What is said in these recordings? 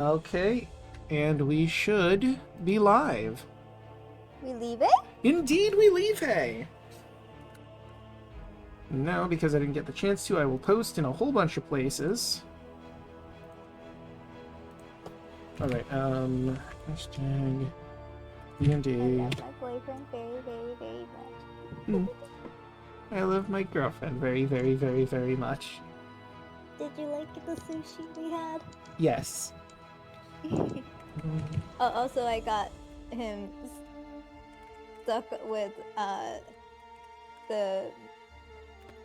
Okay, and we should be live. We leave it? Indeed, we leave, hey! Now, because I didn't get the chance to, I will post in a whole bunch of places. Alright, hashtag D&D. I love my boyfriend very, very, very much. I love my girlfriend very, very, very, very much. Did you like the sushi we had? Yes. Also, I got him stuck with the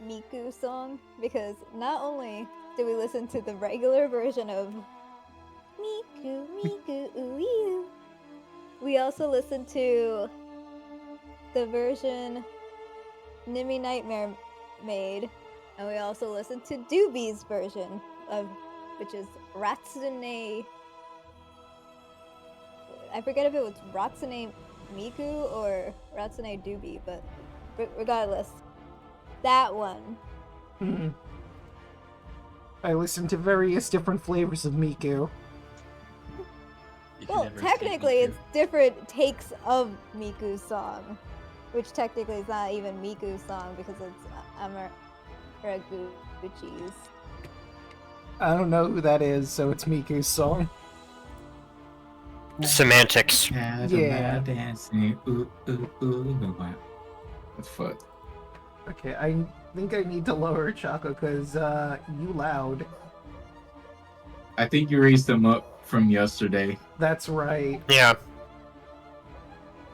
Miku song because not only did we listen to the regular version of Miku, Miku, ooh, you, we also listened to the version Nimi Nightmare made, and we also listened to Doobie's version of, which is Ratsune. I forget if it was Ratsune Miku or Ratsune Doobie, but regardless, that one. I listened to various different flavors of Miku. Well, technically, it's different takes of Miku's song, which technically is not even Miku's song because it's Amaraguchi's. I don't know who that is, so it's Miku's song. Semantics. Yeah. Dancing. Ooh, ooh, ooh. What the fuck? Okay, I think I need to lower Choco because you loud. I think you raised them up from yesterday. That's right. Yeah.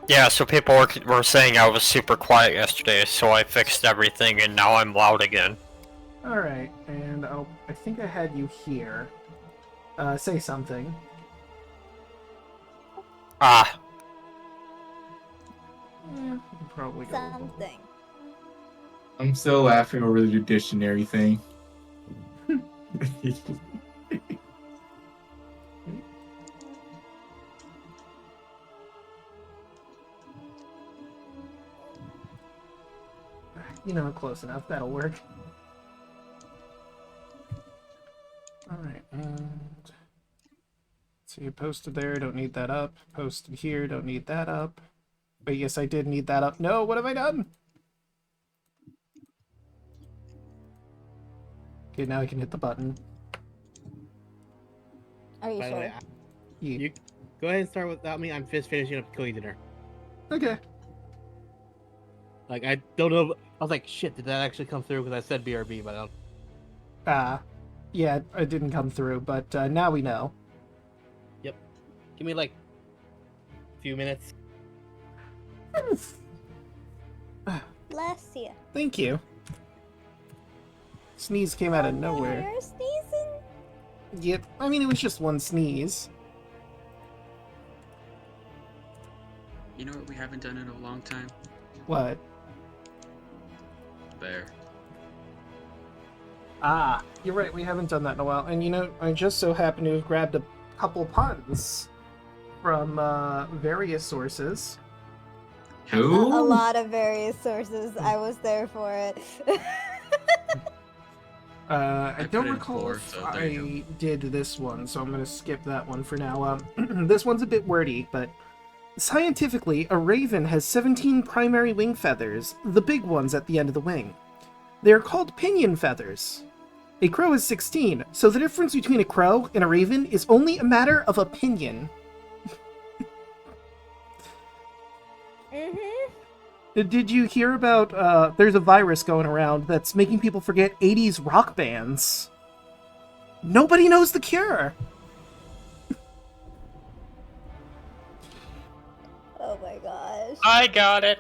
Yeah, so people were saying I was super quiet yesterday, so I fixed everything and now I'm loud again. Alright, and I think I had you here. Say something. Ah. Yeah, you can probably go. Something. I'm still laughing over the dictionary thing. You know, close enough. That'll work. Alright, and... So you posted there, don't need that up. Posted here, don't need that up. But yes, I did need that up. No, what have I done? Okay, now I can hit the button. Are you By the sure? way, Yeah. you go ahead and start without me. I'm just finishing up cooking dinner. Okay. Like, I don't know. I was like, shit, did that actually come through? Because I said BRB, but I don't. Yeah, it didn't come through, but now we know. Yep. Give me like a few minutes. Bless you. Thank you. Sneeze came out of No, nowhere. you're sneezing. Yep, I mean, it was just one sneeze. You know what we haven't done in a long time? What? Bear. Ah, you're right, we haven't done that in a while. And you know, I just so happen to have grabbed a couple puns from various sources. A Who? lot of various sources. I was there for it. I put don't in recall 4, if so there you I did this one, so I'm going to skip that one for now. This one's a bit wordy, but scientifically, a raven has 17 primary wing feathers, the big ones at the end of the wing. They are called pinion feathers. A crow has 16, so the difference between a crow and a raven is only a matter of opinion. Did you hear about, there's a virus going around that's making people forget 80s rock bands? Nobody knows the cure! Oh my gosh. I got it.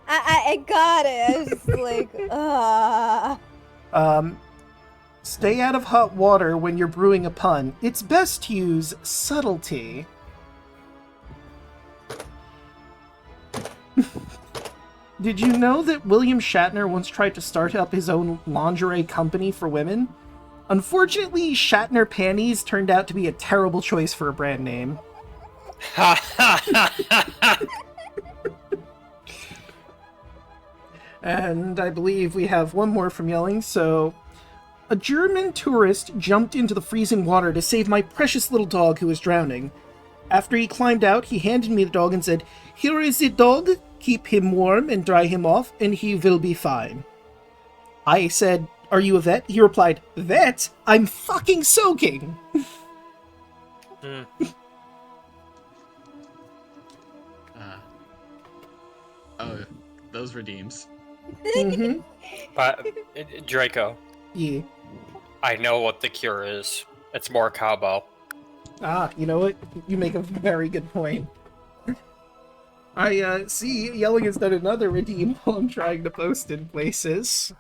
I got it. I was just like, Stay out of hot water when you're brewing a pun. It's best to use subtlety. Did you know that William Shatner once tried to start up his own lingerie company for women? Unfortunately, Shatner Panties turned out to be a terrible choice for a brand name. And I believe we have one more from Yelling, so A German tourist jumped into the freezing water to save my precious little dog who was drowning. After he climbed out, he handed me the dog and said, "Here is the dog. Keep him warm and dry him off, and he will be fine." I said, "Are you a vet?" He replied, "Vet? I'm fucking soaking!" Oh, those redeems. Mm-hmm. But, Draco, Yeah. I know what the cure is. It's more cowbell. Ah, you know what? You make a very good point. I see Yelling has done another redeem while I'm trying to post in places.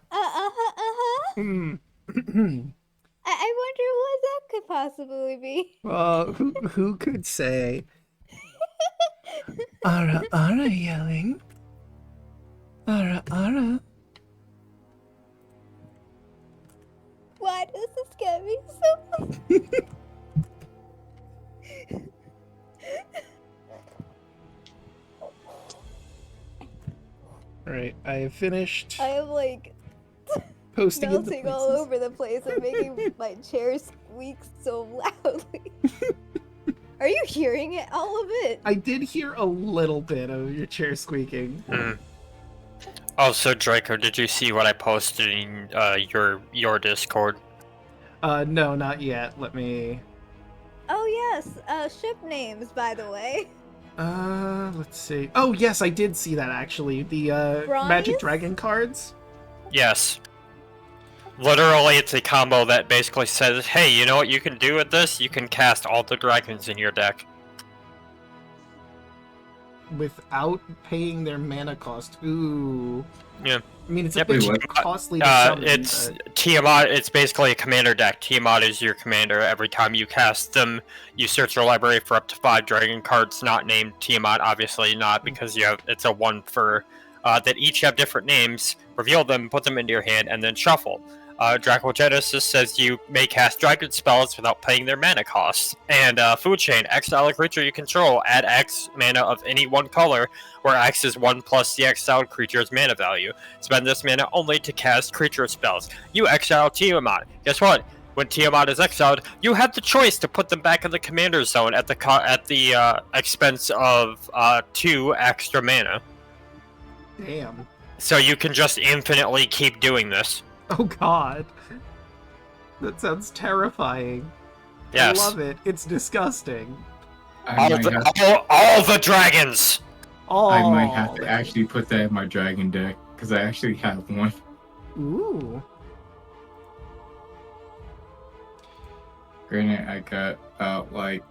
Hmm. I wonder what that could possibly be. Who could say? Ara ara Yelling. Ara ara. Why does this get me so? Alright, I have finished I am like posting in the melting all places. over the place and making my chair squeak so loudly. Are you hearing it? All of it? I did hear a little bit of your chair squeaking. Also, Draco, did you see what I posted in your Discord? No, not yet. Let me... Oh yes, ship names, by the way. let's see. Oh, yes, I did see that, actually. The, Magic Bronius? Dragon cards? Yes. Literally, it's a combo that basically says, hey, you know what you can do with this? You can cast all the dragons in your deck. Without paying their mana cost. Ooh. Yeah. I mean, it's a Yep. bit Wait, what? costly to summon, It's but... Tiamat. It's basically a commander deck. Tiamat is your commander. Every time you cast them, you search your library for up to 5 dragon cards not named Tiamat. Obviously not, because you have it's a one for that each have different names. Reveal them, put them into your hand, and then shuffle. Draco Genesis says you may cast dragon spells without paying their mana costs. And Food Chain, exile a creature you control, add X mana of any one color, where X is 1 plus the exiled creature's mana value. Spend this mana only to cast creature spells. You exile Tiamat. Guess what? When Tiamat is exiled, you have the choice to put them back in the commander zone at the expense of 2 extra mana. Damn. So you can just infinitely keep doing this. Oh, God. That sounds terrifying. Yes. I love it. It's disgusting. I All the dragons! Oh, might have to actually put that in my dragon deck, because I actually have one. Ooh. Granted, I got about like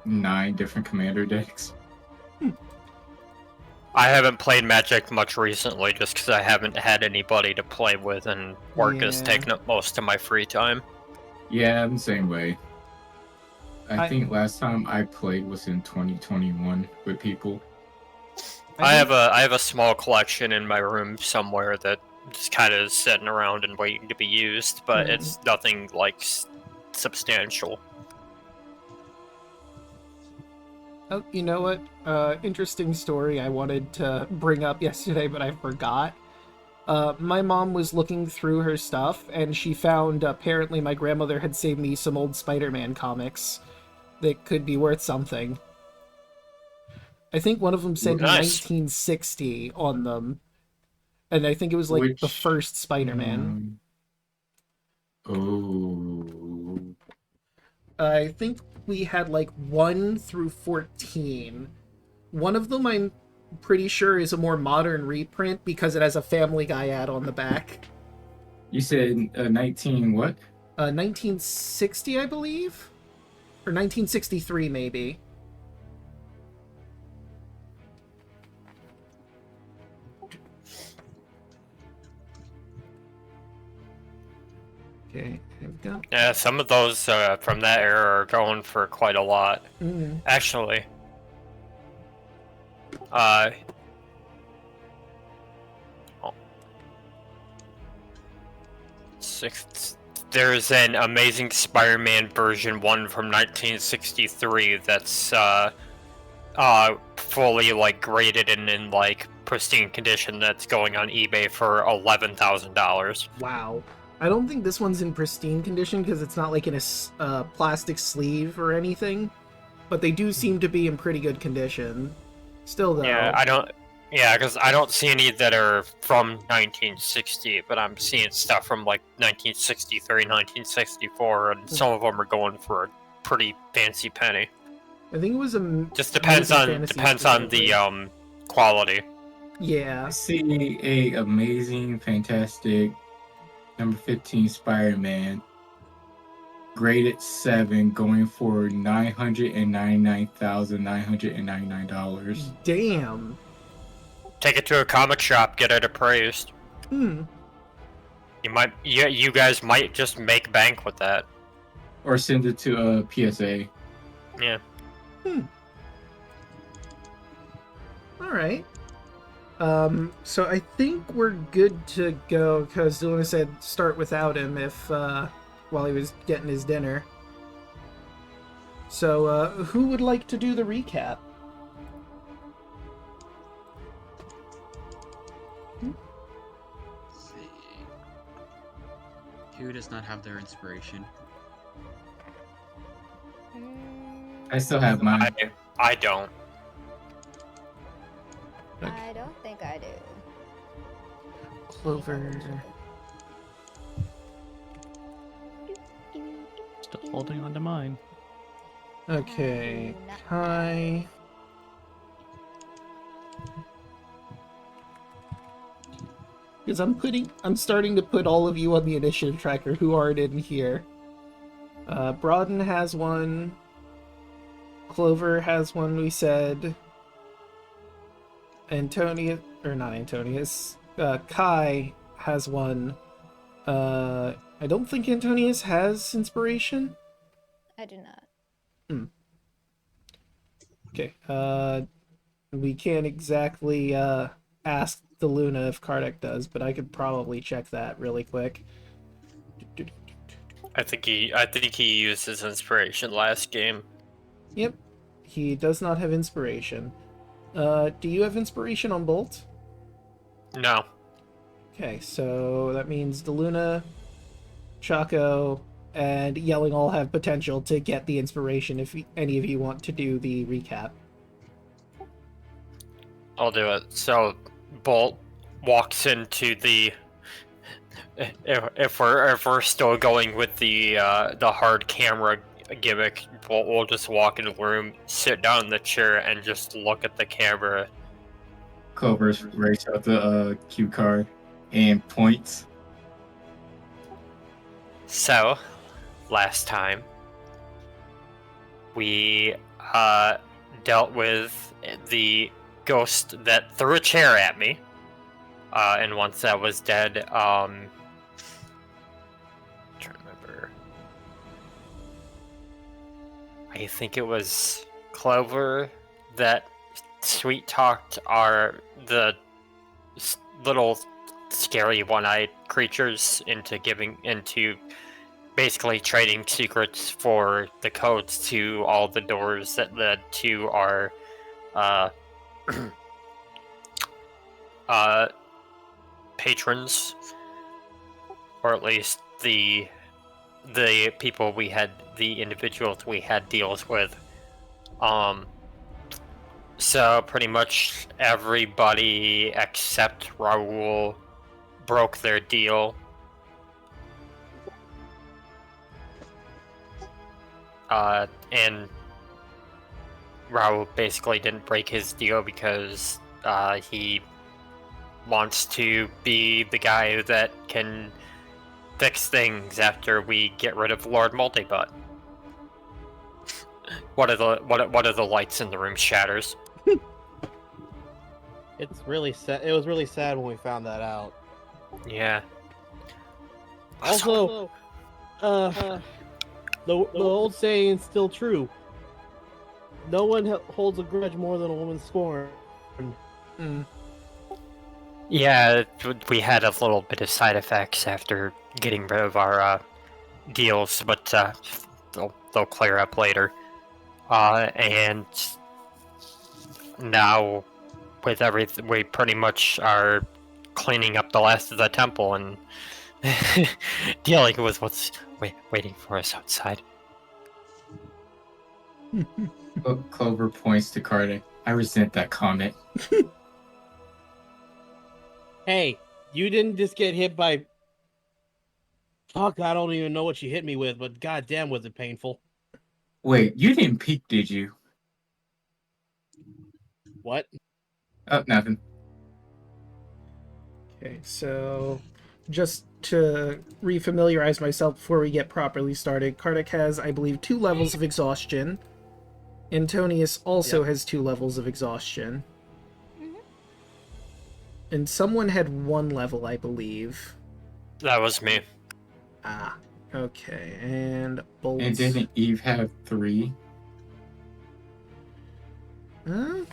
9 different commander decks. I haven't played Magic much recently just because I haven't had anybody to play with, and work has Yeah. taken up most of my free time. Yeah, I'm the same way. I I- think last time I played was in 2021 with people. I have a small collection in my room somewhere that just kind of sitting around and waiting to be used, but Mhm. it's nothing like substantial. Oh, you know what? Interesting story I wanted to bring up yesterday, but I forgot. My mom was looking through her stuff, and she found apparently my grandmother had saved me some old Spider-Man comics that could be worth something. I think one of them said Nice. 1960 on them, and I think it was like the Which- first Spider-Man. Oh. I think we had like 1 through 14. One of them I'm pretty sure is a more modern reprint because it has a Family Guy ad on the back. You said 19 what? 1960, I believe? Or 1963, maybe. Okay, here we go. Yeah, some of those from that era are going for quite a lot. Mm. Actually, there's an Amazing Spider-Man version 1 from 1963 that's fully like graded and in like pristine condition that's going on eBay for $11,000. Wow. I don't think this one's in pristine condition because it's not like in a plastic sleeve or anything, but they do seem to be in pretty good condition. Still, though. Yeah, I don't. Yeah, because I don't see any that are from 1960, but I'm seeing stuff from like 1963, 1964, and some of them are going for a pretty fancy penny. I think it was a. Just depends on the quality. Yeah. I see a amazing, fantastic number 15 Spider-Man, graded 7, going for $999,999. Damn. Take it to a comic shop, get it appraised. Hmm. You guys might just make bank with that. Or send it to a PSA. Yeah. All right. So I think we're good to go because Daluna said start without him if while he was getting his dinner. So who would like to do the recap? Let's see. Who does not have their inspiration? I still have mine. I don't. I don't think I do. Clover. Still holding on to mine. Okay. Kai. Because I'm starting to put all of you on the initiative tracker who aren't in here. Broaden has one. Clover has one, we said. Antonius, or not Antonius, Kai has one. I don't think Antonius has inspiration. I do not. Okay, we can't exactly, ask Daluna if Kardec does, but I could probably check that really quick. I think he used his inspiration last game. Yep, he does not have inspiration. Do you have inspiration on Bolt? No. Okay, so that means Daluna, Chaco, and Yelling all have potential to get the inspiration if any of you want to do the recap. I'll do it. So, Bolt walks into the. If we're still going with the hard camera gimmick, we'll just walk in the room, sit down in the chair, and just look at the camera. Clover writes out the cue card and points. So, last time we dealt with the ghost that threw a chair at me, and once that was dead, trying to remember. I think it was Clover that sweet talked the little scary one-eyed creatures into basically trading secrets for the codes to all the doors that led to our patrons, or at least the people the individuals we had deals with. So pretty much everybody except Raoul broke their deal. And Raoul basically didn't break his deal because he wants to be the guy that can fix things after we get rid of Lord Multibutt. One of the lights in the room shatters. It's really sad. It was really sad when we found that out. Yeah. Also, the old saying is still true. No one holds a grudge more than a woman scorned. Yeah, we had a little bit of side effects after getting rid of our deals, but they'll clear up later. And now, with everything, we pretty much are cleaning up the last of the temple, and Dealing with what's waiting for us outside. Clover points to Carter. I resent that comment. Hey, you didn't just get hit by. Fuck, I don't even know what you hit me with, but goddamn, was it painful. Wait, you didn't peek, did you? What? Oh, nothing. Okay, so just to refamiliarize myself before we get properly started, Kartik has, I believe, 2 levels of exhaustion. Antonius also has 2 levels of exhaustion. And someone had 1 level, I believe. That was me. Ah, okay, and Bolt. And didn't Eve have 3? Huh?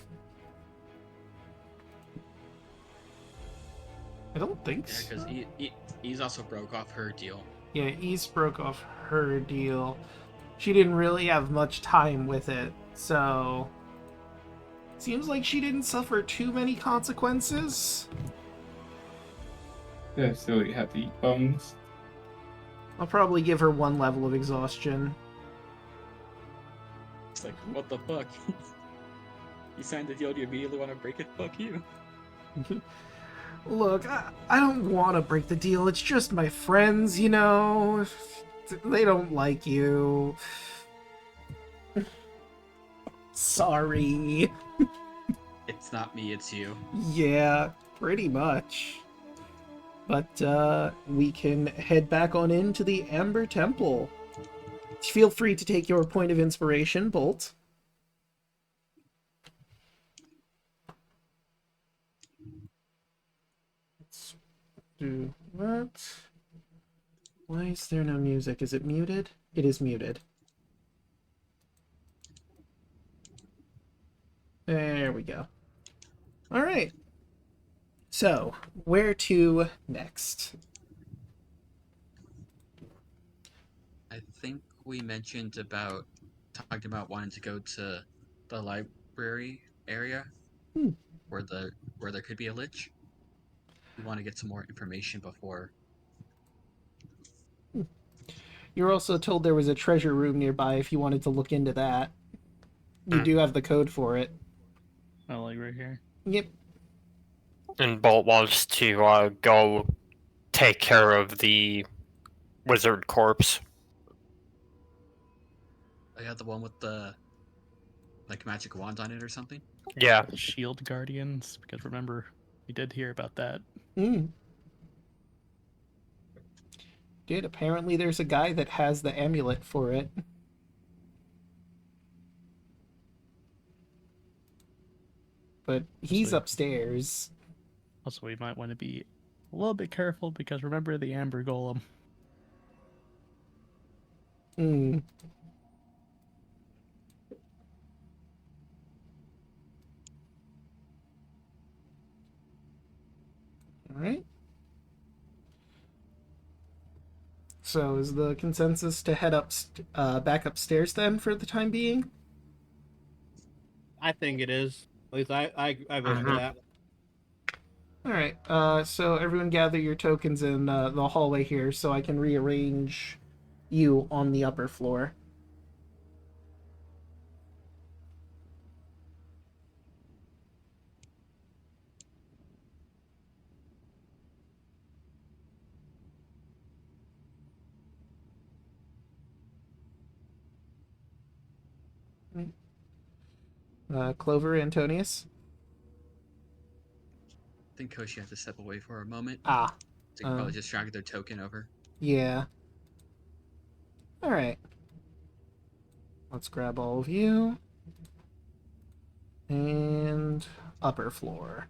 I don't think Yeah, so. because E's also broke off her deal. Yeah, East broke off her deal. She didn't really have much time with it, so... Seems like she didn't suffer too many consequences. Yeah, so you have to eat bones. I'll probably give her 1 level of exhaustion. It's like, what the fuck? You signed the deal, do you immediately want to break it? Fuck you. Look, I don't want to break the deal. It's just my friends, you know? They don't like you. Sorry. It's not me, it's you. Yeah, pretty much. But, we can head back on into the Amber Temple. Feel free to take your point of inspiration, Bolt. Let's do that. Why is there no music? Is it muted? It is muted. There we go. Alright. So, where to next? I think we mentioned about talked about wanting to go to the library area Hmm. where there could be a lich. We want to get some more information before. You were also told there was a treasure room nearby if you wanted to look into that. You Hmm. do have the code for it. Oh, like right here. Yep. And Bolt wants to go take care of the wizard corpse. I got the one with the like magic wand on it or something. Yeah. The shield guardians, because remember, we did hear about that. Mm. Dude, apparently there's a guy that has the amulet for it. But he's So- upstairs. Also, we might want to be a little bit careful because remember the Amber Golem. Hmm. Alright. So is the consensus to head back upstairs then for the time being? I think it is. At least I vote for Mhm. that. Alright, so everyone gather your tokens in the hallway here so I can rearrange you on the upper floor. Clover, Antonius? I think Hoshi has to step away for a moment. Ah, So you can probably just drag their token over. yeah. Alright. Let's grab all of you. And upper floor.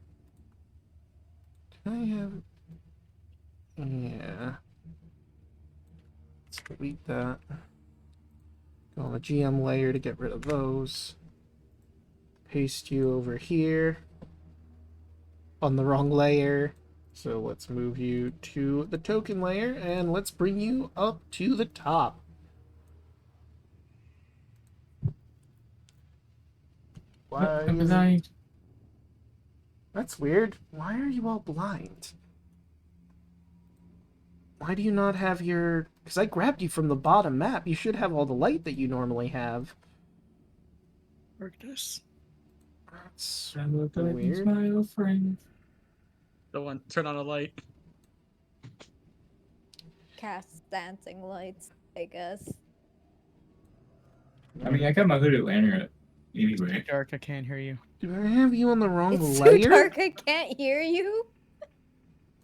Can I have... Yeah. Let's delete that. Go on the GM layer to get rid of those. Paste you over here. On the wrong layer. So let's move you to the token layer and let's bring you up to the top. Why is it... That's weird. Why are you all blind? Why do you not have your... Because I grabbed you from the bottom map. You should have all the light that you normally have. Darkness. That's I look up and weird. smile, friend. The one, turn on a light. Cast dancing lights, I guess. I mean, I got my hooded lantern anyway. Dark, I can't hear you. Do I have you on the wrong It's layer? so dark I can't hear you.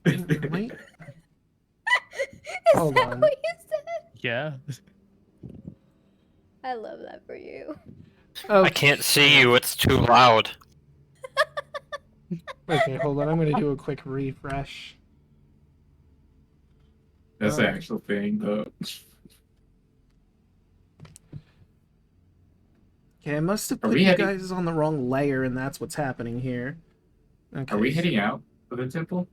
Wait. Is Hold that on. what you said? Yeah. I love that for you. Oh, I can't see you. It's too loud. okay, hold on. I'm going to do a quick refresh. That's the actual thing, though. Okay, I must have Are put we you heading- guys on the wrong layer, and that's what's happening here. Okay. Are we heading out of the temple?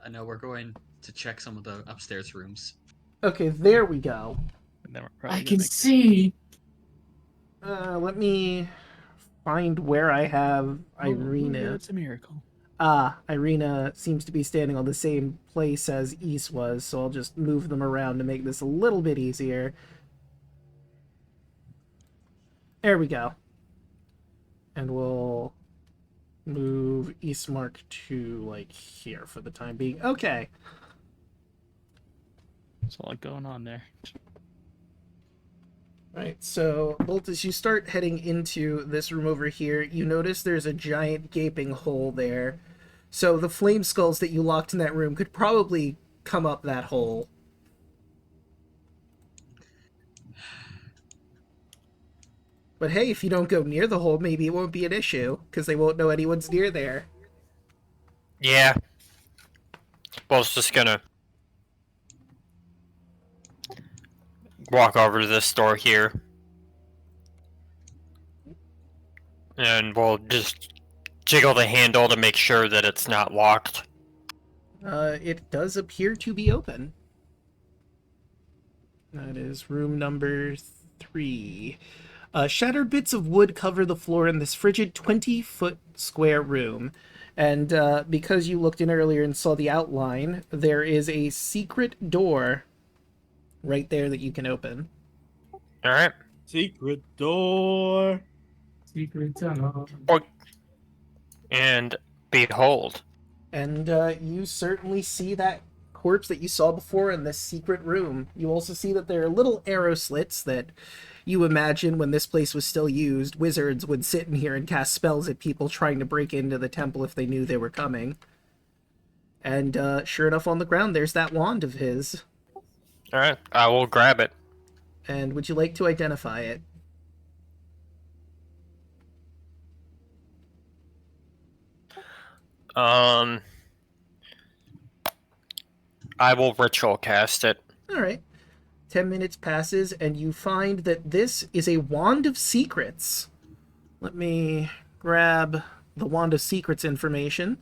I know we're going to check some of the upstairs rooms. Okay, there we go. And then we're probably I gonna can make- see. Let me find where I have Oh, yeah, Irina. it's a miracle. Irina seems to be standing on the same place as Ys was, so I'll just move them around to make this a little bit easier. There we go. And we'll move Eastmark to, like, here for the time being. Okay. There's a lot going on there. Right, so, Bolt, as you start heading into this room over here, you notice there's a giant gaping hole there. So the flame skulls that you locked in that room could probably come up that hole. But hey, if you don't go near the hole, maybe it won't be an issue, because they won't know anyone's near there. Yeah. Well, it's just gonna walk over to this door here. And we'll just jiggle the handle to make sure that it's not locked. It does appear to be open. That is room number 3. Shattered bits of wood cover the floor in this frigid 20-foot square room. And because you looked in earlier and saw the outline, there is a secret door right there that you can open. Alright. Secret door. Secret tunnel. And behold. And you certainly see that corpse that you saw before in this secret room. You also see that there are little arrow slits that you imagine when this place was still used, wizards would sit in here and cast spells at people trying to break into the temple if they knew they were coming. And sure enough, on the ground, there's that wand of his. Alright, I will grab it. And would you like to identify it? I will ritual cast it. All right. 10 minutes passes, and you find that this is a Wand of Secrets. Let me grab the Wand of Secrets information.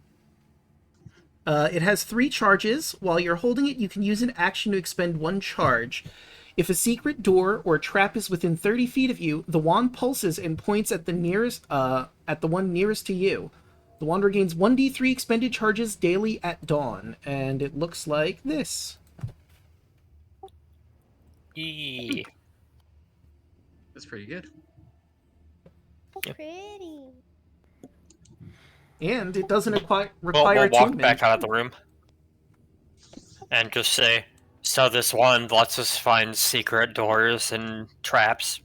It has 3 charges. While you're holding it, you can use an action to expend 1 charge. If a secret door or trap is within 30 feet of you, the wand pulses and points at the one nearest to you. The wand regains 1d3 expended charges daily at dawn, and it looks like this. Eee. That's pretty good. Pretty. And it doesn't require We'll walk attunement. back out of the room. And just say, so this wand lets us find secret doors and traps.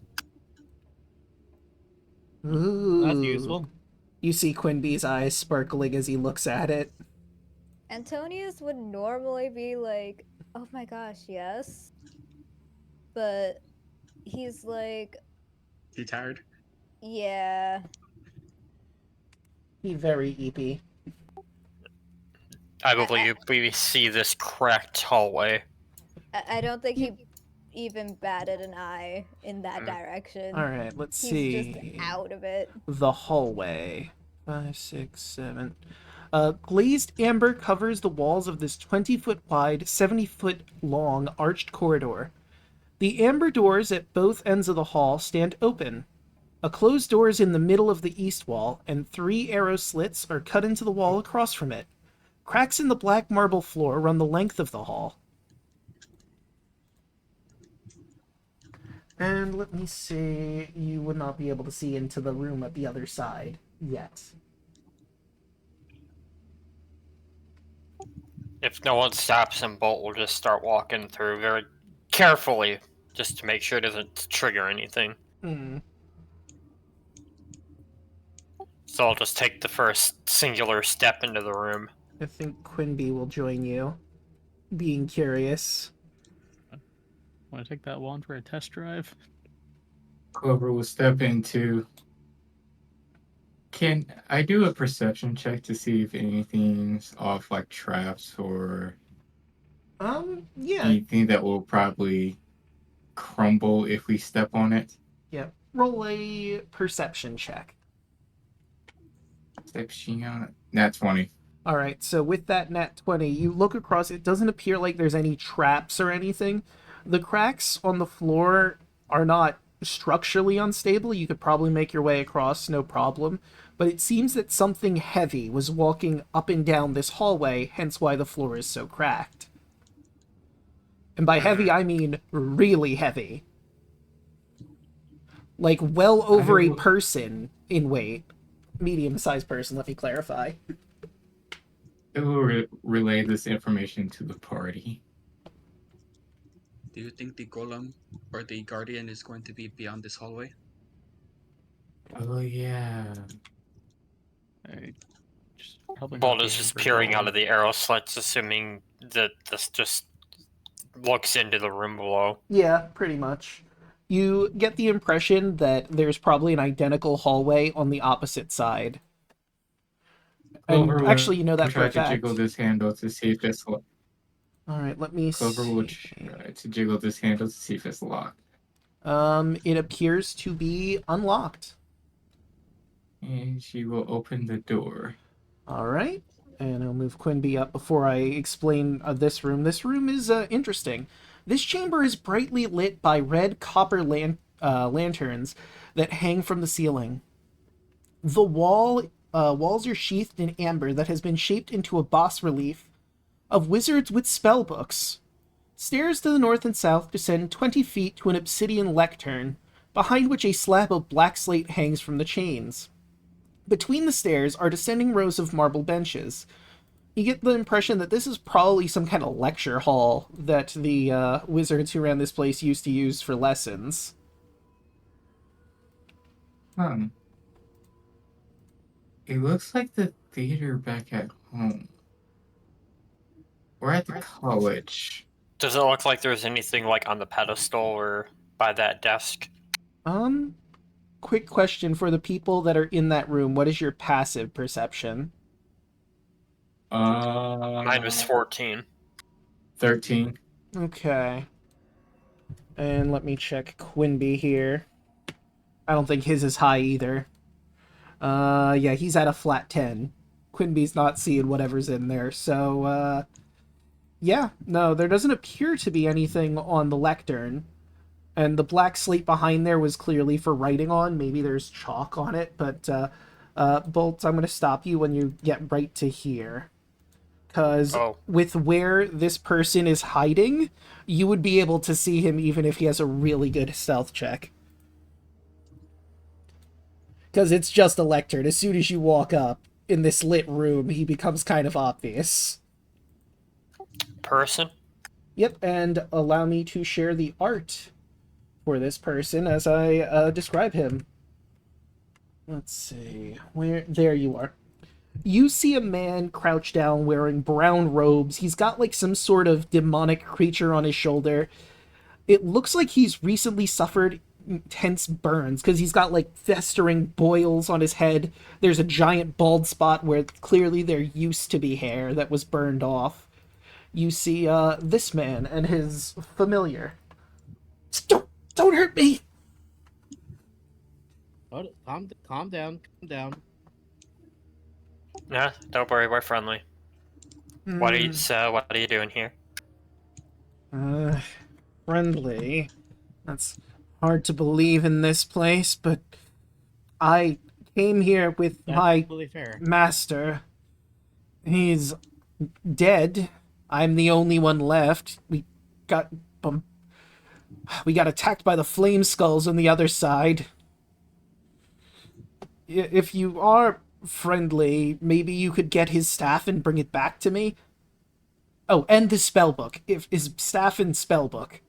Ooh. That's useful. You see Quinby's eyes sparkling as he looks at it. Antonius would normally be like, oh my gosh, yes. But he's like, You tired? yeah. He very eepy. I believe we see this cracked hallway. I don't think he even batted an eye in that direction. Alright, let's He's see. just out of it. The hallway. 5, 6, 7. Glazed amber covers the walls of this 20-foot wide, 70-foot long arched corridor. The amber doors at both ends of the hall stand open. A closed door is in the middle of the east wall, and 3 arrow slits are cut into the wall across from it. Cracks in the black marble floor run the length of the hall. And let me see, you would not be able to see into the room at the other side yet. If no one stops him, Bolt will just start walking through very carefully, just to make sure it doesn't trigger anything. Hmm. So I'll just take the first singular step into the room. I think Quinby will join you, being curious. Want to take that wand for a test drive? Clover will step into. Can I do a perception check to see if anything's off, like traps or Yeah. anything that will probably crumble if we step on it? Yeah. Roll a perception check. Perception on it. Nat 20. Alright, so with that nat 20, you look across, it doesn't appear like there's any traps or anything. The cracks on the floor are not structurally unstable. You could probably make your way across, no problem. But it seems that something heavy was walking up and down this hallway, hence why the floor is so cracked. And by heavy, I mean really heavy. Like, well over a person in weight. Medium-sized person, let me clarify. I will relay this information to the party. Do you think the golem or the guardian is going to be beyond this hallway? Oh, yeah. I just probably not Bolt the is just Amber peering out Golem. of the arrow slits, assuming that this just looks into the room below. Yeah, pretty much. You get the impression that there's probably an identical hallway on the opposite side. And Clover actually, you know that for try a to fact. jiggle this handle to see if it's locked. Alright, let me Clover will see. try to jiggle this handle to see if it's locked. It appears to be unlocked. And she will open the door. Alright, and I'll move Quinby up before I explain this room. This room is interesting. This chamber is brightly lit by red copper lanterns that hang from the ceiling. The walls are sheathed in amber that has been shaped into a bas relief of wizards with spell books. Stairs to the north and south descend 20 feet to an obsidian lectern, behind which a slab of black slate hangs from the chains. Between the stairs are descending rows of marble benches. You get the impression that this is probably some kind of lecture hall that the wizards who ran this place used to use for lessons. It looks like the theater back at home. We're at the college. Does it look like there's anything like on the pedestal or by that desk? Quick question for the people that are in that room. What is your passive perception? Mine was 14. 13. Okay. And let me check Quinby here. I don't think his is high either. Yeah, he's at a flat 10. Quinby's not seeing whatever's in there, so, yeah, no, there doesn't appear to be anything on the lectern. And the black slate behind there was clearly for writing on. Maybe there's chalk on it, but, Bolt, I'm gonna stop you when you get right to here. Because with where this person is hiding, you would be able to see him even if he has a really good stealth check. Because it's just a lectern. As soon as you walk up in this lit room, he becomes kind of obvious. Person? Yep, and allow me to share the art for this person as I describe him. Let's see. There you are. You see a man crouched down wearing brown robes. He's got like some sort of demonic creature on his shoulder. It looks like he's recently suffered intense burns because he's got like festering boils on his head. There's a giant bald spot where clearly there used to be hair that was burned off. You see this man and his familiar. Don't hurt me! Calm down. Nah, don't worry, we're friendly. What are you doing here? Friendly. That's hard to believe in this place, but I came here with my master. He's dead. I'm the only one left. We got We got attacked by the flame skulls on the other side. If you are friendly, maybe you could get his staff and bring it back to me. Oh, and the spellbook. If his staff and spellbook.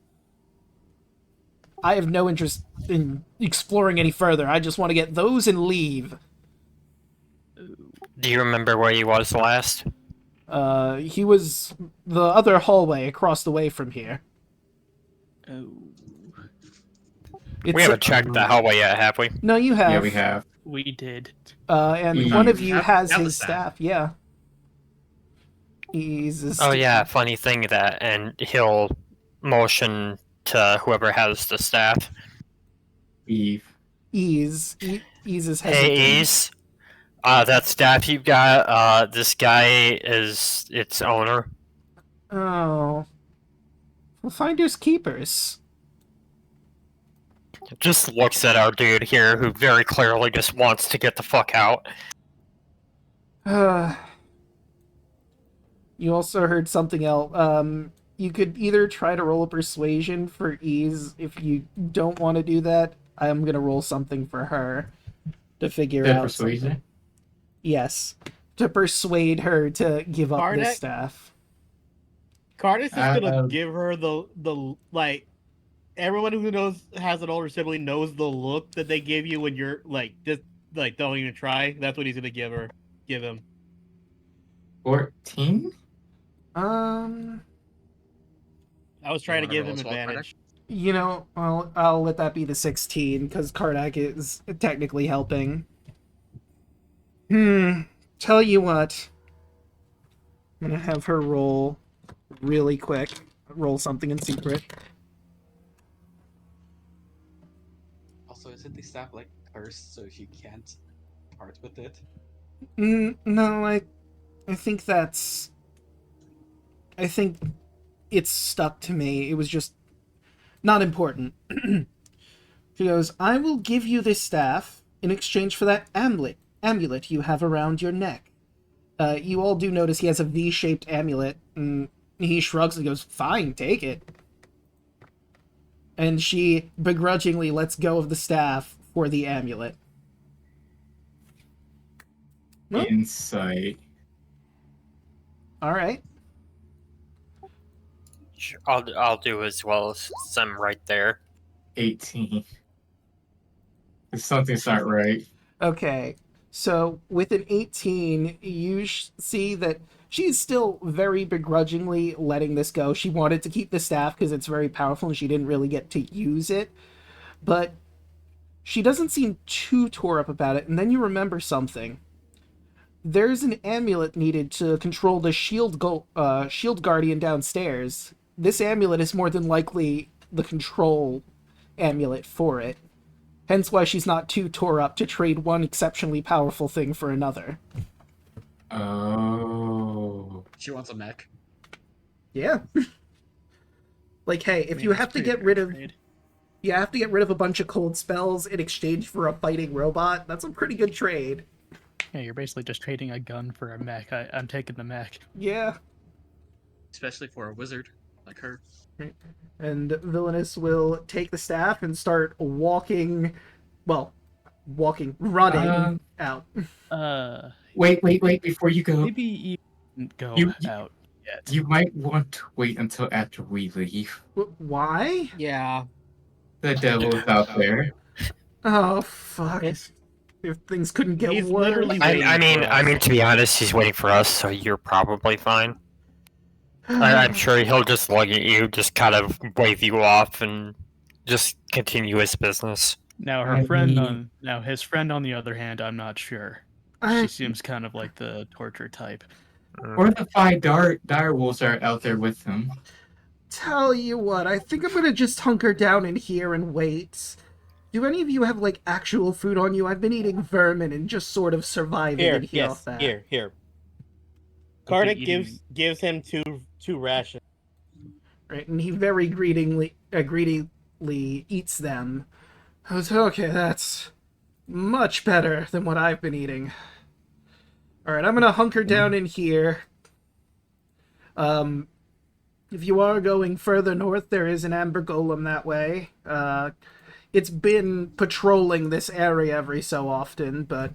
I have no interest in exploring any further. I just want to get those and leave. Do you remember where he was last? He was the other hallway across the way from here. Oh, It's We haven't checked the hallway yet, have we? No, you have. Yeah, we have. we did. And We one of you has have the his staff. Yeah. He's a Oh yeah, funny thing that, and he'll motion to whoever has the staff. Eve. Ease is hesitant. Hey, Ace. That staff you got, this guy is its owner. Oh. Well, finders keepers. Just looks at our dude here, who very clearly just wants to get the fuck out. You also heard something else. You could either try to roll a persuasion for Ease. If you don't want to do that, I'm gonna roll something for her to figure The out persuasion? something. Yes. To persuade her to give up the Barnet? staff. Cardis is gonna Uh, give her the like. Everyone who knows has an older sibling knows the look that they give you when you're like just like don't even try. That's what he's gonna give him. 14? I was trying to wanna give roll him as well, advantage. You know, I'll let that be the 16, because Kardak is technically helping. Tell you what. I'm gonna have her roll really quick. Roll something in secret. Also, isn't the staff like cursed, so you can't part with it? No, I think that's... I think it's stuck to me. It was just not important. She goes, I will give you this staff in exchange for that amulet you have around your neck. You all do notice he has a V-shaped amulet, and he shrugs and goes, fine, take it. And she begrudgingly lets go of the staff for the amulet. Huh? Insight. Alright. I'll do as well as some right there. 18. Something's not right. Okay, so with an 18, you see that she's still very begrudgingly letting this go. She wanted to keep the staff because it's very powerful and she didn't really get to use it. But she doesn't seem too tore up about it. And then you remember something. There's an amulet needed to control the shield guardian downstairs. This amulet is more than likely the control amulet for it. Hence why she's not too tore up to trade one exceptionally powerful thing for another. Oh. She wants a mech. Yeah. Like, hey, if I mean, you that's have to pretty get fair rid of trade. you have to get rid of a bunch of cold spells in exchange for a fighting robot, that's a pretty good trade. Yeah, you're basically just trading a gun for a mech. I'm taking the mech. Yeah. Especially for a wizard like her. And Villainous will take the staff and start running out. Wait, before you go, Maybe you didn't go You- out yet. you might want to wait until after we leave. Why? Yeah. The devil's out there. Oh, fuck. If things couldn't get He's worse. literally I waiting for us. mean, to be honest, he's waiting for us, so you're probably fine. I'm sure he'll just look at you, just kind of wave you off, and just continue his business. Now I his friend mean- on the other hand, I'm not sure. I- She seems kind of like the torture type. Or the 5 dire wolves are out there with him. Tell you what, I think I'm gonna just hunker down in here and wait. Do any of you have, like, actual food on you? I've been eating vermin and just sort of surviving in here off that. Here. Be Karnak eating- gives him two rations. Right, and he very greedily eats them. I was okay, that's much better than what I've been eating. Alright, I'm gonna hunker down in here. If you are going further north, there is an amber golem that way. It's been patrolling this area every so often, but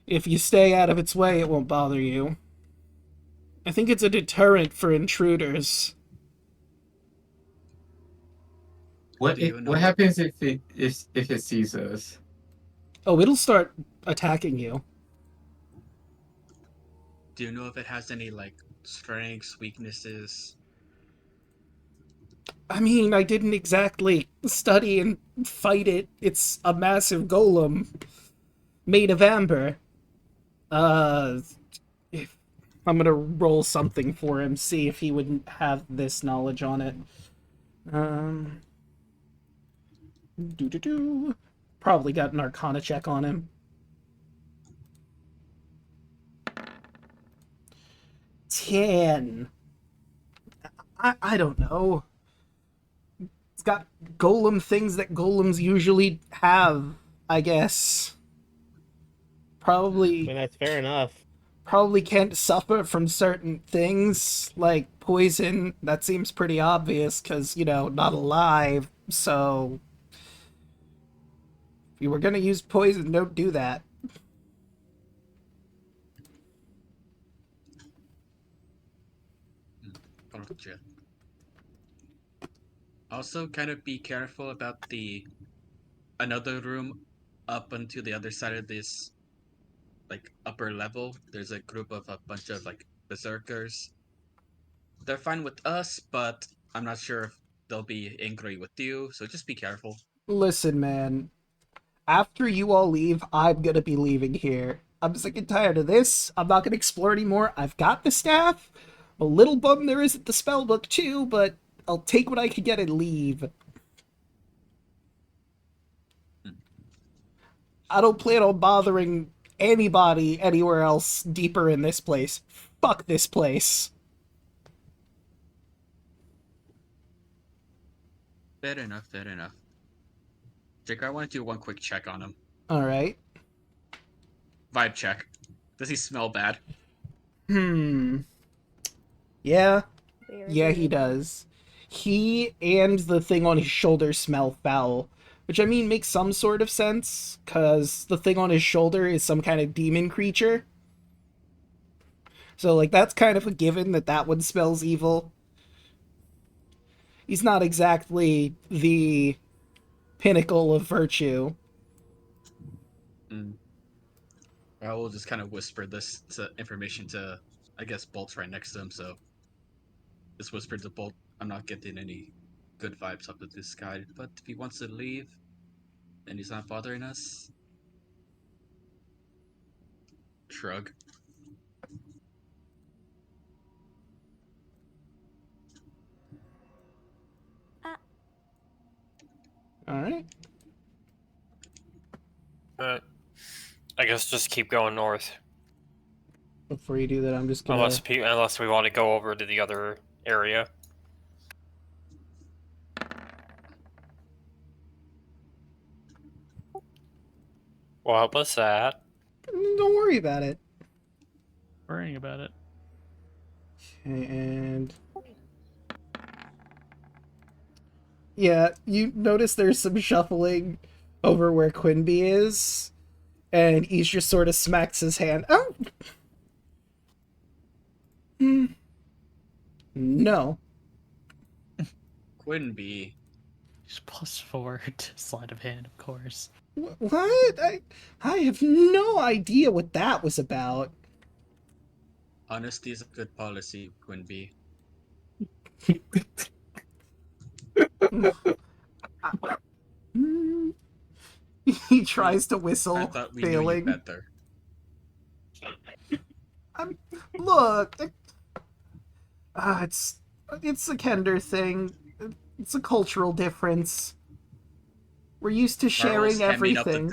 if you stay out of its way, it won't bother you. I think it's a deterrent for intruders. What Do you know what happens if it sees us? Oh, it'll start attacking you. Do you know if it has any like strengths, weaknesses? I mean, I didn't exactly study and fight it. It's a massive golem made of amber. If I'm gonna roll something for him, see if he would have this knowledge on it. Probably got an Arcana check on him. 10. I don't know. It's got golem things that golems usually have, I guess. I mean, Probably that's fair enough. can't suffer from certain things, like poison. That seems pretty obvious, because, not alive, so... If you were gonna use poison, don't do that. Gotcha. Also, kind of be careful about the another room up onto the other side of this, like upper level. There's a group of a bunch of like berserkers. They're fine with us, but I'm not sure if they'll be angry with you. So just be careful. Listen, man. After you all leave, I'm gonna be leaving here. I'm sick and tired of this. I'm not gonna explore anymore. I've got the staff. I'm a little bummed there isn't the spell book too, but I'll take what I can get and leave. I don't plan on bothering anybody anywhere else deeper in this place. Fuck this place. Fair enough, fair enough. Jake, I want to do one quick check on him. Alright. Vibe check. Does he smell bad? Yeah. Very Yeah, he good. does. He and the thing on his shoulder smell foul. Which, I mean, makes some sort of sense, because the thing on his shoulder is some kind of demon creature. So, like, that's kind of a given that one smells evil. He's not exactly the pinnacle of virtue. I will just kind of whisper this information to, I guess, Bolt's right next to him, so just whisper to Bolt, I'm not getting any good vibes up with this guy, but if he wants to leave and he's not bothering us, shrug. Alright. I guess just keep going north. Before you do that, I'm just gonna... Unless we want to go over to the other area. What was that? Don't worry about it. Worrying about it. Okay, and... Yeah, you notice there's some shuffling over where Quinby is, and East just sort of smacks his hand. Oh! No. Quinby. Just +4 to sleight of hand, of course. What? I have no idea what that was about. Honesty is a good policy, Quinby. He tries to I whistle, thought we knew you failing. better. Look, it's a Kender thing. It's a cultural difference. We're used to sharing everything.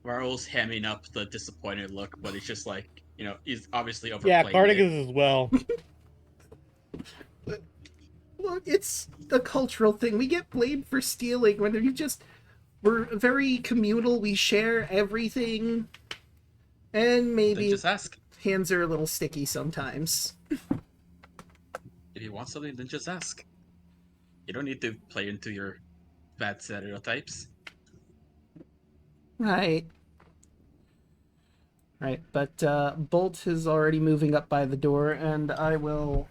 Varl's hemming up the disappointed look, but it's just like, he's obviously Yeah, overplaying Cardigans as well. Look, it's a cultural thing. We get blamed for stealing when we're very communal. We share everything, and Then maybe just ask. hands are a little sticky sometimes. If you want something, then just ask. You don't need to play into your bad stereotypes. Right. Right, but Bolt is already moving up by the door, and I will...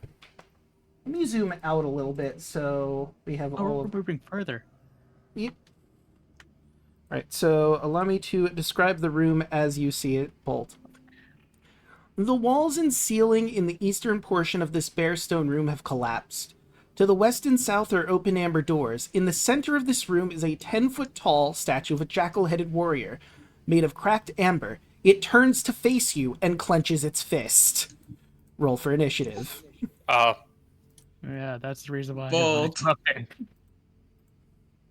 Let me zoom out a little bit so we have Oh, all we're of... moving further. Yep. Right, so allow me to describe the room as you see it, Bolt. The walls and ceiling in the eastern portion of this bare stone room have collapsed. To the west and south are open amber doors. In the center of this room is a 10-foot-tall statue of a jackal-headed warrior, made of cracked amber. It turns to face you and clenches its fist. Roll for initiative. Yeah, that's the reason why Bold. I come up in.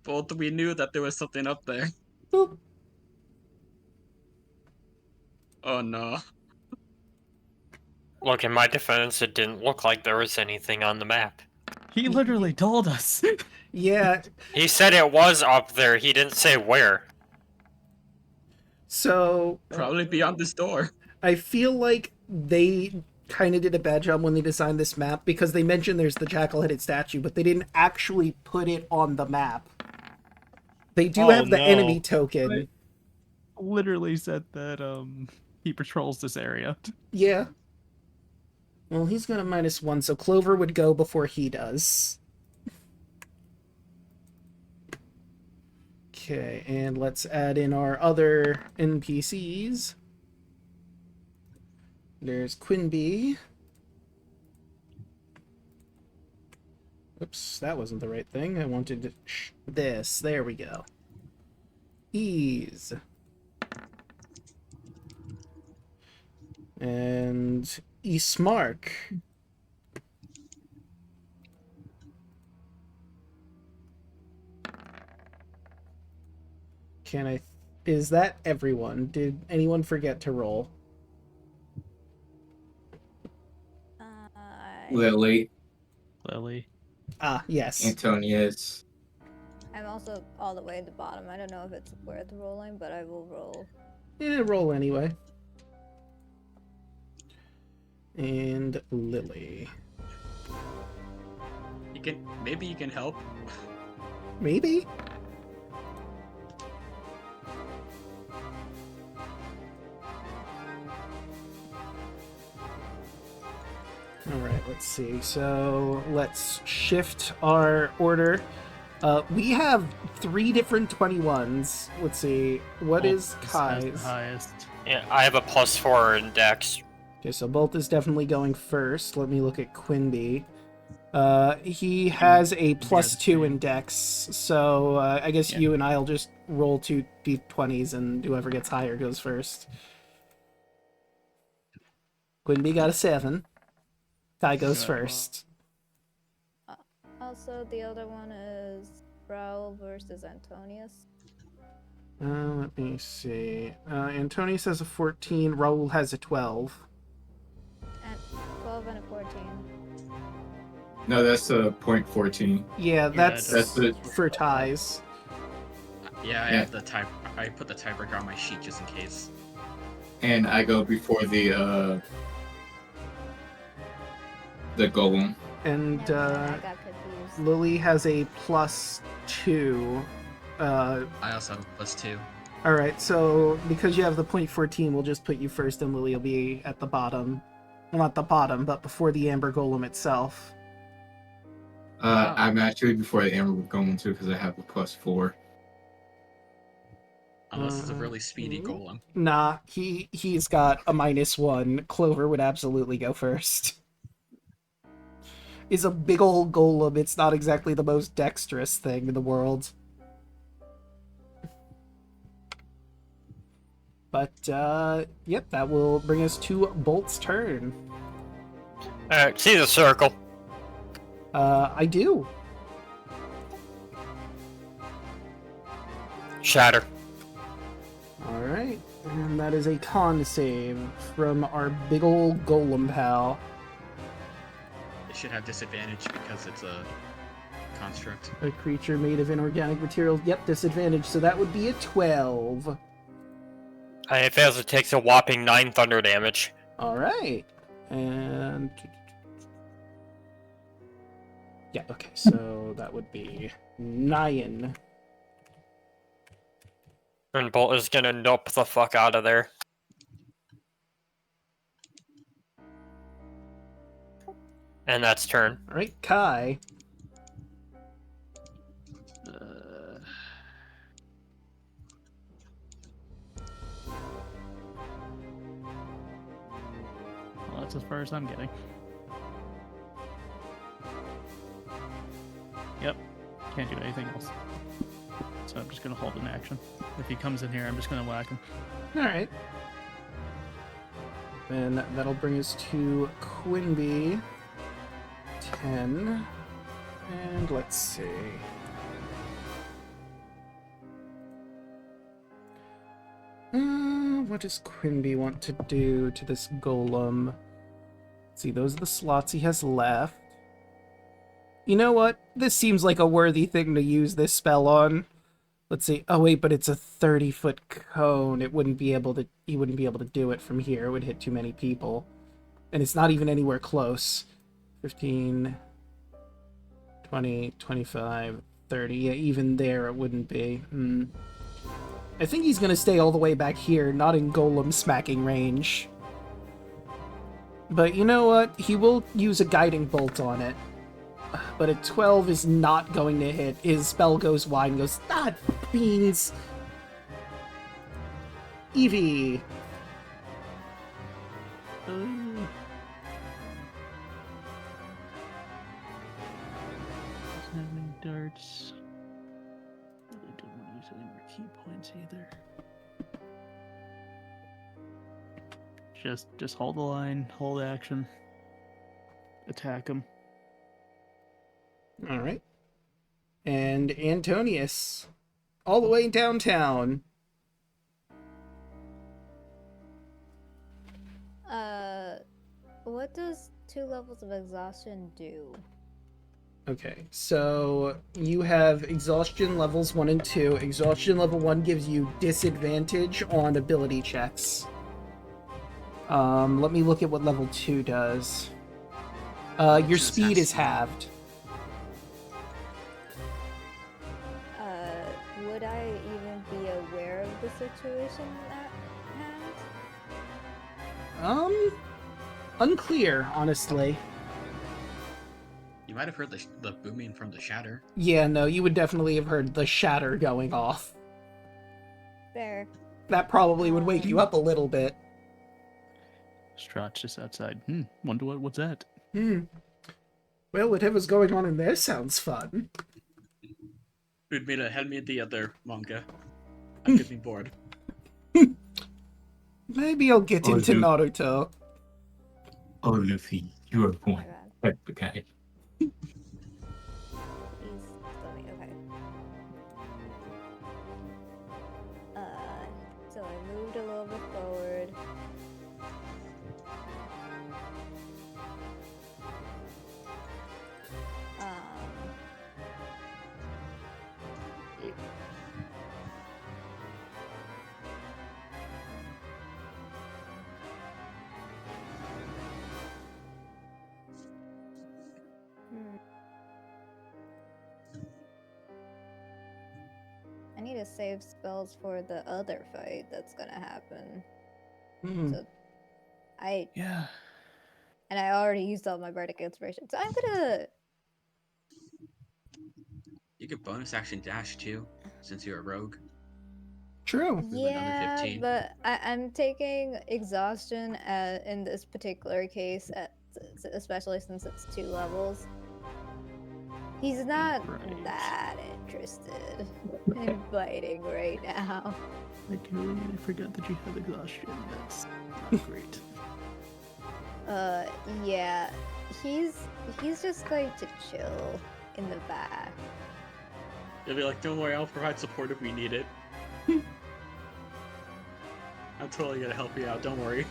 Both we knew that there was something up there. Boop. Oh no. Look, in my defense, it didn't look like there was anything on the map. He literally told us. Yeah, He said it was up there. He didn't say where. so... Probably beyond this door. I feel like they kind of did a bad job when they designed this map, because they mentioned there's the jackal-headed statue, but they didn't actually put it on the map. They do Oh, have the no. enemy token. Literally said that he patrols this area. Yeah. Well, he's got a -1, so Clover would go before he does. Okay, and let's add in our other NPCs. There's Quinby. Oops, that wasn't the right thing. I wanted this. There we go. Ease. And Ismark. Is that everyone? Did anyone forget to roll? Lily, Lily. Ah, yes. Antonius. I'm also all the way at the bottom. I don't know if it's worth rolling, but I will roll. Yeah, roll anyway. And Lily. Maybe you can help. Maybe? Alright, let's see. So, let's shift our order. We have 3 different 21s. Let's see. What is Bolt has Kai's? the highest. Yeah, I have a +4 in Dex. Okay, so Bolt is definitely going first. Let me look at Quinby. He has a +2 in Dex, so I guess Yeah. you and I'll just roll 2 d20s, and whoever gets higher goes first. Quinby got a 7. Kai goes Good. first. Also, the other one is Raul versus Antonius. Let me see. Antonius has a 14, Raul has a 12. And 12 and a 14. No, that's a .14. Yeah, that's That's the for ties. Yeah, I Yeah. have the type. I put the tiebreaker on my sheet just in case. and I go before the golem. And Never mind, I got confused. Lily has a +2. I also have +2. Alright, so because you have the .14, we'll just put you first, and Lily will be at the bottom. Well, not the bottom, but before the Amber Golem itself. I'm actually before the Amber Golem too because I have a +4. Unless it's a really speedy golem. Nah, he's got a -1. Clover would absolutely go first. Is a big old golem. It's not exactly the most dexterous thing in the world. But, yep, that will bring us to Bolt's turn. Alright, see the circle. I do. Shatter. Alright, and that is a con save from our big old golem pal. It should have disadvantage because it's a construct. A creature made of inorganic materials. Yep, disadvantage, so that would be a 12. It fails, it takes a whopping 9 thunder damage. All right. And yeah, okay. So that would be 9. And Bolt is gonna nope the fuck out of there. And that's turn. All right, Kai. Well, that's as far as I'm getting. Yep. Can't do anything else. So I'm just gonna hold an action. If he comes in here, I'm just gonna whack him. All right. And that'll bring us to Quinby. 10. And let's see. What does Quinby want to do to this golem? Let's see, those are the slots he has left. You know what? This seems like a worthy thing to use this spell on. Let's see. Oh wait, but it's a 30-foot cone. It wouldn't be able to. He wouldn't be able to do it from here. It would hit too many people, and it's not even anywhere close. 15, 20, 25, 30. Yeah, even there it wouldn't be. I think he's gonna stay all the way back here, not in golem smacking range. But you know what? He will use a guiding bolt on it. But a 12 is not going to hit. His spell goes wide and goes, ah, beans. Evie. Doesn't have any darts. Really don't want to use any more key points either. Just hold the line, hold action, attack him. All right. And Antonius. All the way downtown. What does 2 levels of exhaustion do? Okay, so you have exhaustion levels 1 and 2. Exhaustion level 1 gives you disadvantage on ability checks. Let me look at what level 2 does. Your speed is halved. Would I even be aware of the situation at hand? Unclear, honestly. You might have heard the booming from the shatter. Yeah, no, you would definitely have heard the shatter going off. Fair. That probably would wake you up a little bit. Strahd's just outside. Wonder what's that? Well, whatever's going on in there sounds fun. Udmila, hand me the other manga. I'm getting bored. Maybe I'll get Oh, into dude. Naruto. Oh, Luffy, you are Oh my one. god. Okay. He's stunning. Okay. So I moved a little bit forward. I need to save spells for the other fight that's gonna happen. So Yeah. and I already used all my bardic inspiration. So I'm gonna You could bonus action dash too, since you're a rogue. True. Move another yeah, 15. but I'm taking exhaustion in this particular case, especially since it's 2 levels. He's not Right. that interested in fighting right now. I completely forgot that you have exhaustion. That's not great. Yeah, he's just going to chill in the back. They'll be like, don't worry, I'll provide support if we need it. I'm totally gonna help you out, don't worry.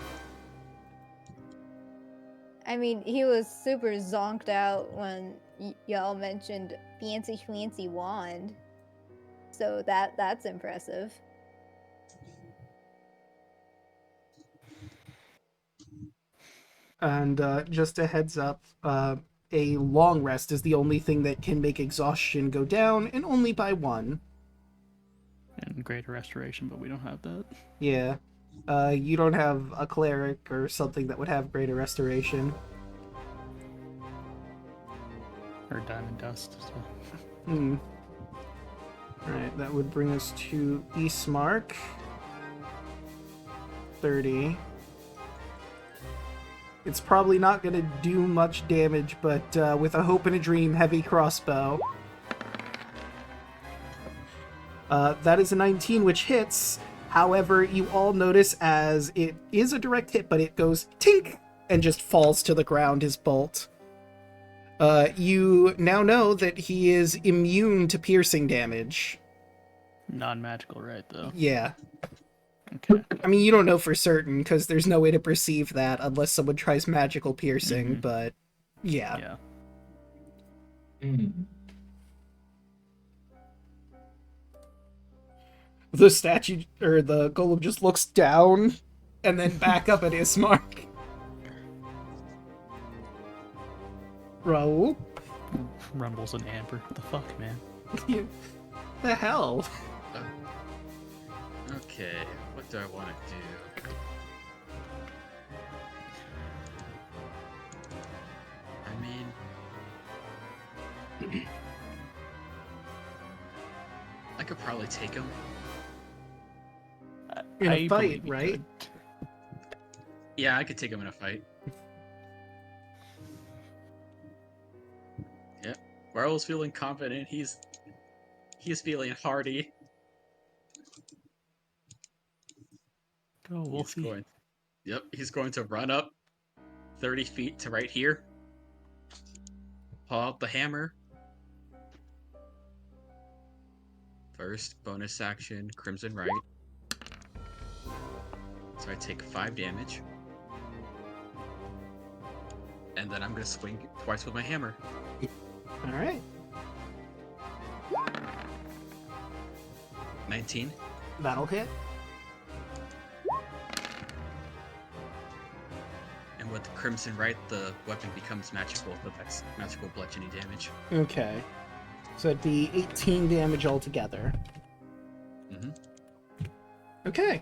I mean, he was super zonked out when y'all mentioned fancy wand. So that's impressive. And just a heads up, a long rest is the only thing that can make exhaustion go down, and only by 1. And greater restoration, but we don't have that. Yeah. You don't have a cleric or something that would have greater restoration. Or diamond dust. So. Alright, that would bring us to Eastmark. 30. It's probably not going to do much damage, but with a hope and a dream, heavy crossbow. That is a 19, which hits. However, you all notice as it is a direct hit, but it goes tink and just falls to the ground, his bolt. You now know that he is immune to piercing damage. Non-magical, right, though? Yeah. Okay. I mean, you don't know for certain, because there's no way to perceive that unless someone tries magical piercing, but yeah. Yeah. The statue, or the golem just looks down, and then back up at Ismark. Raoul? Rumbles and Amber. What the fuck, man? The hell? Okay, what do I want to do? I mean, I could probably take him. In a I fight, believe you right? could. Yeah, I could take him in a fight. Yep. Raul's feeling confident. He's feeling hardy. Go, Wolfie. He's going to run up 30 feet to right here. Pull out the hammer. First, bonus action, Crimson Right. So I take 5 damage. And then I'm going to swing twice with my hammer. Alright. 19. That'll hit. And with Crimson Right, the weapon becomes magical, but that's magical bludgeoning damage. Okay. So it'd be 18 damage altogether. Okay.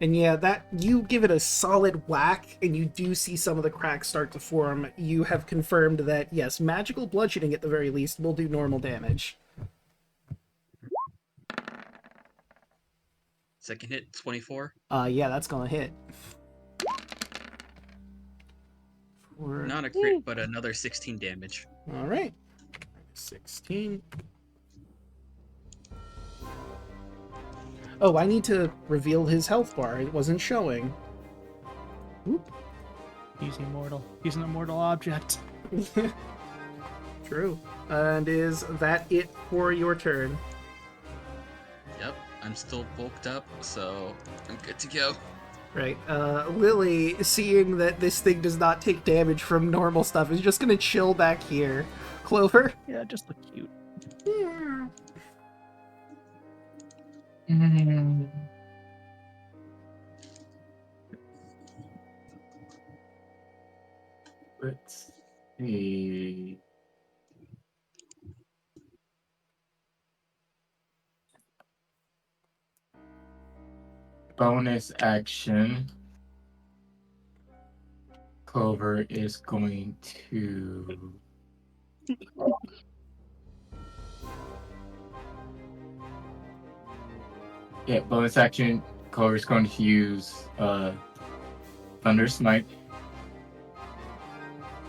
And yeah, that you give it a solid whack, and you do see some of the cracks start to form. You have confirmed that, yes, magical bludgeoning at the very least will do normal damage. Second hit, 24. Yeah, that's gonna hit. Not a crit, but another 16 damage. Alright. 16. Oh, I need to reveal his health bar. It wasn't showing. Oop. He's immortal. He's an immortal object. True. And is that it for your turn? Yep, I'm still bulked up, so I'm good to go. Right. Lily, seeing that this thing does not take damage from normal stuff, is just gonna chill back here. Clover? Yeah, just look cute. Let's see. Bonus action. Clover is going to. Yeah, bonus action. Clover is going to use Thunder Smite.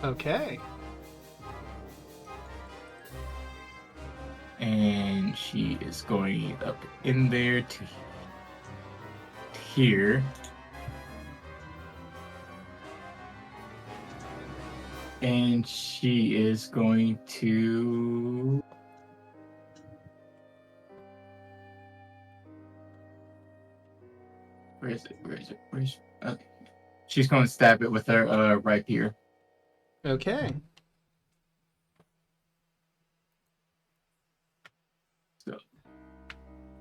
Okay. And she is going up in there to here. And she is going to... Where is it? Okay. She's going to stab it with her rapier. Okay. So.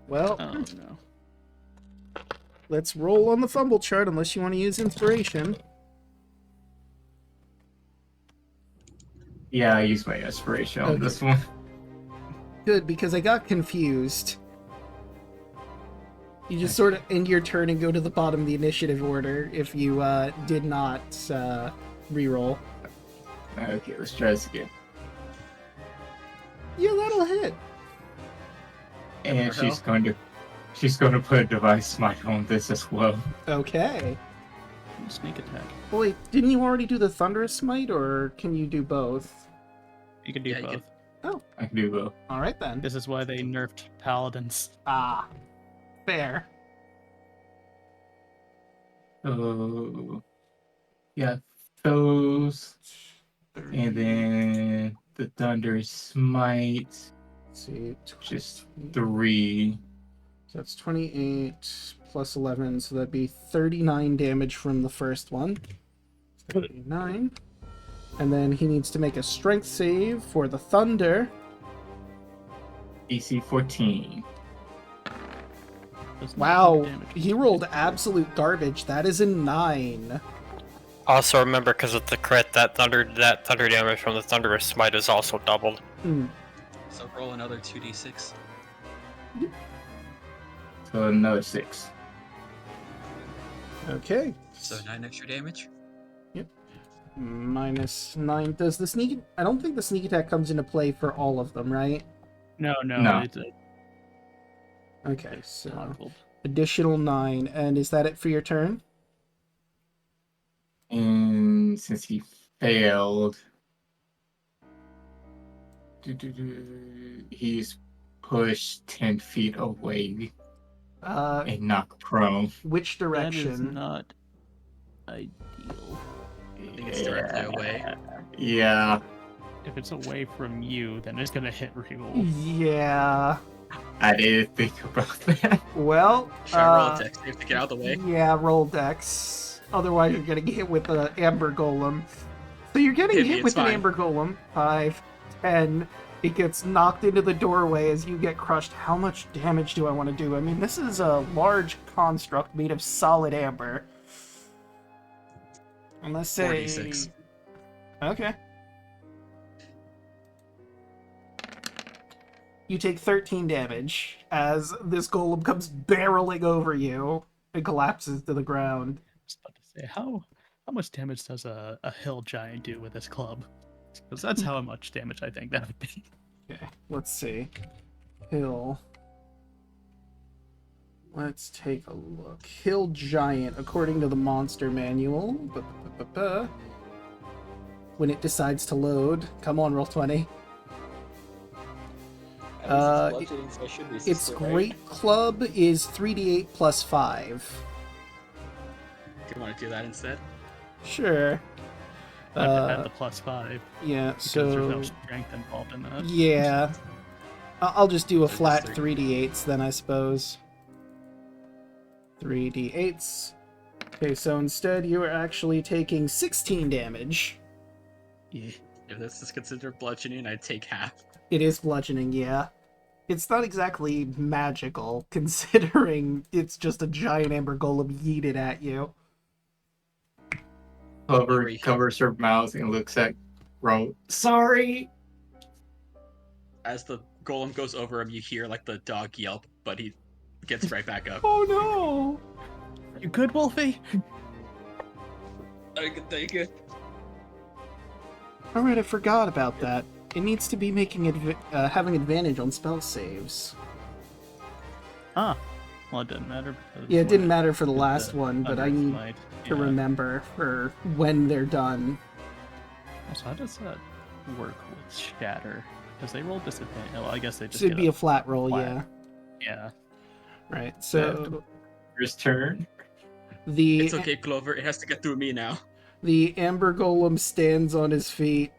Well, Oh no. let's roll on the fumble chart unless you want to use inspiration. Yeah, I used my inspiration on Okay. this one. Good, because I got confused. You just sort of end your turn and go to the bottom of the initiative order if you did not reroll. Okay, let's try this again. Yeah, that'll hit. And What the she's going to put a device smite on this as well. Okay. Sneak attack. Well, wait, didn't you already do the Thunderous Smite, or can you do both? You can do Yeah, you both. can- I can do both. All right, then. This is why they nerfed paladins. Ah, fair. So, yeah, those, and then the Thunder Smite, Let's see, just 3. so that's 28 plus 11, so that'd be 39 damage from the first one. 39. And then he needs to make a strength save for the Thunder. AC 14. Does not Wow, take damage. he rolled absolute garbage. That is a 9. Also remember, because of the crit, that thunder damage from the Thunderous Smite is also doubled. Hmm. So roll another 2d6. So another 6. Okay. So 9 extra damage. Minus 9. Does the sneak... I don't think the sneak attack comes into play for all of them, right? No. No. It's Okay, so toggled. additional 9. And is that it for your turn? And since he failed, he's pushed 10 feet away and knocked prone. Which That is direction? not ideal. I think it's directly away. Yeah, If it's away from you, then it's gonna hit reroll. Yeah. I didn't think about that. Well, Should I roll a dex save to get out of the way? yeah, roll dex. Otherwise, you're getting hit with the Amber Golem. So you're getting Hit me, hit it's with an fine. Amber Golem. 5, 10. It gets knocked into the doorway as you get crushed. How much damage do I want to do? I mean, this is a large construct made of solid amber. And let's say... 46. Okay. You take 13 damage as this golem comes barreling over you and collapses to the ground. I was about to say, how much damage does a hill giant do with this club? Because that's how much damage I think that would be. Okay, let's see. Hill. Let's take a look. Hill giant, according to the monster manual. When it decides to load. Come on, roll 20. At least it's bludgeoning, so I should resist Its it, right? great club is 3d8 plus 5. Do you want to do that instead? Sure. I have to add the +5 Yeah, because there's no so... strength involved in that. Yeah. I'll just do a So just flat 3. 3d8s then, I suppose. 3d8s. Okay, so instead you are actually taking 16 damage. Yeah. If this is considered bludgeoning, I'd take half. It is bludgeoning, yeah. It's not exactly magical, considering it's just a giant amber golem yeeted at you. Clover Agree. covers her mouth and looks at Ro. Sorry! As the golem goes over him, you hear like the dog yelp, but he gets right back up. Oh no! You good, Wolfie? I can take it. Alright, I forgot about that. It needs to be making having advantage on spell saves. Ah. Well, it didn't matter. Because Yeah, it didn't when matter for the did last one, but I need Smite, to yeah. remember for when they're done. Also, how does that work with Shatter? Because they roll disadvantage. Well, I guess they just So it'd get be a flat roll, flat. yeah. Yeah. Right, so First turn. the It's okay, Clover. It has to get through me now. the Amber Golem stands on his feet,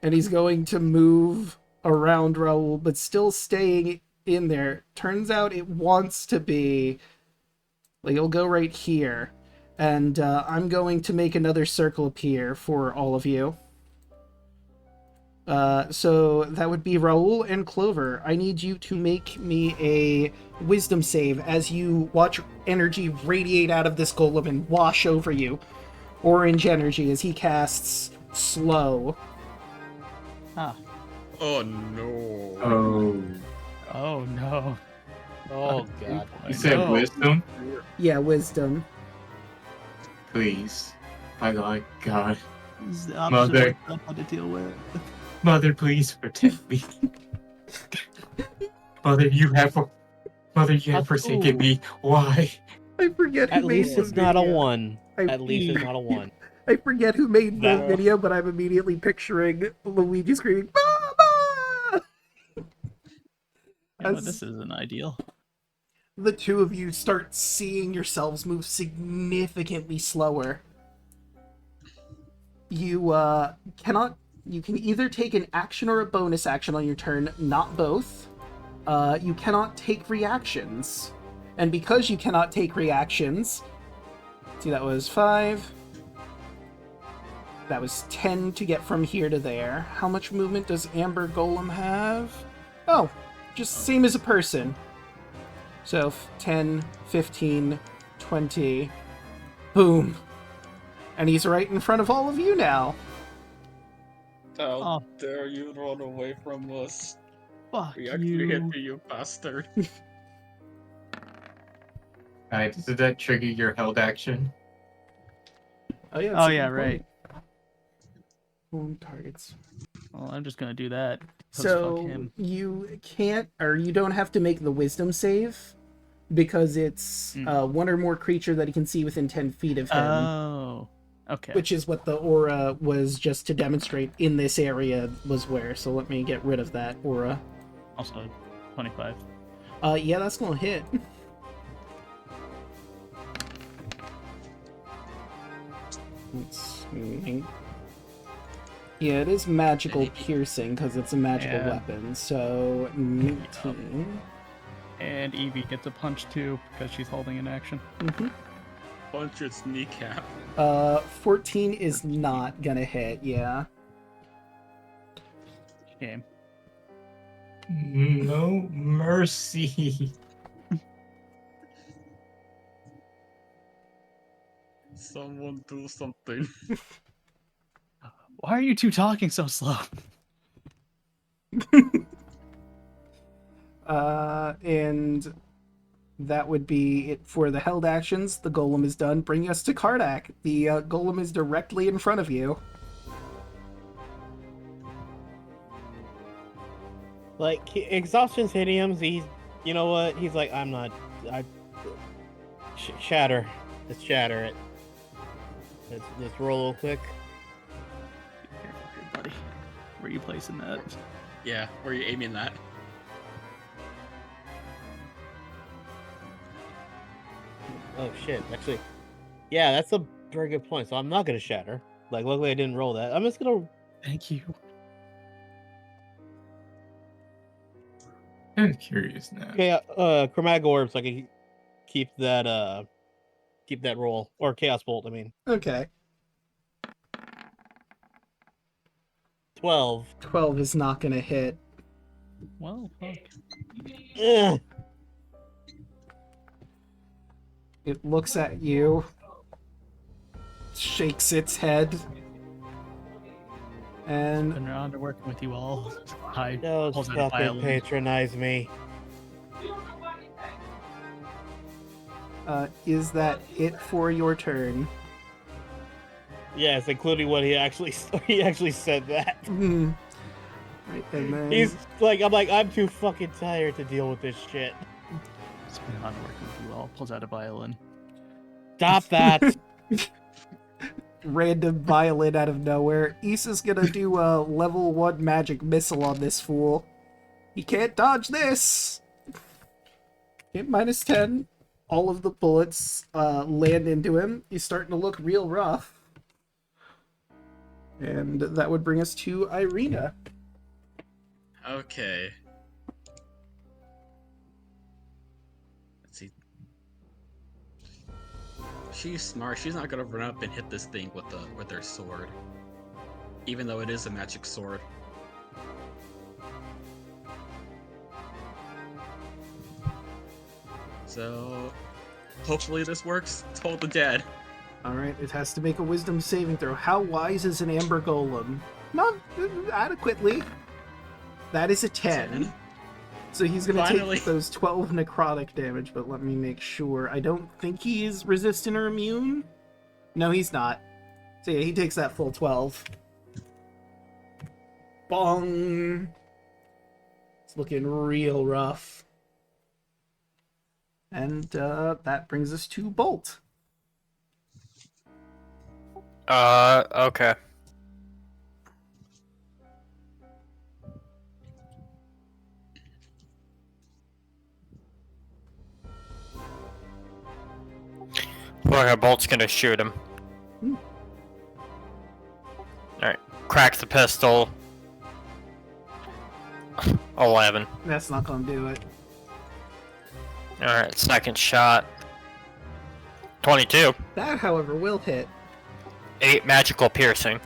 and he's going to move around Raoul, but still staying in there. Turns out it wants to be... Like, it'll go right here. And I'm going to make another circle appear for all of you. So that would be Raoul and Clover. I need you to make me a wisdom save as you watch energy radiate out of this golem and wash over you. Orange energy as he casts Slow. Ah. Oh no. Oh. Oh no. Oh god. You said No. wisdom? Yeah, wisdom. Please. By God. This is the opposite Mother. of what I had to deal with. Mother, please protect me. Mother, you have forsaken me. Why? I forget who At made least the it's not a video. 1. At least it's not a 1. I forget who made the That- video, but I'm immediately picturing Luigi screaming, "Mama!" Yeah, but As this isn't ideal. the two of you start seeing yourselves move significantly slower. You you can either take an action or a bonus action on your turn, not both. You cannot take reactions. And because you cannot take reactions, see, that was 5. That was 10 to get from here to there. How much movement does Amber Golem have? Oh, just same as a person. So 10, 15, 20. Boom. And he's right in front of all of you now. How Oh. dare you run away from us? Fuck We actually hit you. me, you bastard. Alright, did that trigger your held action? Oh yeah, Oh yeah, right. Boom targets. Well, I'm just gonna do that. 'cause fuck So him. you can't, or you don't have to make the wisdom save because it's one or more creature that he can see within 10 feet of him. Oh. Okay. Which is what the aura was just to demonstrate in this area was where. So let me get rid of that aura. Also 25. Yeah, that's gonna hit. Let's see. Yeah, it is magical piercing because it's a magical Yeah. weapon. So 19. And Evie gets a punch too because she's holding an action. Punch its kneecap. 14 is not gonna hit. Yeah. Shame. No mercy. Someone do something. Why are you two talking so slow? And that would be it for the held actions. The golem is done. Bring us to Kardak. The golem is directly in front of you. Like, exhaustion's hitting him. He's, you know what? He's like, I'm not. Shatter. Let's shatter it. Let's roll real quick. Be careful here, buddy. Where are you placing that? Yeah, where are you aiming that? Oh shit! Actually, yeah, that's a very good point. So I'm not gonna shatter. Like, luckily I didn't roll that. I'm just gonna. Thank you. I'm curious now. Okay, chromatic orb, so I can keep that roll, or chaos bolt. I mean, Okay. 12. 12 is not gonna hit. Well, fuck. Ugh. It looks at you, shakes its head, and Been around to working with you all. I Don't pulls out a fucking violin. patronize me. is that it for your turn? Yes, including what he actually said that. Right, and then He's like, I'm too fucking tired to deal with this shit. It's been an honor working with you all. Pulls out a violin. Stop that. random violin out of nowhere. Issa's gonna do a level 1 magic missile on this fool. He can't dodge this! Hit minus 10. All of the bullets land into him. He's starting to look real rough. And that would bring us to Irina. Okay. Let's see. She's smart. She's not gonna run up and hit this thing with her sword, even though it is a magic sword. So, hopefully this works. Told the dead. Alright, it has to make a wisdom saving throw. How wise is an Amber Golem? Not adequately. That is a 10. So he's going to Finally. take those 12 necrotic damage, but let me make sure. I don't think he's resistant or immune. No, he's not. So yeah, he takes that full 12. Bong! It's looking real rough. And that brings us to Bolt. Okay. Look, Bolt's gonna shoot him. Alright, crack the pistol. 11. That's not gonna do it. Alright, second shot. 22. That, however, will hit. 8 magical piercing.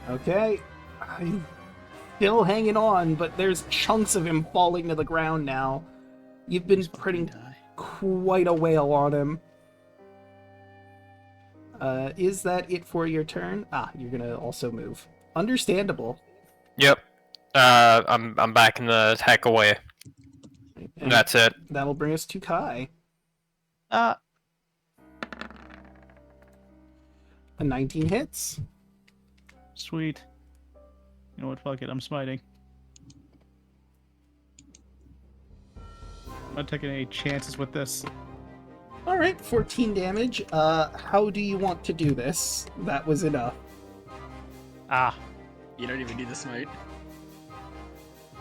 Okay. I'm still hanging on, but there's chunks of him falling to the ground now. You've been putting quite a wail on him. Is that it for your turn? Ah, you're gonna also move. Understandable. Yep. I'm backing the heck away. And That's it. that'll bring us to Kai. Uh, A 19 hits. Sweet. You know what? Fuck it. I'm smiting. I'm not taking any chances with this. Alright, 14 damage. How do you want to do this? That was enough. Ah, You don't even need the smite.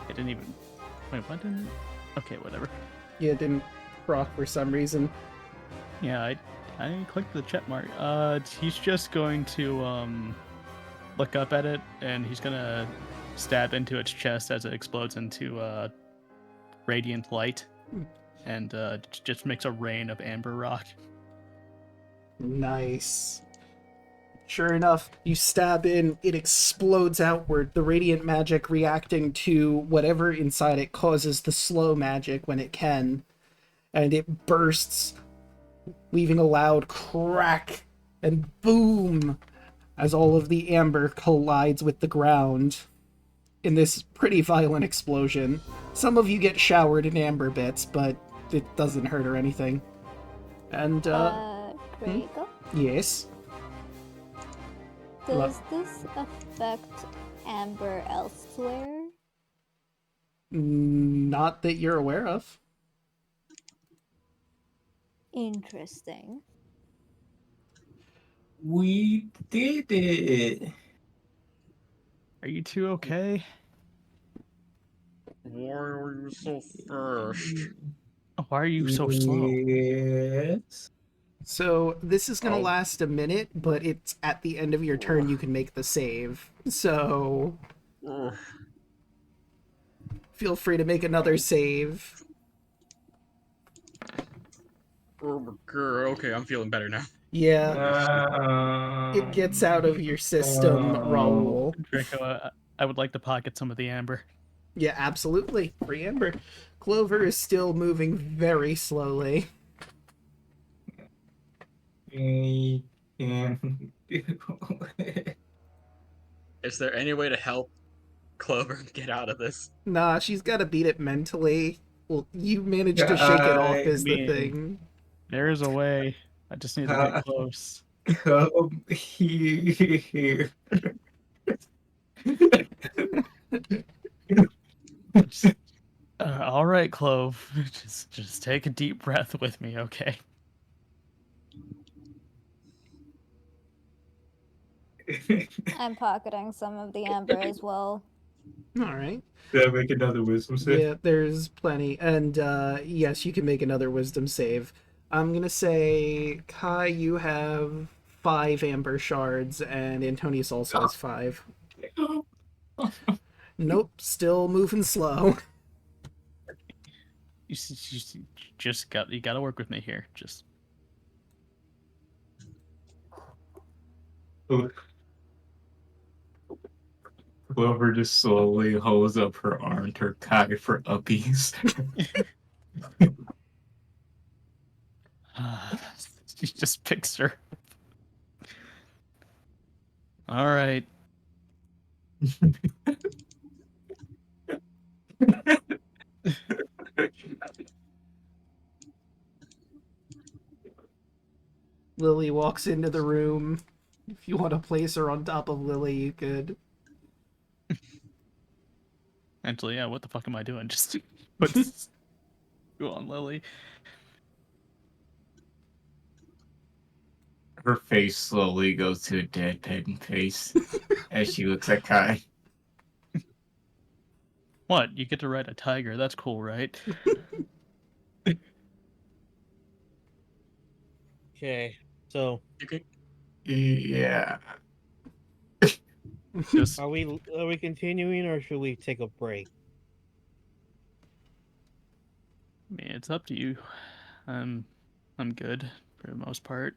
it didn't even. Wait, what didn't? Okay, whatever. Yeah, it didn't proc for some reason. Yeah, I clicked the check mark. He's just going to look up at it, and he's gonna stab into its chest as it explodes into radiant light, and just makes a rain of amber rock. Nice. Sure enough, you stab in, it explodes outward, the radiant magic reacting to whatever inside it causes the slow magic when it can, and it bursts, leaving a loud crack and boom as all of the amber collides with the ground in this pretty violent explosion. Some of you get showered in amber bits, but it doesn't hurt or anything. And, Draco? yes. Does this affect Amber elsewhere? Not that you're aware of. Interesting. We did it. Are you two okay? Why are you so fast? Why are you so slow? Yes. So this is gonna Oh. last a minute, but it's at the end of your turn you can make the save. So Ugh. feel free to make another save. Oh my god. Okay, I'm feeling better now. Yeah, it gets out of your system, Raoul. Draco, I would like to pocket some of the amber. Yeah, absolutely. Free Amber. Clover is still moving very slowly. We can do it. Is there any way to help Clover get out of this? Nah, she's gotta beat it mentally. Well, you managed to shake it off is the mean- thing. There is a way. I just need to get close. Come here. All right, Clove. Just take a deep breath with me, okay? I'm pocketing some of the amber as well. Alright. Did I make another wisdom save? Yeah, there's plenty. And yes, you can make another wisdom save. I'm gonna say, Kai, you have 5 amber shards, and Antonius also has 5. Nope, still moving slow. You just you gotta work with me here. Just Clover just slowly holds up her arm to Kai for uppies. she just picks her. All right. Lily walks into the room. If you want to place her on top of Lily, you could. Actually, yeah, what the fuck am I doing? Just put this on Lily. Her face slowly goes to a deadpan face as she looks at Kai. What? You get to ride a tiger. That's cool, right? Okay, so Okay. Yeah. Just, are we continuing or should we take a break? I mean, it's up to you. I'm good for the most part.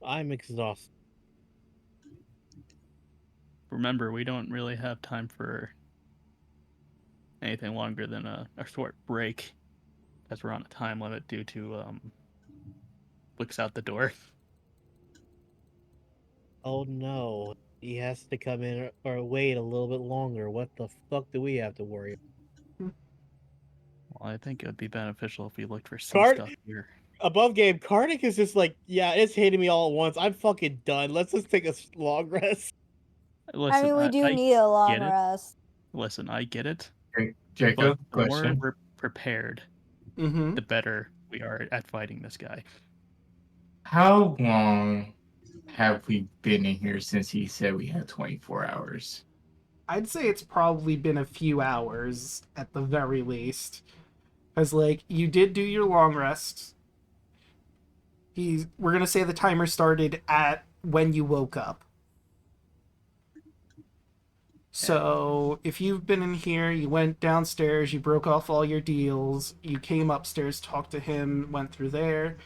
I'm exhausted. Remember, we don't really have time for anything longer than a short break, as we're on a time limit due to Wick's out the door. Oh no, he has to come in or wait a little bit longer. What the fuck do we have to worry Well, I think it would be beneficial if we looked for some Cart- stuff here. above game? Karnak is just like, yeah, it's hitting me all at once. I'm fucking done. Let's just take a long rest. Listen, I mean, we do I need a long get it. rest. Listen, I get it. Draco, But the more question. we're prepared, Mm-hmm. the better we are at fighting this guy. How long have we been in here since he said we had 24 hours? I'd say it's probably been a few hours at the very least. Because, like, you did do your long rest. We're gonna say the timer started at when you woke up. So, if you've been in here, you went downstairs, you broke off all your deals, you came upstairs, talked to him, went through there.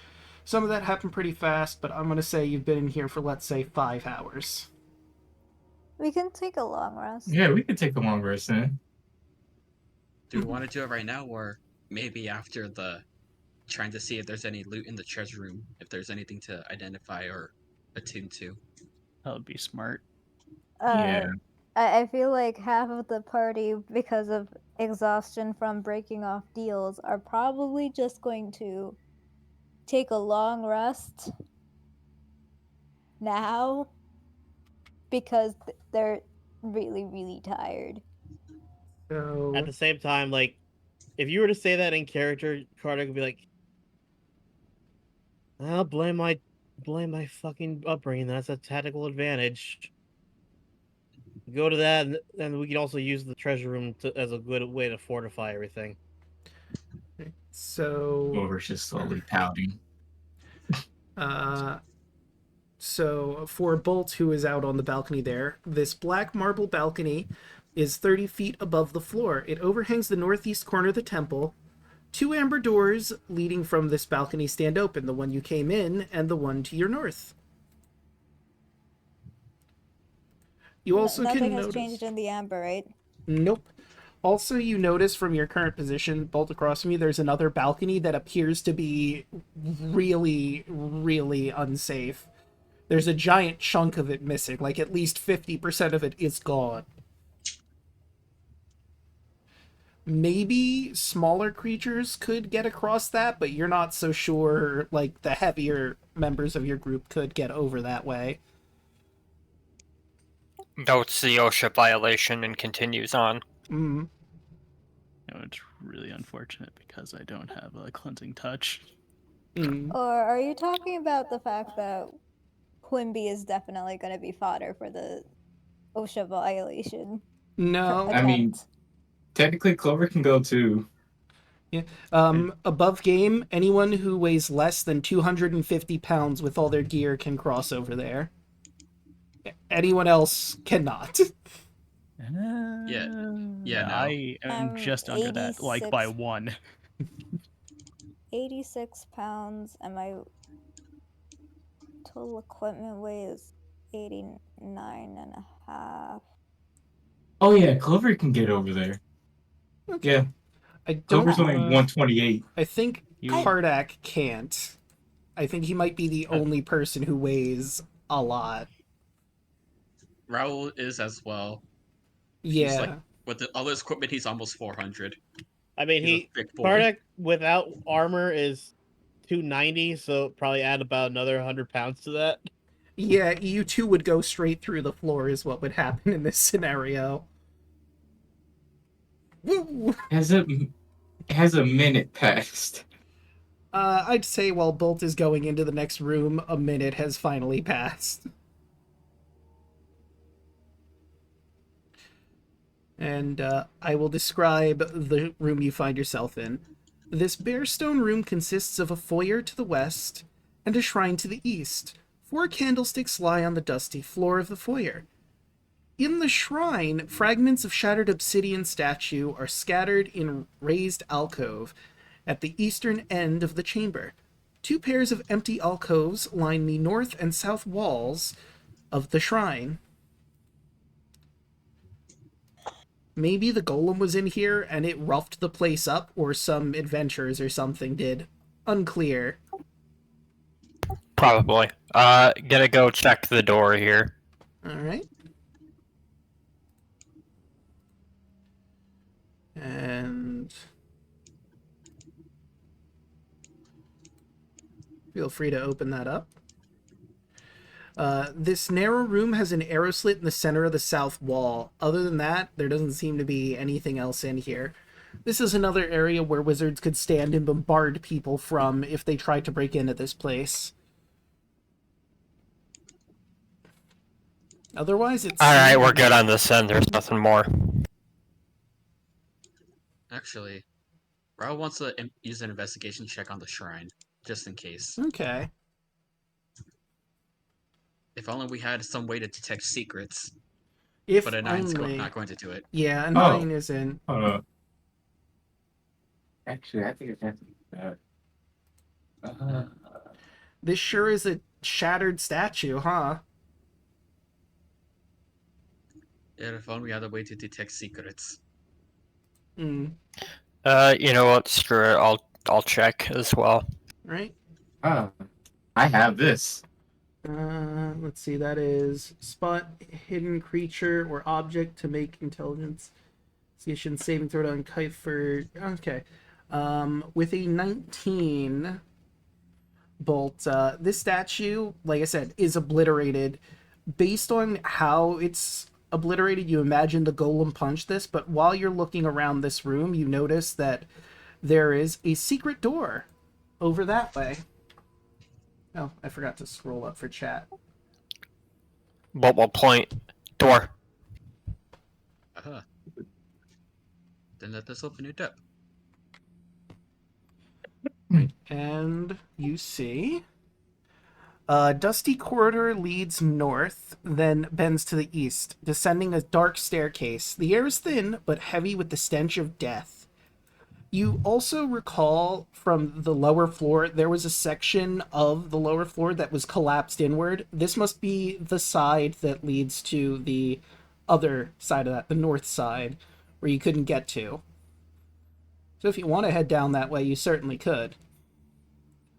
Some of that happened pretty fast, but I'm gonna say you've been in here for, let's say, 5 hours. We can take a long rest. Yeah, we could take a long rest then. Do we want to do it right now, or maybe after the trying to see if there's any loot in the treasure room, if there's anything to identify or attune to? That would be smart. Yeah. I feel like half of the party, because of exhaustion from breaking off deals, are probably just going to take a long rest now because they're really, really tired. At So, the same time, like, if you were to say that in character, Karnak would be like, I'll blame my fucking upbringing. That's a tactical advantage. Go to that, and we can also use the treasure room as a good way to fortify everything. so, Over's just slowly pouting. uh, so for Bolt, who is out on the balcony there, this black marble balcony is 30 feet above the floor. It overhangs the northeast corner of the temple. 2 amber doors leading from this balcony stand open, the one you came in and the one to your north. You also Nothing can has notice... changed in the amber, right? Nope. Also, you notice from your current position, Bolt across from you, there's another balcony that appears to be really, really unsafe. There's a giant chunk of it missing, like at least 50% of it is gone. Maybe smaller creatures could get across that, but you're not so sure, like, the heavier members of your group could get over that way. Notes the OSHA violation and continues on. Mm. It's really unfortunate because I don't have a cleansing touch. Mm. Or are you talking about the fact that Quimby is definitely going to be fodder for the OSHA violation? No. I mean, attempt? technically Clover can go too. Yeah. Above game, anyone who weighs less than 250 pounds with all their gear can cross over there. Anyone else cannot. Yeah, no. I am just under that, like by 86 1. 86 pounds, and my total equipment weight is 89 and a half. Oh yeah, Clover can get over there. Okay. Yeah, I don't. Clover's only 128. I think You- Kardak can't. I think he might be the only person who weighs a lot. Raul is as well. Yeah. He's like, with all his equipment, he's almost 400. I mean, He's a he thick boy. Kardec without armor is 290, so probably add about another 100 pounds to that. Yeah, you two would go straight through the floor is what would happen in this scenario. Woo! Has a minute passed? I'd say while Bolt is going into the next room, a minute has finally passed. And I will describe the room you find yourself in. This bare stone room consists of a foyer to the west and a shrine to the east. 4 candlesticks lie on the dusty floor of the foyer. In the shrine, fragments of shattered obsidian statue are scattered in raised alcove at the eastern end of the chamber. 2 pairs of empty alcoves line the north and south walls of the shrine. Maybe the golem was in here and it roughed the place up, or some adventurers or something did. Unclear. Probably. Gonna go check the door here. Alright. And feel free to open that up. This narrow room has an arrow slit in the center of the south wall. Other than that, there doesn't seem to be anything else in here. This is another area where wizards could stand and bombard people from if they tried to break into this place. Otherwise, it's... Alright, we're good on this end. There's nothing more. Actually, Raul wants to use an investigation check on the shrine, just in case. Okay. If only we had some way to detect secrets. If But a 9's only... not going to do it. Yeah, a 9 isn't. Actually, I think it's have to be that. This sure is a shattered statue, huh? Yeah, if only we had a way to detect secrets. Hmm. You know what? Screw it. I'll check as well. Right? I have this. Let's see, that is spot hidden creature or object to make intelligence saving throw on Kiefer. Okay. With a 19 Bolt, this statue, like I said, is obliterated. Based on how it's obliterated, you imagine the golem punched this, but while you're looking around this room, you notice that there is a secret door over that way. Oh, I forgot to scroll up for chat. But we'll point. Door. Uh-huh. Then let us open it up. And you see a dusty corridor leads north, then bends to the east, descending a dark staircase. The air is thin, but heavy with the stench of death. You also recall from the lower floor, there was a section of the lower floor that was collapsed inward. This must be the side that leads to the other side of that, the north side, where you couldn't get to. So if you want to head down that way, you certainly could.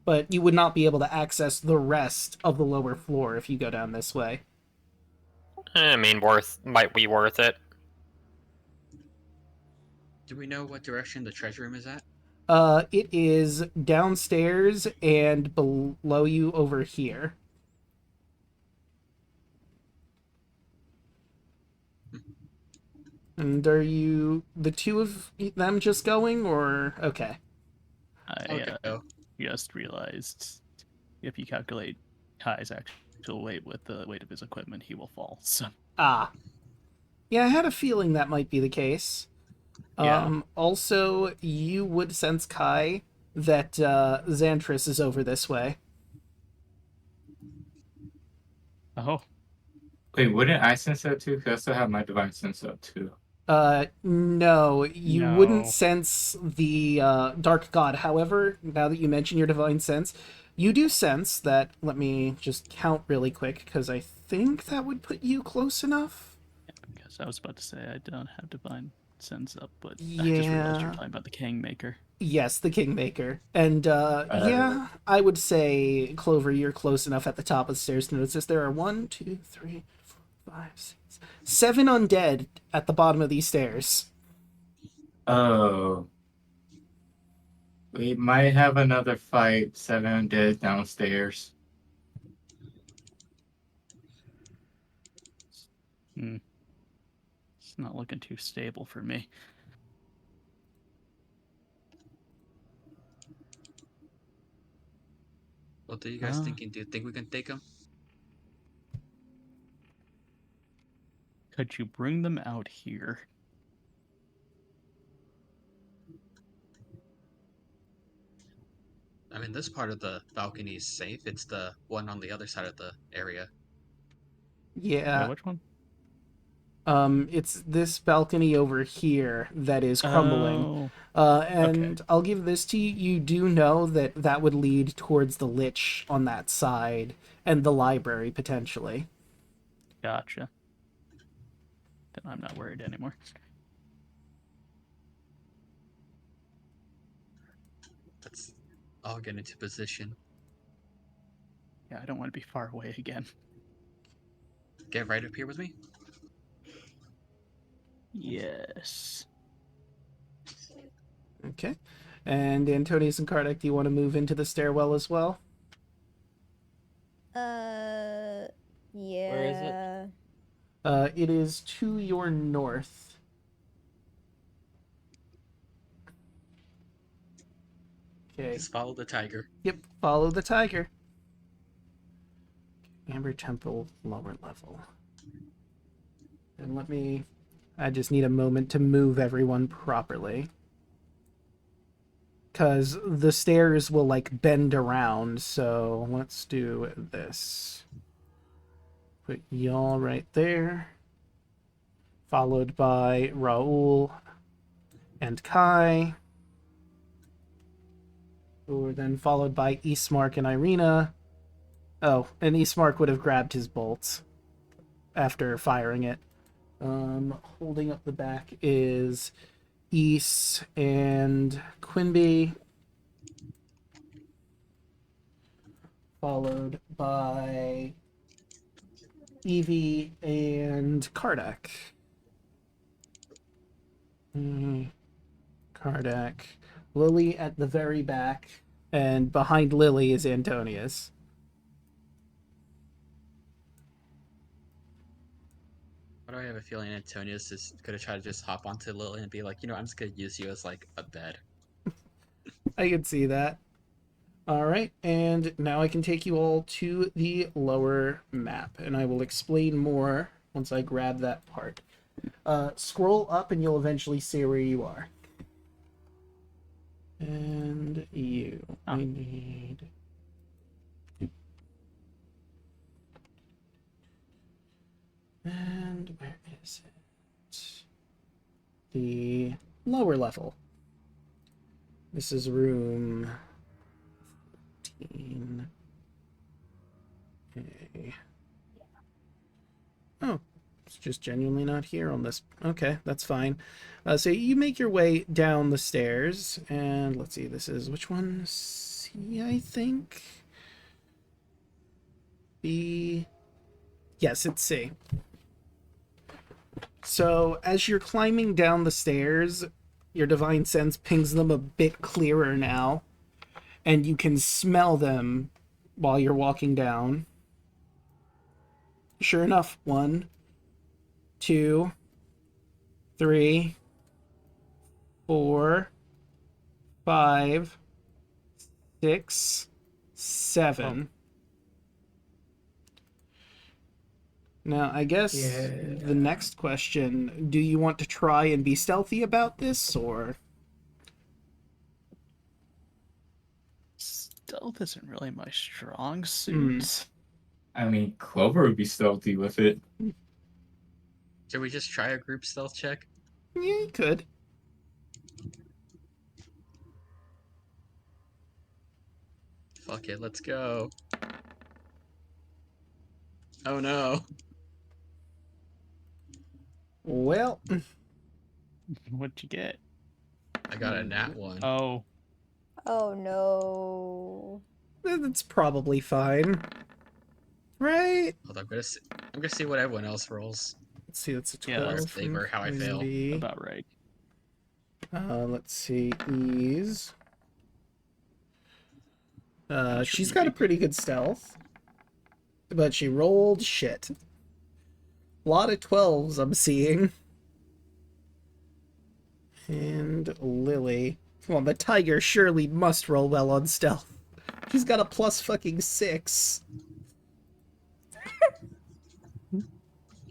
But you would not be able to access the rest of the lower floor if you go down this way. I mean, might be worth it. Do we know what direction the treasure room is at? It is downstairs and below you over here. And are you the two of them just going, or okay? Okay. Just realized if you calculate Kai's actual weight with the weight of his equipment, he will fall. So Ah. Yeah, I had a feeling that might be the case. Yeah. Also, you would sense, Kai, that Xantris is over this way. oh, Wait, wouldn't I sense that too? Because I still have my divine sense up too. No, you No. wouldn't sense the Dark God. However, now that you mention your divine sense, you do sense that. Let me just count really quick, because I think that would put you close enough. because I was about to say I don't have divine sense up, but I just realized Yeah. you're talking about the Kingmaker. Yes, the Kingmaker. And, yeah, I would say, Clover, you're close enough at the top of the stairs to notice this. There are 1, 2, 3, 4, 5, 6, 7 undead at the bottom of these stairs. Oh. We might have another fight. 7 undead downstairs. It's not looking too stable for me. What are you guys thinking? Do you think we can take them? Could you bring them out here? I mean, this part of the balcony is safe. It's the one on the other side of the area. Yeah. Which one? It's this balcony over here that is crumbling. Oh, And I'll give this to you. You do know that that would lead towards the Lich on that side and the library, potentially. gotcha. Then I'm not worried anymore. Let's all get into position. Yeah, I don't want to be far away again. Get right up here with me. Yes. Okay. And Antonius and Kardec, do you want to move into the stairwell as well? Yeah. Where is it? It is to your north. Okay. Just follow the tiger. Yep, follow the tiger. Amber Temple, lower level. And I just need a moment to move everyone properly. Because the stairs will, like, bend around, so let's do this. Put y'all right there. Followed by Raoul and Kai. Or then followed by Eastmark and Irina. Oh, and Eastmark would have grabbed his bolts after firing it. Holding up the back is East and Quinby. Followed by Evie and Kardec. Kardec. Lily at the very back. And behind Lily is Antonius. Why do I have a feeling Antonius is gonna try to just hop onto Lily and be like, I'm just gonna use you as like a bed. I can see that. Alright, and now I can take you all to the lower map, and I will explain more once I grab that part. Scroll up and you'll eventually see where you are. And you. I need... And where is it? The lower level. This is room 14. Okay. Oh, it's just genuinely not here on this. Okay, that's fine. So you make your way down the stairs, and let's see, this is, which one? C, I think? B. Yes, it's C. So as you're climbing down the stairs, your divine sense pings them a bit clearer now, and you can smell them while you're walking down. Sure enough, 1, 2, 3, 4, 5, 6, 7. Now, I guess the next question, do you want to try and be stealthy about this, or? Stealth isn't really my strong suit. I mean, Clover would be stealthy with it. Should we just try a group stealth check? Yeah, you could. Fuck it, let's go. Oh no. Well, What'd you get? I got a nat 1. Oh, Oh no. it's probably fine. Right? Hold on, I'm gonna see what everyone else rolls. Let's see, that's a Yeah, 12 that's from flavor how I fail. Quinby. About right. Let's see, ease. That's She's really got a big. pretty good stealth. But she rolled shit. A lot of 12s I'm seeing. And Lily. Come on, the tiger surely must roll well on stealth. She's got a plus fucking 6.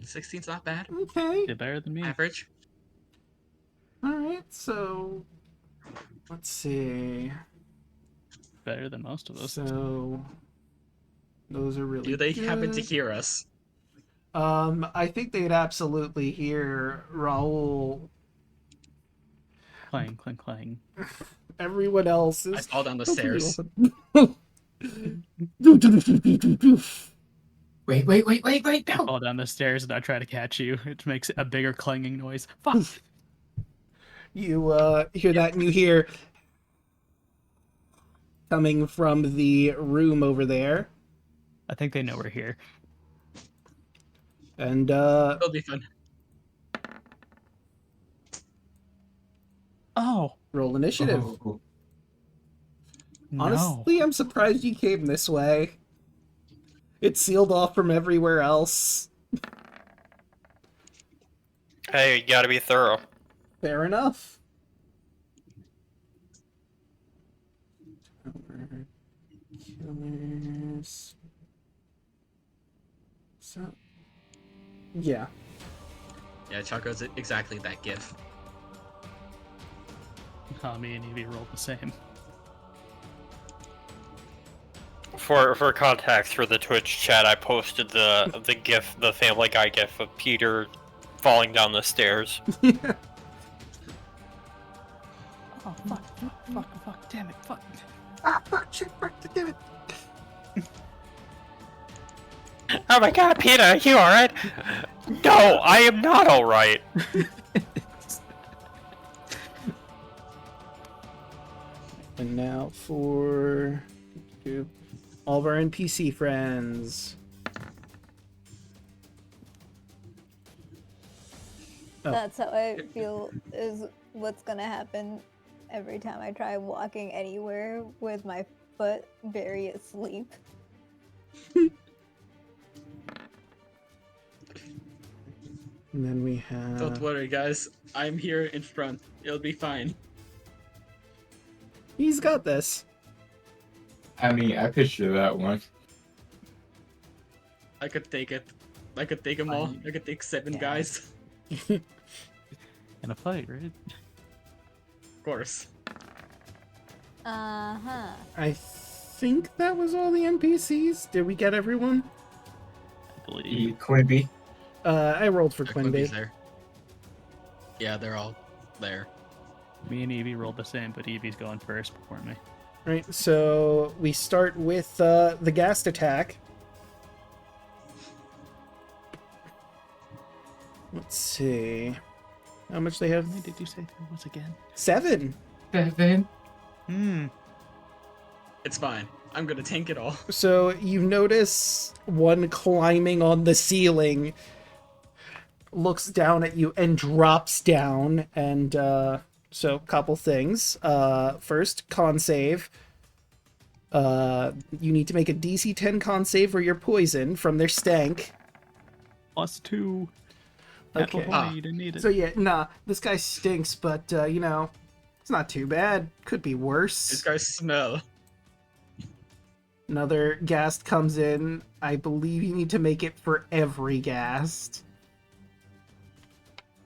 16's not bad. Okay. Did better than me. Average. Alright, so... Let's see... Better than most of us. So... Those are really Do they good. happen to hear us? I think they'd absolutely hear Raoul. Clang, clang, clang. Everyone else I is... fall down the stairs. Wait, no! Fall down the stairs and I try to catch you. It makes a bigger clanging noise. Fuck! You hear that and you hear... coming from the room over there. I think they know we're here. And, It'll be fun. Oh! roll initiative. Oh, No. Honestly, I'm surprised you came this way. It's sealed off from everywhere else. Hey, you gotta be thorough. Fair enough. Killers. So, yeah. Yeah, Choco's exactly that gif. Me and Evie rolled the same. For context, for the Twitch chat, I posted the gif, the Family Guy gif of Peter falling down the stairs. Oh, fuck, damn it, fuck. Ah, fuck, shit, fuck, damn it. Oh my god, Peter, are you alright? No, I am not alright. And now for all of our NPC friends. Oh. That's how I feel is what's gonna happen every time I try walking anywhere with my foot very asleep. And then we have... Don't worry, guys. I'm here in front. It'll be fine. He's got this. I mean, I picture that one. I could take it. I could take them all. I could take 7 guys. In a fight, right? Of course. Uh-huh. I think that was all the NPCs. Did we get everyone? I believe. Quimby. I rolled for Yeah, Quinby. Quimby's there. Yeah, they're all there. Me and Evie rolled the same, but Evie's going first before me. Right, so we start with the ghast attack. Let's see. How much they have? How many did you say there was again? 7. 7. It's fine. I'm gonna tank it all. So you notice one climbing on the ceiling looks down at you and drops down. And so couple things. First, con save. You need to make a DC 10 con save or you're poisoned from their stank. +2. Okay. Okay. You didn't need it. So yeah, nah, this guy stinks, but you know, it's not too bad. Could be These worse. guys smell. Another ghast comes in. I believe you need to make it for every ghast.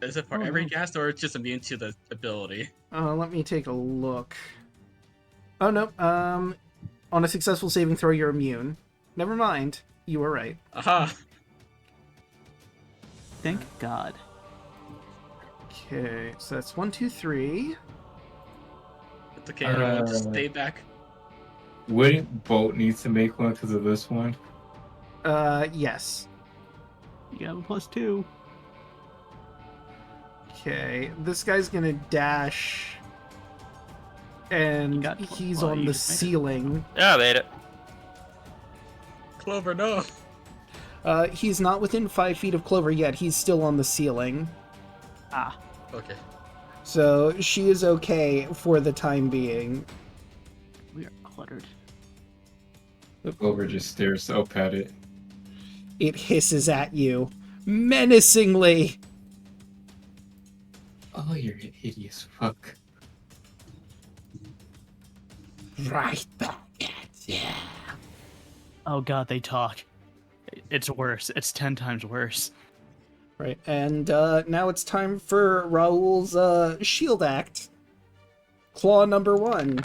Is it for Oh, every no. cast or it's just immune to the ability? Let me take a look. Oh no, on a successful saving throw, you're immune. Never mind. You were right. Aha! Thank God. Okay, so that's 1, 2, 3. It's okay, everyone, just stay back. Wouldn't Bolt need to make one because of this one? Yes. You have a +2. Okay, this guy's gonna dash, and got- he's well, on you the just made it. ceiling. Yeah, I made it. Clover, no! He's not within 5 feet of Clover yet. He's still on the ceiling. Ah, Okay. So she is okay for the time being. we are cluttered. Clover just stares up at it. It hisses at you menacingly. Oh, you're an hideous fuck. Right back at ya. Oh god, they talk. It's worse. It's 10 times worse. Right, and now it's time for Raoul's shield act. Claw number 1.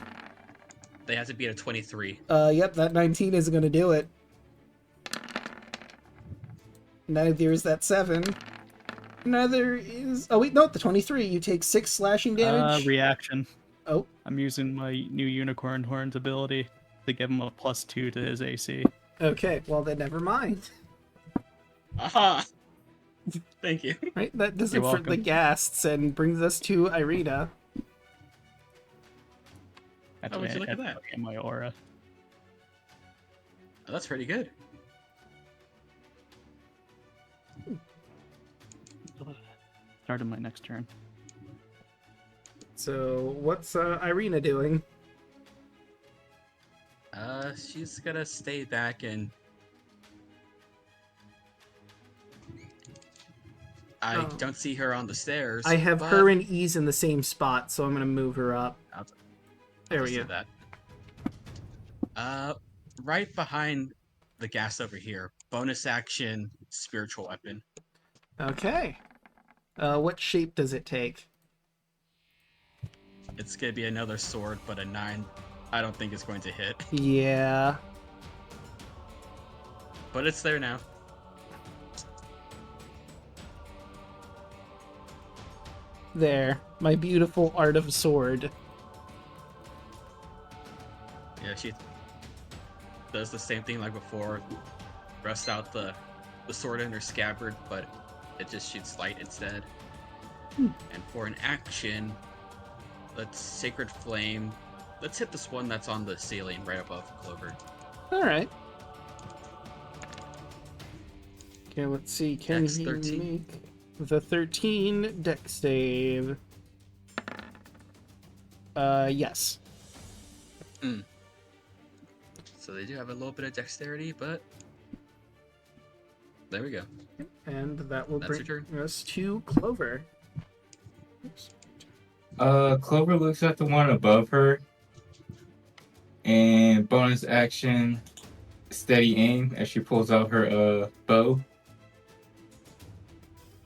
They have to be at a 23. Yep, that 19 isn't gonna do it. Neither is that 7. Neither is... Oh wait, no, the 23. You take 6 slashing damage. Reaction. Oh. I'm using my new Unicorn Horns ability to give him a +2 to his AC. Okay, well then never mind. Aha! Thank you. Right, that does You're it for the welcome. ghasts and brings us to Irina. Oh, would you look at that? In my aura. Oh, that's pretty good. Started my next turn. So, what's Irina doing? She's gonna stay back and... I Oh. don't see her on the stairs. I have but her and Ease in the same spot, so I'm gonna move her up. I'll There we just go. do that. Right behind the gas over here. Bonus action, spiritual weapon. Okay. What shape does it take? It's gonna be another sword, but a 9. I don't think it's going to hit. Yeah. But it's there now. There. My beautiful art of sword. Yeah, she does the same thing like before. Rust out the sword in her scabbard, but it just shoots light instead. And for an action, let's Sacred Flame. Let's hit this one that's on the ceiling right above Clover. Alright. Okay, let's see. Can Dex he 13. make the 13 dex save? Yes. So they do have a little bit of dexterity, but there we go. And that will That's your bring us to Clover. Oops. Clover looks at the one above her, and bonus action, steady aim as she pulls out her bow,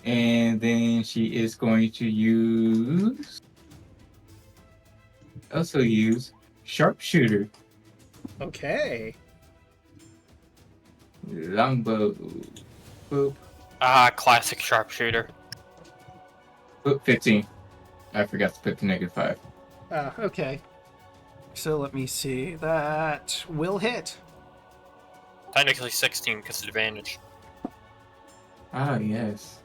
and then she is going to use sharpshooter, Okay. longbow, boop, Classic sharpshooter. boop, 15. I forgot to put the -5. Okay. So let me see. That will hit. Technically 16 because of advantage. Ah, yes.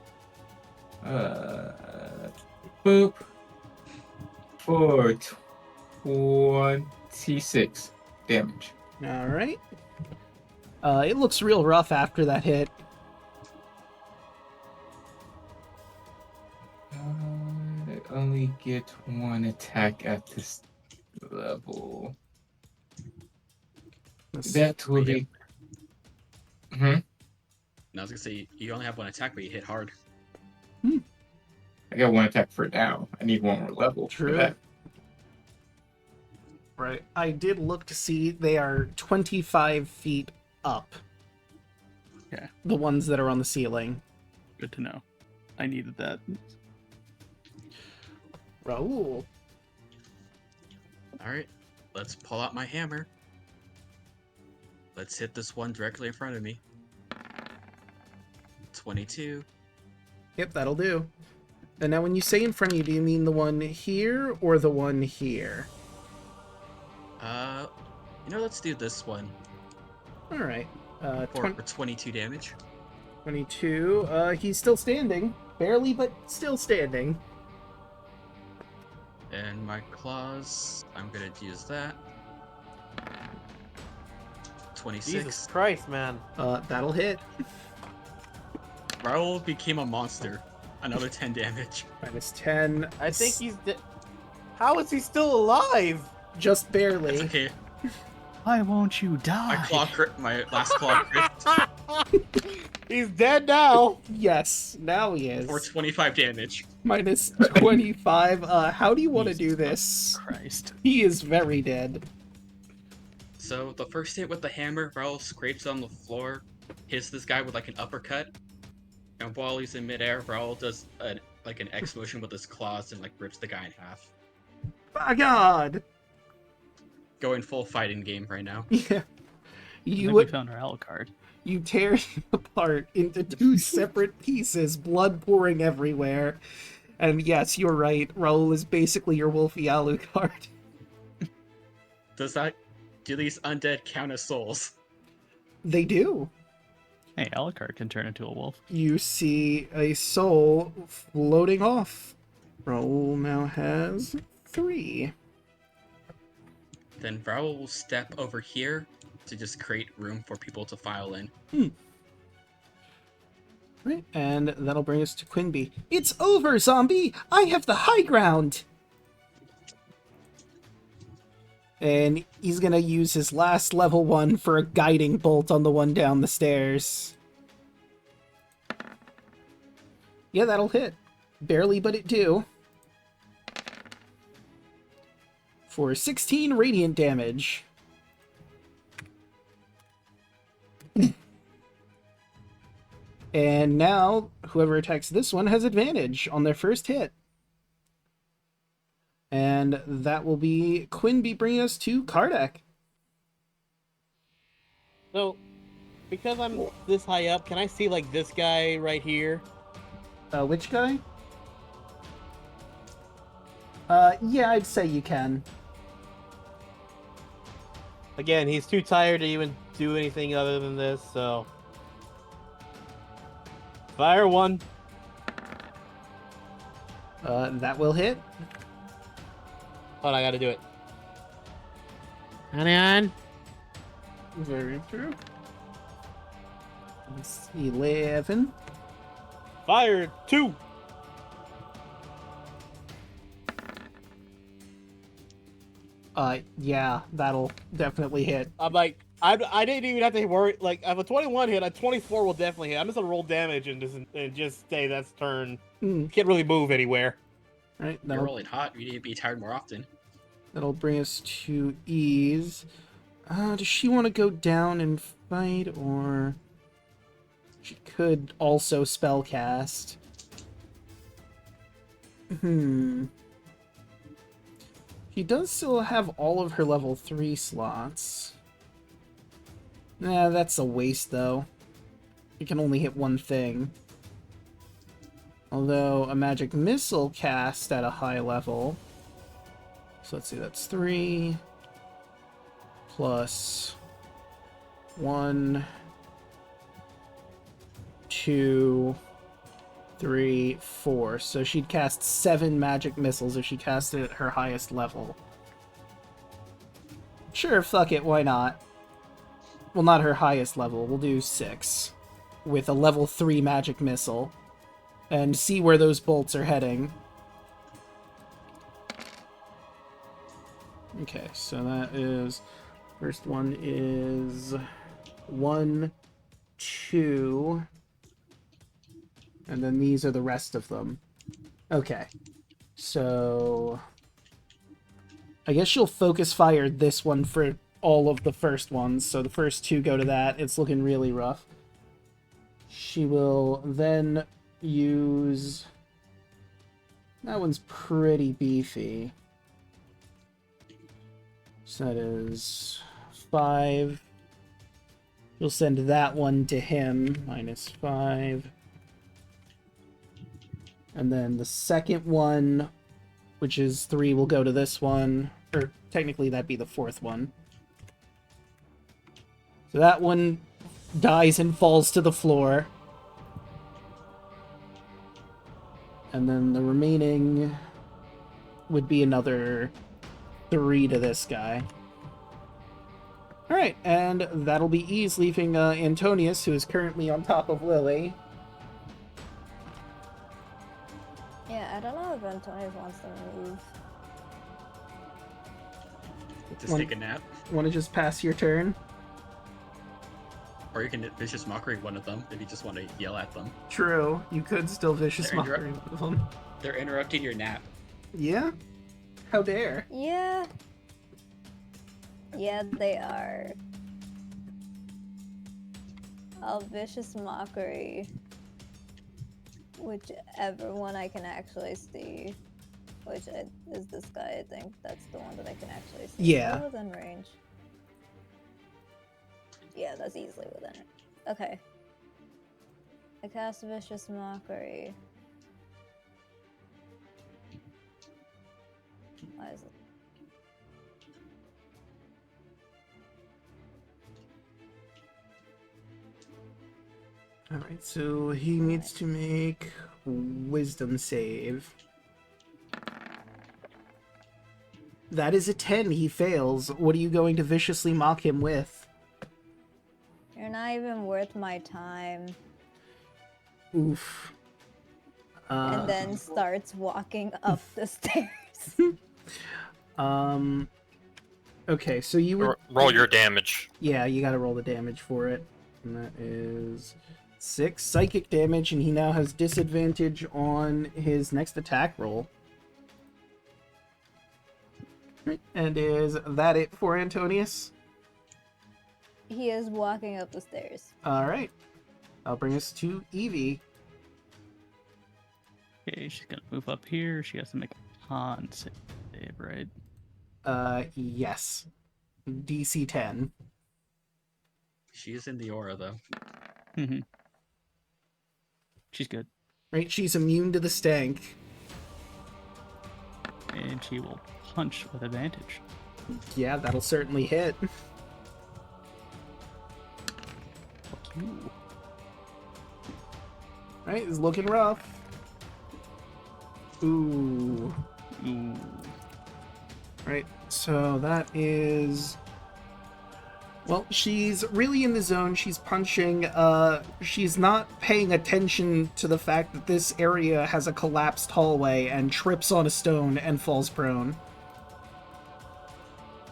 Boop. For 26 damage. Alright. It looks real rough after that hit. I only get one attack at this level. That will be. And I was gonna say, you only have one attack, but you hit hard. I got one attack for now. I need one more level. for True. that. Right. I did look to see they are 25 feet up. Yeah. The ones that are on the ceiling. Good to know. I needed that. Raoul. Alright, let's pull out my hammer. Let's hit this one directly in front of me. 22. Yep, that'll do. And now when you say in front of you, do you mean the one here or the one here? Let's do this one. Alright. For 22 damage. 22. He's still standing. Barely, but still standing. And my claws, I'm gonna use that. 26. Jesus Christ, man. That'll hit. Raul became a monster. Another 10 damage. Minus 10. I think he's dead. How is he still alive? Just It's barely. okay. Why won't you die? My last claw crit He's dead now. Yes, now he is. for 25 damage. Minus 25. How do you want to Jesus do this? Christ. He is very dead. So the first hit with the hammer, Raul scrapes on the floor, hits this guy with like an uppercut, and while he's in midair, Raul does an X motion with his claws and like rips the guy in half. By God! Going full fighting game right now. Yeah. I think You we would. found our Alucard. You tear him apart into two separate pieces, blood pouring everywhere. And yes, you're right. Raul is basically your Wolfie Alucard. Do these undead count as souls? They do. Hey, Alucard can turn into a wolf. You see a soul floating off. Raul now has 3. Then Raul will step over here to just create room for people to file in. Right, and that'll bring us to Quinby. It's over, zombie! I have the high ground! And he's gonna use his last level 1 for a guiding bolt on the one down the stairs. Yeah, that'll hit. Barely, but it do. For 16 radiant damage. And now, whoever attacks this one has advantage on their first hit. And that will be Quinby bringing us to Kardec. So, because I'm this high up, can I see like this guy right here? Which guy? Yeah, I'd say you can. Again, he's too tired to even do anything other than this, so... Fire 1. That will hit. Hold on, I gotta do it. Hang on. Very true. That's 11. Fire 2. Yeah, that'll definitely hit. I'm like, I didn't even have to worry. Like, if a 21 hit, a 24 will definitely hit. I'm just gonna roll damage and just say that's turn. Can't really move anywhere. Right, You're rolling hot. You need to be tired more often. that'll bring us to Ease. Does she want to go down and fight, or she could also spellcast? She does still have all of her level 3 slots. Nah, that's a waste, though. It can only hit one thing. Although, a magic missile cast at a high level. So let's see, that's 3. Plus 1, 2, 3, 4. So she'd cast 7 magic missiles if she cast it at her highest level. Sure, fuck it, why not? Well, not her highest level. We'll do 6. With a level 3 magic missile. And see where those bolts are heading. Okay, so that is... First one is 1, 2... And then these are the rest of them. Okay. So... I guess she'll focus fire this one for all of the first ones. So the first 2 go to that. It's looking really rough. She will then use... That one's pretty beefy. So that is 5. She'll send that one to him. Minus 5. And then the second one, which is 3, will go to this one. Or technically that'd be the 4th one. So that one dies and falls to the floor. And then the remaining would be another 3 to this guy. Alright, and that'll be Ease, leaving Antonius, who is currently on top of Lily. I don't know if Antonius wants to move. Just One- take a nap. Want to just pass your turn? Or you can vicious mockery one of them if you just want to yell at them. True. You could still vicious They're mockery one of them. They're interrupting your nap. Yeah? How dare? Yeah. Yeah, they are. I'll vicious mockery whichever one I can actually see. Is this guy, I think. That's the one that I can actually see. Yeah. Is that within range? Yeah, that's easily within it. Okay. I cast Vicious Mockery. Why is it? Alright, so he needs to make wisdom save. That is a 10. He fails. What are you going to viciously mock him with? You're not even worth my time. Oof. And then starts walking up the stairs. Okay, so you would... Roll your damage. Yeah, you gotta roll the damage for it. And that is 6 psychic damage, and he now has disadvantage on his next attack roll. Right, and is that it for Antonius? He is walking up the stairs. Alright. I'll bring us to Evie. Okay, she's gonna move up here. She has to make a con save, right? Yes. DC 10. She is in the aura, though. Mm-hmm. She's good. Right, she's immune to the stank. And she will punch with advantage. Yeah, that'll certainly hit. Fuck you. Right, it's looking rough. Ooh. Ooh. Right, so that is... Well, she's really in the zone. She's punching. She's not paying attention to the fact that this area has a collapsed hallway and trips on a stone and falls prone.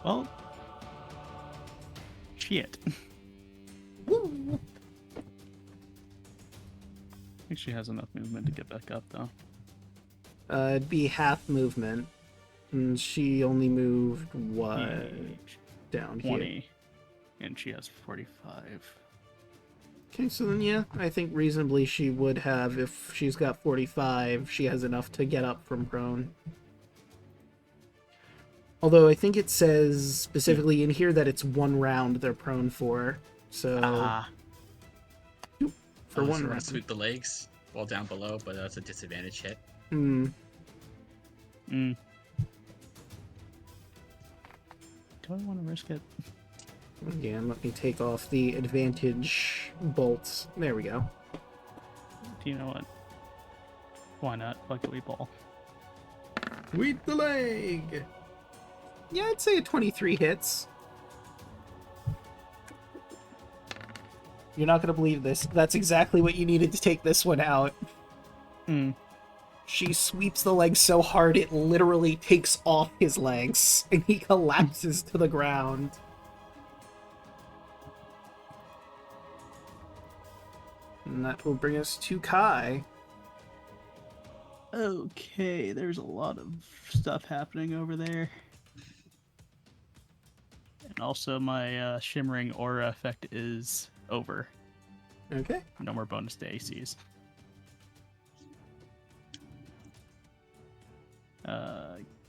Well, shit. I think she has enough movement to get back up, though. It'd be half movement. And she only moved, what? Down 20. here. And she has 45. Okay, so then yeah, I think reasonably she would have, if she's got 45, she has enough to get up from prone. Although I think it says specifically in here that it's 1 round they're prone for. So for Oh, one so round. sweep the legs while down below, but that's a disadvantage hit. Hmm. Mm. Do I want to risk it? Again, let me take off the advantage bolts. There we go. Do you know what? Why not? Fuck it, we ball. Sweep the leg! Yeah, I'd say a 23 hits. You're not gonna believe this. That's exactly what you needed to take this one out. Hmm. She sweeps the leg so hard it literally takes off his legs, and he collapses to the ground. And that will bring us to Kai. Okay, there's a lot of stuff happening over there. And also my shimmering aura effect is over. Okay. No more bonus to ACs.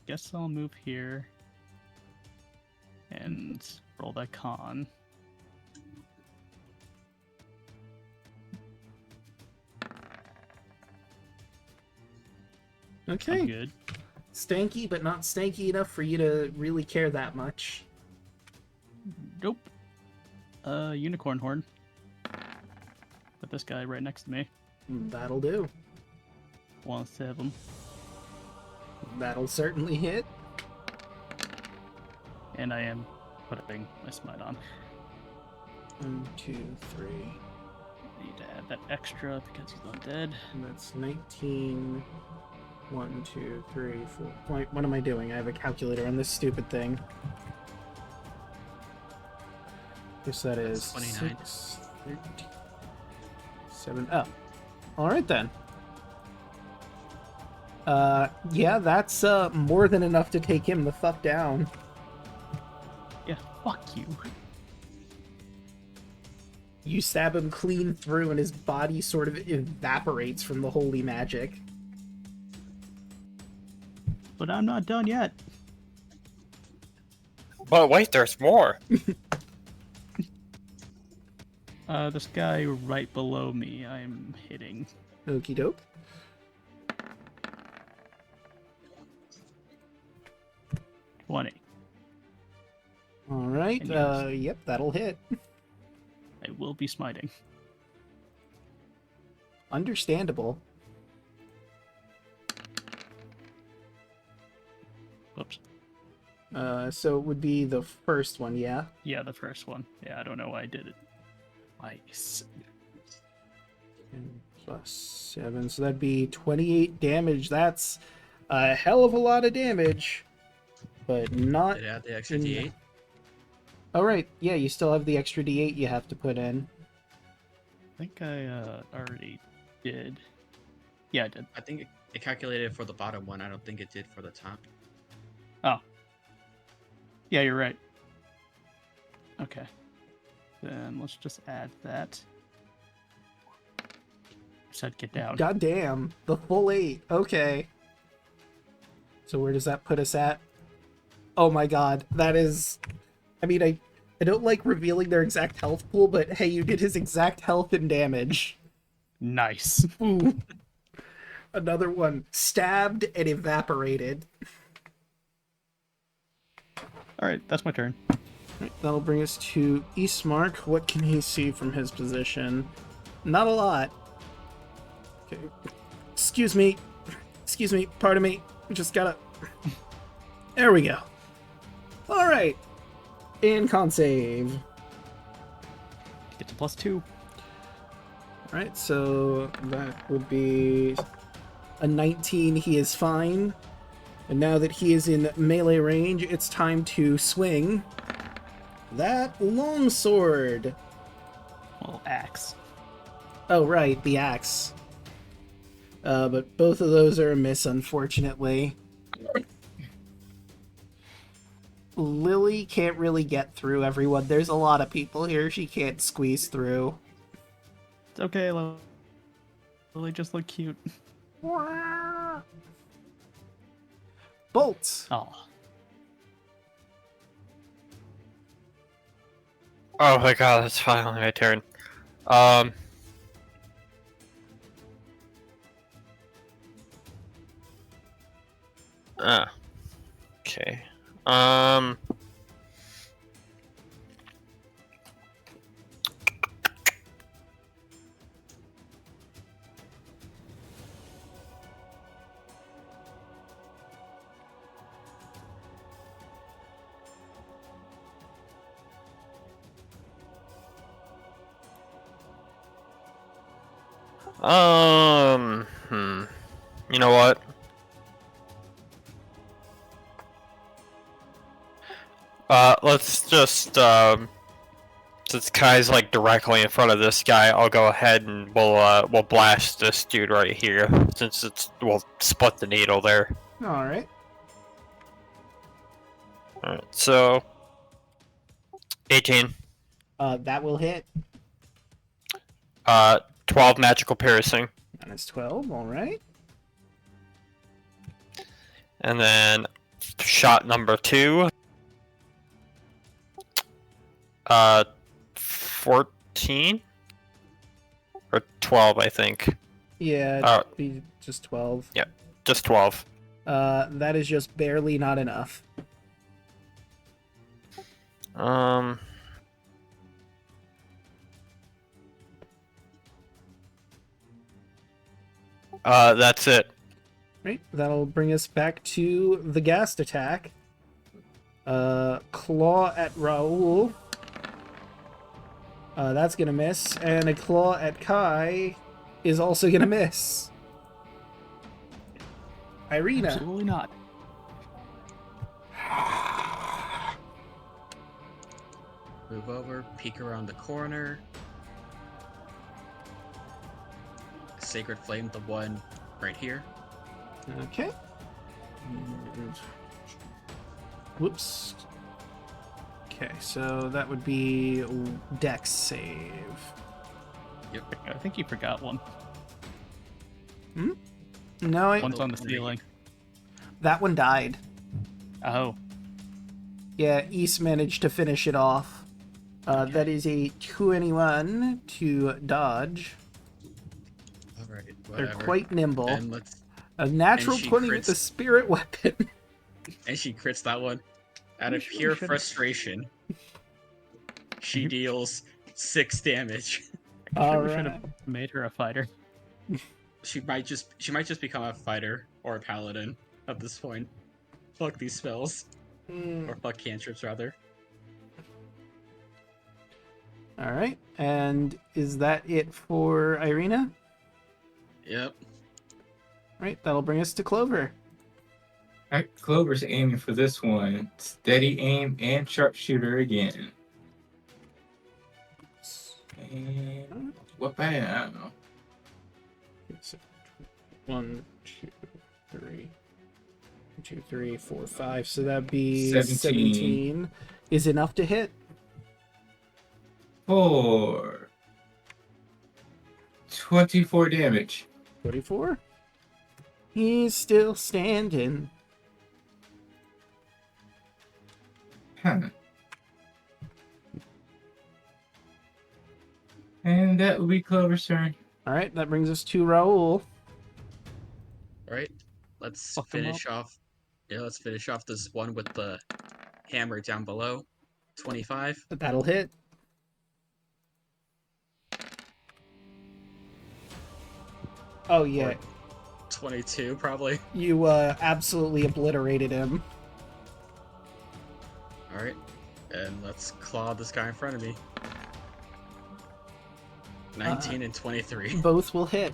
Guess I'll move here and roll that con. Okay. I'm good. Stanky, but not stanky enough for you to really care that much. Nope. Unicorn horn. Put this guy right next to me. That'll do. Wants to have him. That'll certainly hit. And I am putting my smite on. 1, 2, 3. Need to add that extra because he's undead. And that's 19. 1, 2, 3, 4. What am I doing? I have a calculator on this stupid thing. Guess that is That's 29. 6, 13, 7. Oh. Alright then. Yeah, that's more than enough to take him the fuck down. Yeah, fuck you. You stab him clean through and his body sort of evaporates from the holy magic. But I'm not done yet. But wait, there's more. This guy right below me, I'm hitting. Okie doke. $20. Alright, And yes. Yep, that'll hit. I will be smiting. Understandable. Whoops. So it would be the first one, yeah? Yeah, the first one. Yeah, I don't know why I did it twice. 10 plus 7, so that'd be 28 damage. That's a hell of a lot of damage, but not... Did it add the extra in- D8? Oh, right. Yeah, you still have the extra D8 you have to put in. I think I already did. Yeah, I did. I think it calculated for the bottom one. I don't think it did for the top. Oh. Yeah, you're right. Okay. Then let's just add that. Said get down. God damn, the full 8. Okay. So where does that put us at? Oh my god, that is... I mean, I don't like revealing their exact health pool, but hey, you did his exact health and damage. Nice. Ooh. Another one. Stabbed and evaporated. Alright, that's my turn. Right, that'll bring us to Eastmark. What can he see from his position? Not a lot. Okay. Excuse me. Excuse me. Pardon me. We just gotta... There we go. Alright. And con save. Get to +2. Alright, so that would be a 19. He is fine. And now that he is in melee range, it's time to swing that longsword. Well, axe. Oh, right, the axe. But both of those are a miss, unfortunately. Lily can't really get through everyone. There's a lot of people here she can't squeeze through. It's okay, Lily just look cute. Bolt! Oh. Oh my god, it's finally my turn. Okay. You know what? Let's just, since Kai's like directly in front of this guy, I'll go ahead and we'll blast this dude right here, since we'll split the needle there. Alright. Alright, so 18. That will hit. 12 magical piercing. That is 12, alright. And then shot number 2. 14? Or 12, I think. Yeah, it'd be just 12. Yeah, just 12. That is just barely not enough. That's it. Right, that'll bring us back to the ghast attack. Claw at Raoul. That's gonna miss, and a claw at Kai is also gonna miss. Irina. Absolutely not. Move over, peek around the corner. Sacred Flame, the one right here. Okay. And... Whoops. Okay, so that would be Dex save. I think you forgot one. No, One's on the ceiling. that one died. Oh. Yeah, East managed to finish it off. That is a 21 to dodge. Alright, They're whatever. quite nimble. And let's A natural and she 20 with the crits- spirit weapon. and she crits that one. Out You of surely pure should've- frustration, she deals 6 damage. All We should right. have made her a fighter. She might just become a fighter or a paladin at this point. Fuck these spells. Or fuck cantrips rather. All right, and is that it for Irina? Yep. Right, that'll bring us to Clover. Alright, Clover's aiming for this one. Steady aim and sharpshooter again. And what bad? I don't know. 1, 2, 3. 2, 3, 4, 5. So that'd be 17. 17. Is enough to hit. 4. 24 damage. 24. He's still standing. Huh. And that will be Clover's turn. All right, that brings us to Raoul. Alright. Let's Fuck 'em finish off. Yeah, let's finish off this one with the hammer down below. 25. That'll hit. Oh yeah, 22 probably. you absolutely obliterated him. Alright. And let's claw this guy in front of me. 19 and 23. Both will hit.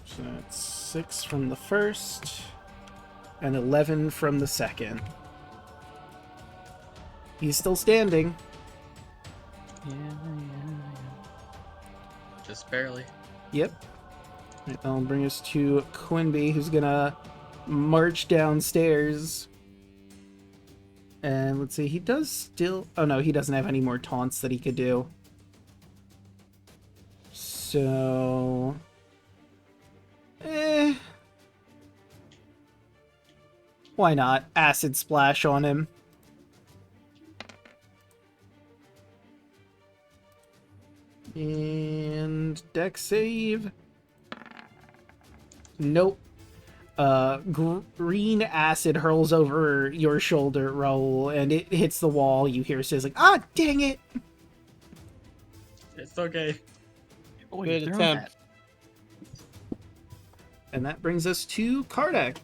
So that's 6 from the first, and 11 from the second. He's still standing. Just barely. Yep. Right, that'll bring us to Quinby, who's gonna march downstairs. And let's see, he does still... Oh no, he doesn't have any more taunts that he could do. So... Why not? Acid Splash on him. And Dex save. Nope. Green acid hurls over your shoulder, Raoul, and it hits the wall. You hear Sis like, "Ah, dang it!" It's okay. Oh, Good you're attempt. And that brings us to Kardak.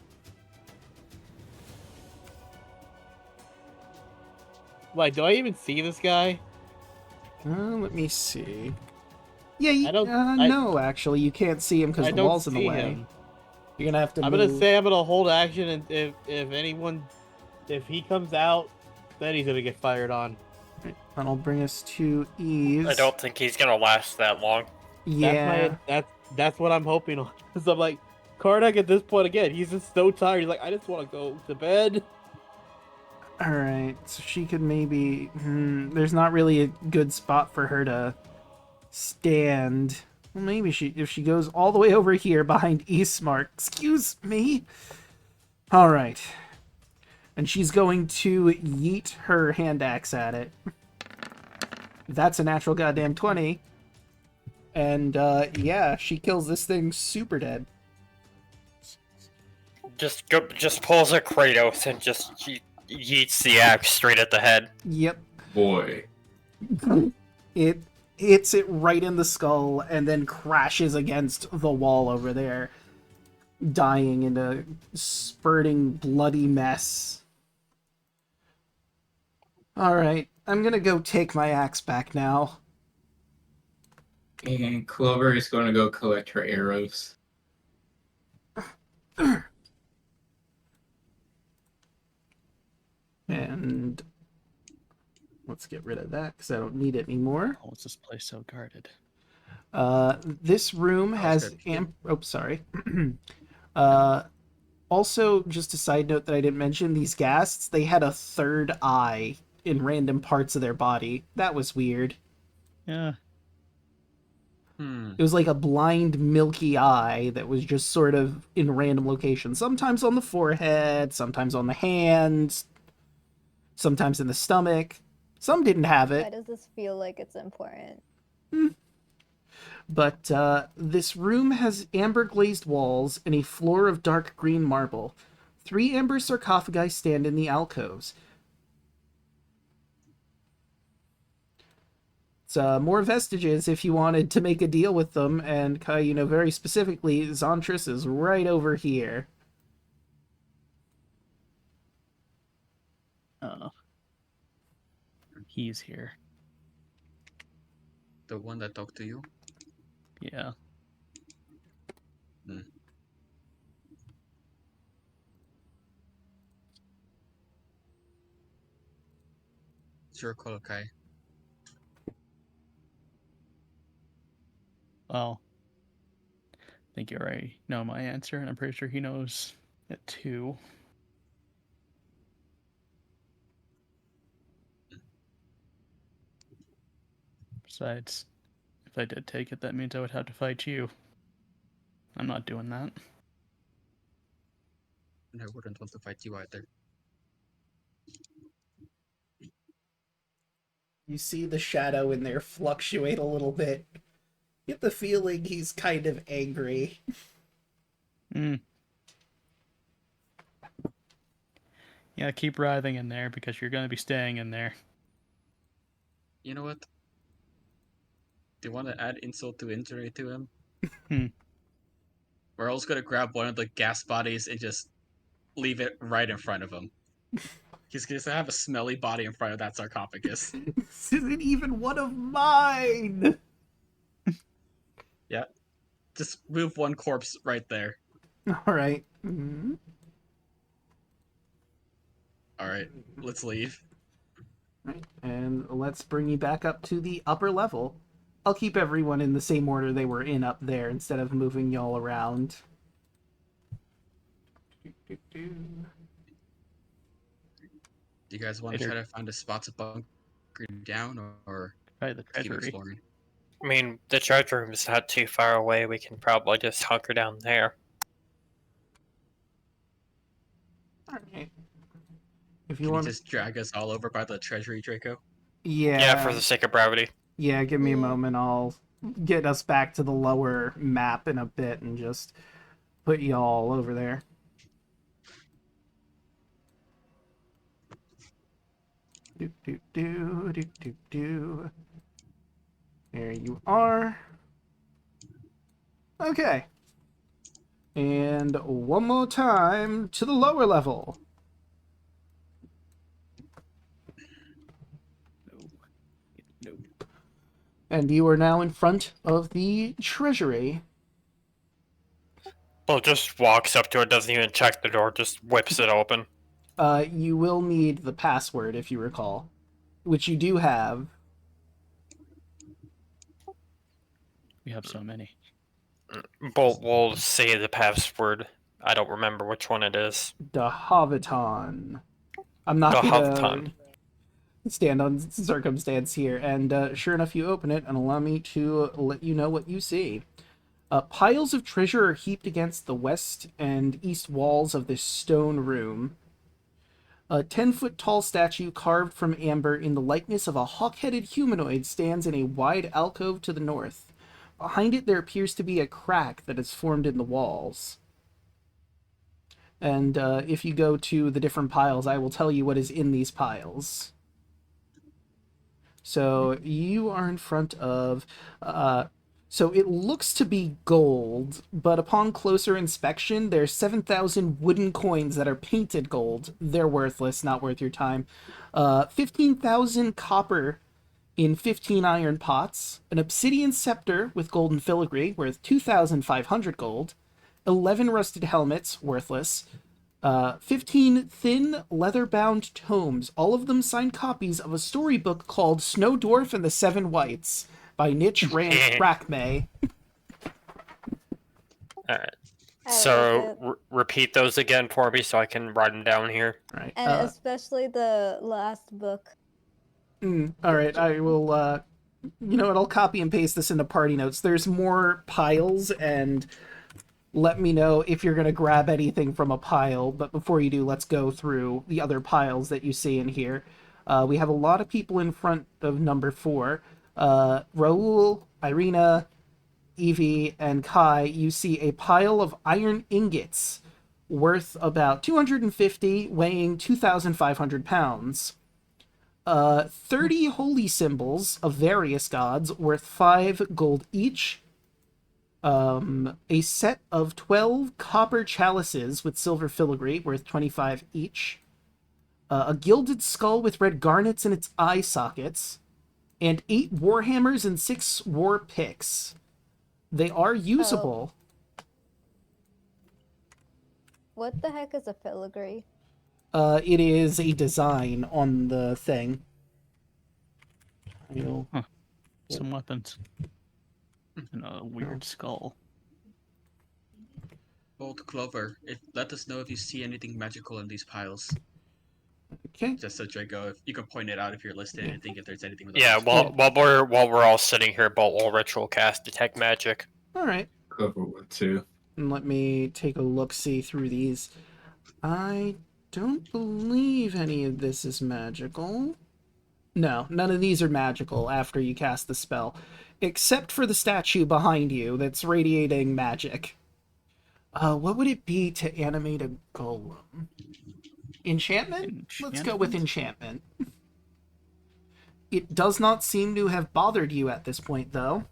Wait, do I even see this guy? Let me see. Yeah, you, I don't- no, actually, you can't see him because I the don't wall's in the see way. him. You're gonna have to I'm move. gonna say I'm gonna hold action, and if he comes out, then he's gonna get fired on. That'll bring us to Eve. I don't think he's gonna last that long. Yeah. That's what I'm hoping on. Cause I'm like, Karnak at this point again, he's just so tired. He's like, I just want to go to bed. All right. So she could maybe. There's not really a good spot for her to stand. Well, maybe if she goes all the way over here behind Eastmark. Excuse me. All right. And she's going to yeet her hand axe at it. That's a natural goddamn 20. And yeah, she kills this thing super dead. Just pulls a Kratos and just yeets the axe straight at the head. Yep. Boy. It hits it right in the skull and then crashes against the wall over there, dying in a spurting bloody mess. Alright, I'm gonna go take my axe back now. And Clover is going to go collect her arrows. And let's get rid of that because I don't need it anymore. Oh, what's this place so guarded? This room has good. oh, sorry. Also, just a side note that I didn't mention, these ghasts, they had a third eye in random parts of their body. That was weird. Yeah. It was like a blind, milky eye that was just sort of in random locations. Sometimes on the forehead, sometimes on the hands, sometimes in the stomach. Some didn't have Why it. does this feel like it's important? But this room has amber glazed walls and a floor of dark green marble. 3 amber sarcophagi stand in the alcoves. It's more vestiges if you wanted to make a deal with them, and very specifically, Zontris is right over here. Oh. He's here. The one that talked to you? Yeah. Sure, Kolokai. Well, I think you already know my answer, and I'm pretty sure he knows it too. Besides, if I did take it, that means I would have to fight you. I'm not doing that. And I wouldn't want to fight you either. You see the shadow in there fluctuate a little bit. Get the feeling he's kind of angry. Yeah, keep writhing in there because you're going to be staying in there. You know what? Do you want to add insult to injury to him? We're also gonna grab one of the gas bodies and just leave it right in front of him. He's gonna have a smelly body in front of that sarcophagus. This isn't even one of mine! Yeah. Just move one corpse right there. Alright. Alright, let's leave. Right. And let's bring you back up to the upper level. I'll keep everyone in the same order they were in up there instead of moving y'all around. Do you guys want to try to find a spot to bunker down or Right, the keep treasury. exploring? I mean, the treasure room is not too far away. We can probably just hunker down there. Alright. If you Can you want, just drag us all over by the treasury, Draco? Yeah, for the sake of brevity. Yeah, give me a Yeah. moment. I'll get us back to the lower map in a bit and just put y'all over there. Do. There you are. Okay. And one more time to the lower level. No. And you are now in front of the treasury. Well, just walks up to it, doesn't even check the door, just whips it open. You will need the password if you recall, which you do have. We have so many. We'll say the password. I don't remember which one it is. Dahaviton. I'm not gonna Dahaviton. stand on circumstance here, and sure enough, you open it and allow me to let you know what you see. Piles of treasure are heaped against the west and east walls of this stone room. A 10-foot tall statue carved from amber in the likeness of a hawk-headed humanoid stands in a wide alcove to the north. Behind it, there appears to be a crack that has formed in the walls. And if you go to the different piles, I will tell you what is in these piles. So you are in front of... so it looks to be gold, but upon closer inspection, there's 7,000 wooden coins that are painted gold. They're worthless, not worth your time. 15,000 copper in 15 iron pots, an obsidian scepter with golden filigree worth 2,500 gold, 11 rusted helmets, worthless. 15 thin, leather-bound tomes, all of them signed copies of a storybook called Snow Dwarf and the Seven Whites by Nitch Rackmay. Alright. I like So, it. repeat those again for me so I can write them down here. Right. And especially the last book. Alright, I will, you know what, I'll copy and paste this into party notes. There's more piles, and let me know if you're going to grab anything from a pile, but before you do, let's go through the other piles that you see in here. We have a lot of people in front of number 4. Raoul, Irina, Evie, and Kai. You see a pile of iron ingots worth about 250, weighing 2,500 pounds. 30 holy symbols of various gods worth 5 gold each. A set of 12 copper chalices with silver filigree worth 25 each. A gilded skull with red garnets in its eye sockets. And 8 warhammers and 6 war picks. They are usable. What the heck is a filigree? It is a design on the thing. Some weapons. And a weird skull. Old Clover, let us know if you see anything magical in these piles. Okay. Just so Draco, if you can point it out if you're listening and think if there's anything. With Yeah, while we're all sitting here, Bolt will ritual cast detect magic. All right. Clover would too. And let me take a look-see through these. I don't believe any of this is magical. No, none of these are magical after you cast the spell. Except for the statue behind you that's radiating magic. What would it be to animate a golem? Enchantment? Let's go with enchantment. It does not seem to have bothered you at this point, though.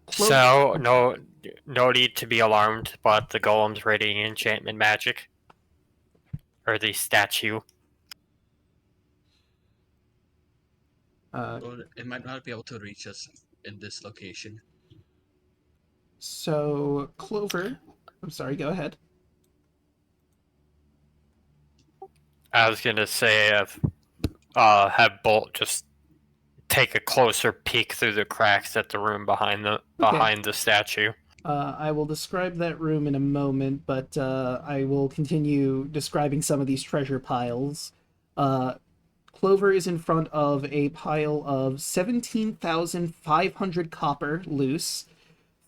So, no need to be alarmed, but the golem's radiating enchantment magic. Or the statue. It might not be able to reach us in this location. So, Clover... I'm sorry, go ahead. I was gonna say, have Bolt just take a closer peek through the cracks at the room behind the statue. I will describe that room in a moment, but I will continue describing some of these treasure piles. Clover is in front of a pile of 17,500 copper loose,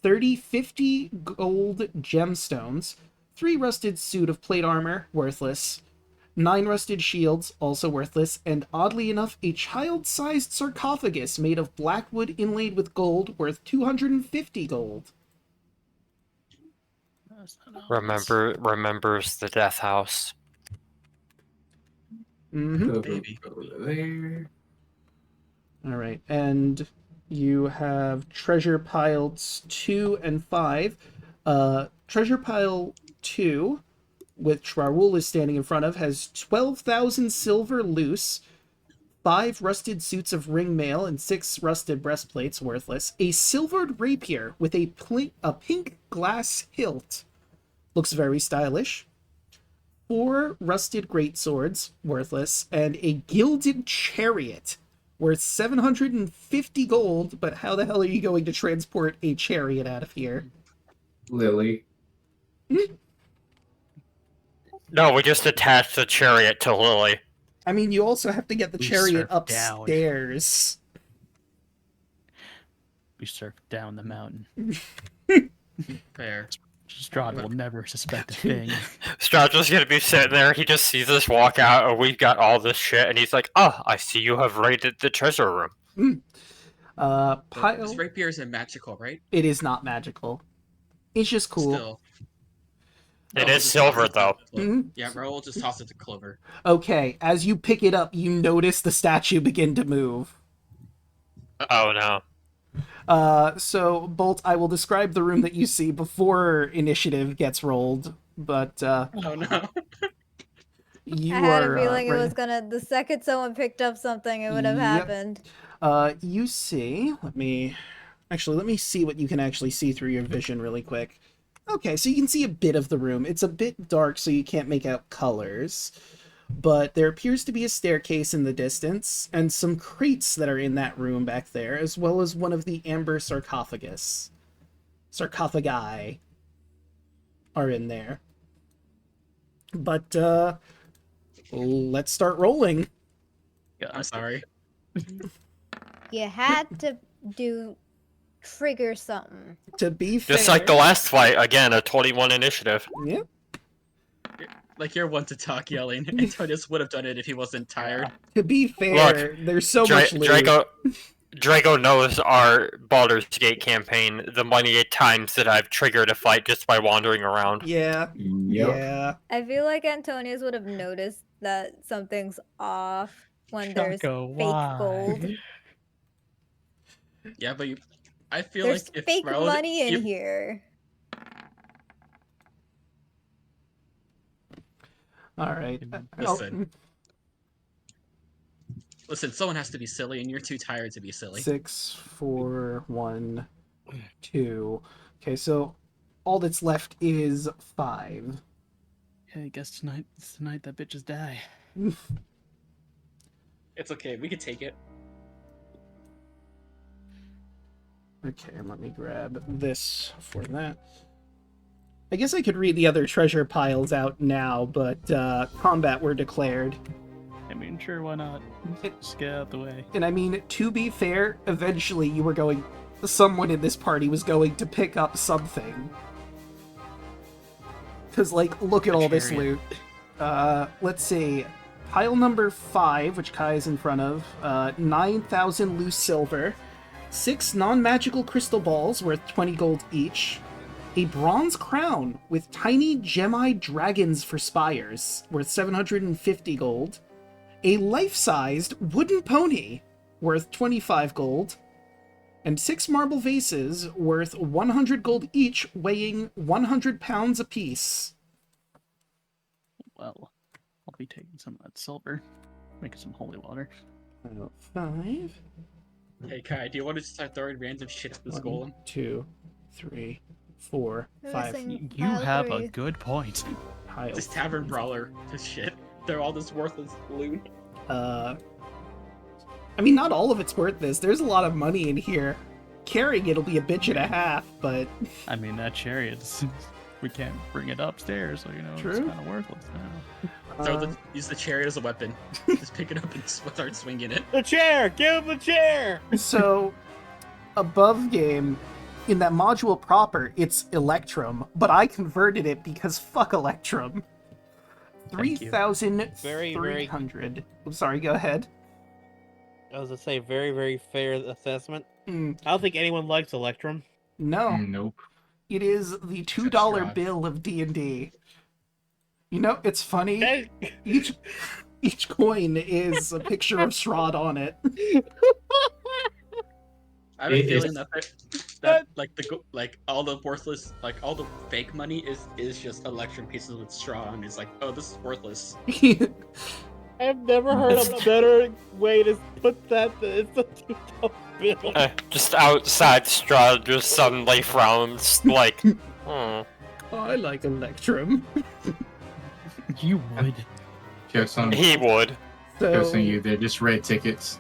50 gold gemstones, 3 rusted suit of plate armor, worthless, 9 rusted shields, also worthless, and oddly enough, a child-sized sarcophagus made of black wood inlaid with gold, worth 250 gold. Remembers the death house. Mm-hmm. Baby. There. All right, and you have treasure piles 2 and 5. Treasure pile 2, which Raoul is standing in front of, has 12,000 silver loose, 5 rusted suits of ring mail, and 6 rusted breastplates, worthless. A silvered rapier with a pink glass hilt. Looks very stylish. 4 rusted greatswords, worthless, and a gilded chariot, worth 750 gold, but how the hell are you going to transport a chariot out of here? Lily. No, we just attach the chariot to Lily. I mean, you also have to get the We chariot surf down. upstairs. We surf down the mountain. Fair. Strahd will never suspect a thing. Strahd's just gonna be sitting there, he just sees us walk out, and we've got all this shit, and he's like, oh, I see you have raided the treasure room. This rapier isn't magical, right? It is not magical. It's just cool. Still. It Raoul is just silver, tosses it though. to Clover. Mhm. Yeah, Raoul just tosses it to Clover. Okay, as you pick it up, you notice the statue begin to move. Oh no. So, Bolt, I will describe the room that you see before initiative gets rolled, but, Oh no. you I had are, a feeling it right- was gonna. The second someone picked up something, it would have Yep. happened. You see, let me Actually, let me see what you can actually see through your vision really quick. Okay, so you can see a bit of the room. It's a bit dark, so you can't make out colors. But there appears to be a staircase in the distance, and some crates that are in that room back there, as well as one of the amber sarcophagi are in there. But, let's start rolling. I'm sorry. You had to trigger something. To be fair... Just like the last fight, again, a 21 initiative. Yep. Like, you're one to talk yelling. Antonius would have done it if he wasn't tired. To be fair, there's so much loot. Draco knows our Baldur's Gate campaign, the many times that I've triggered a fight just by wandering around. Yeah. Yep. Yeah. I feel like Antonius would have noticed that something's off when there's Draco, fake why? gold. Yeah, but I feel There's like if fake Raoul- money in you- here. All right. Listen, someone has to be silly, and you're too tired to be silly. 6, 4, 1, 2. Okay, so all that's left is 5. Yeah, I guess it's the night that bitches die. It's okay, we can take it. Okay, let me grab this for that. I guess I could read the other treasure piles out now, but combat were declared. I mean, sure, why not? Just get out the way. And I mean, to be fair, eventually someone in this party was going to pick up something. Because, like, look at all this loot. Let's see. Pile number 5, which Kai is in front of, 9,000 loose silver, 6 non-magical crystal balls worth 20 gold each, a bronze crown with tiny gem-eyed dragons for spires worth 750 gold, a life-sized wooden pony worth 25 gold, and 6 marble vases worth 100 gold each, weighing 100 pounds apiece. Well, I'll be taking some of that silver, making some holy water. 5. Hey, Kai, do you want to just start throwing random shit at this 1, golem? 2, 3, 4, 5. Missing You pile have 3. a good point. Pile This tavern brawler, this shit. They're all this worthless loot. I mean, not all of it's worth this. There's a lot of money in here. Carrying it'll be a bitch and a half, but... I mean, that chariot's... We can't bring it upstairs, so, it's True. kind of worthless now. Use the chariot as a weapon. Just pick it up and start swinging it. The chair! Give him the chair! So, above game, in that module proper, it's Electrum, but I converted it because fuck Electrum. Thank you. 3,300. I'm sorry, go ahead. I was gonna say, very, very fair assessment. Mm, I don't think anyone likes Electrum. no, Nope. it is the $2 Strahd. bill of D&D. You know, it's funny. That- Each coin is a picture of Strahd on it. I have a It is- feeling that like all the worthless, like all the fake money is just Electrum pieces with straw, and it's like, oh, this is worthless. I've never heard a better way to put that. It's a $2 bill. Just outside Strahd just suddenly frowns, like, I like Electrum. You would. Just on he would. So, you, they're just red tickets.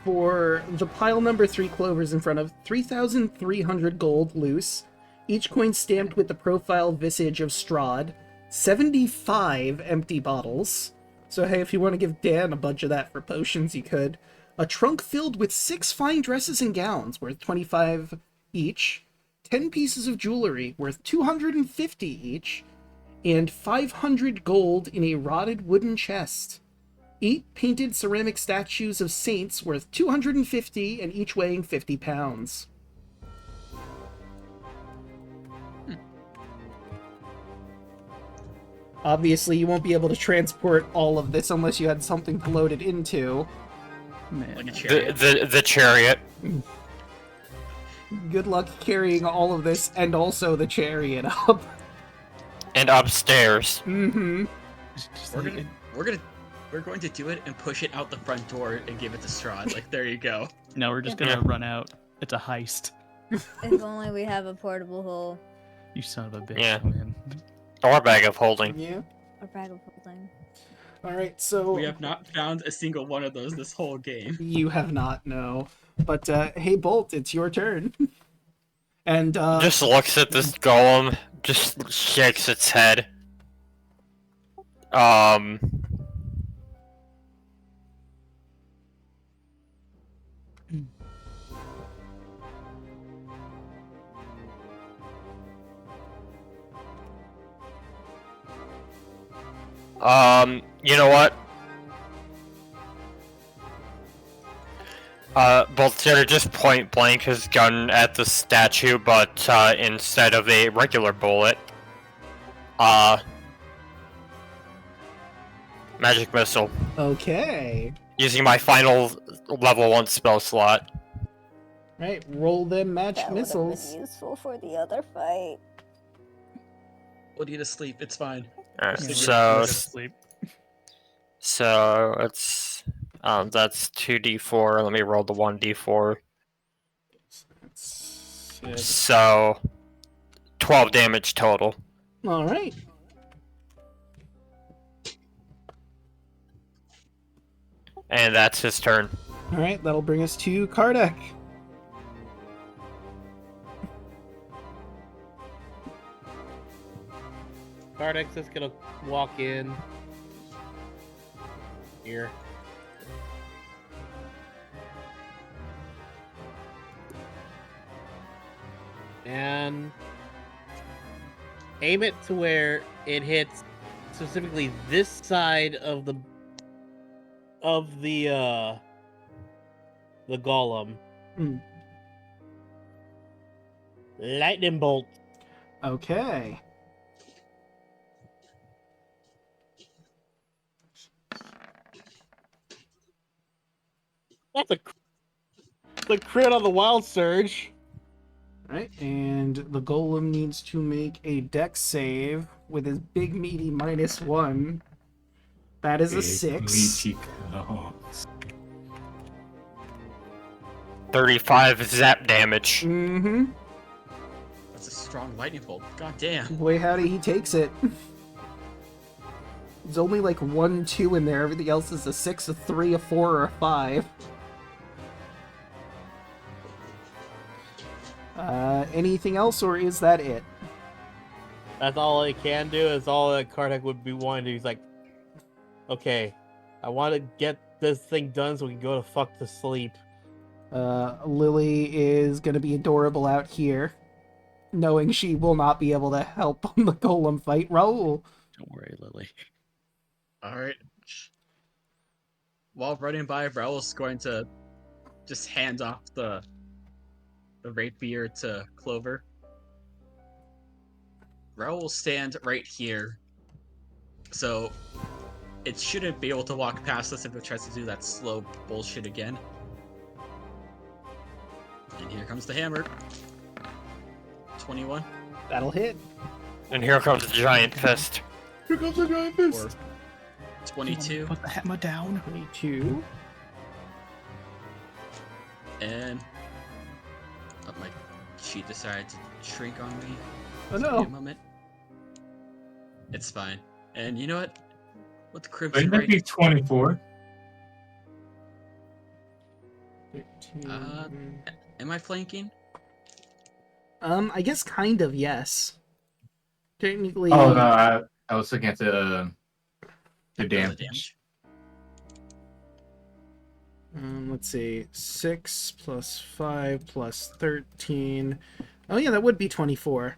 for the pile number 3 clovers in front of 3,300 gold loose, each coin stamped with the profile visage of Strahd, 75 empty bottles. So hey, if you want to give Dan a bunch of that for potions, you could. A trunk filled with 6 fine dresses and gowns worth 25 each, 10 pieces of jewelry worth 250 each, and 500 gold in a rotted wooden chest. 8 painted ceramic statues of saints worth 250 and each weighing 50 pounds. Obviously, you won't be able to transport all of this unless you had something to load it into. Man, Like a chariot. The chariot. Good luck carrying all of this and also the chariot up. And upstairs. Mm-hmm. just We're like, gonna we're going to do it and push it out the front door and give it to Strahd. Like, there you go. no, we're just gonna run out. It's a heist. If only we have a portable hole You son of a bitch, Yeah. man. Or a bag of holding. Yeah. or bag of holding. All right. So We have not found a single one of those this whole game. you have not, no. But hey, Bolt, it's your turn. And Just looks at this golem, just shakes its head. You know what? Bolt's gonna just point blank his gun at the statue, but instead of a regular bullet, magic missile. okay. Using my final level 1 spell slot. Right, roll them magic That would have missiles. been useful for the other fight. We'll need to sleep. It's fine. Alright, Yeah. so Sleep. it's that's 2d4. Let me roll the 1d4. Six. So 12 damage total. All right. And that's his turn. All right, that'll bring us to Kardec. Kardec's just gonna walk in here. And aim it to where it hits specifically this side of the golem. Hmm. Lightning bolt. Okay. That's the crit on the wild surge. All right, and the golem needs to make a dex save with his big meaty -1. That is a Big 6. meaty claws. 35 zap damage. Mm-hmm. That's a strong lightning bolt. God damn. Boy, howdy, he takes it. There's only like 1, 2 in there. Everything else is a 6, a 3, a 4, or a 5. Anything else, or is that it? That's all it can do. Is all that Kardec would be wanting to do. He's like, okay, I want to get this thing done so we can go to fuck to sleep. Lily is gonna be adorable out here, knowing she will not be able to help on the golem fight. Raoul. Don't worry, Lily. Alright. While running by, Raoul's going to just hand off the rapier to Clover. Raoul will stand right here, so it shouldn't be able to walk past us if it tries to do that slow bullshit again. And here comes the hammer. 21 That'll hit. And here comes the giant fist. Here comes the giant or fist. 22 Put the hammer down. 22. and my sheet decided to shrink on me. Oh Give me no. a moment. It's fine. And you know what? With the crimson Wouldn't that right, be 24? 13. am I flanking? I guess kind of, yes. Technically. Oh no, I was looking at the Oh, the damage. Let's see. 6 plus 5 plus 13. Oh yeah, that would be 24.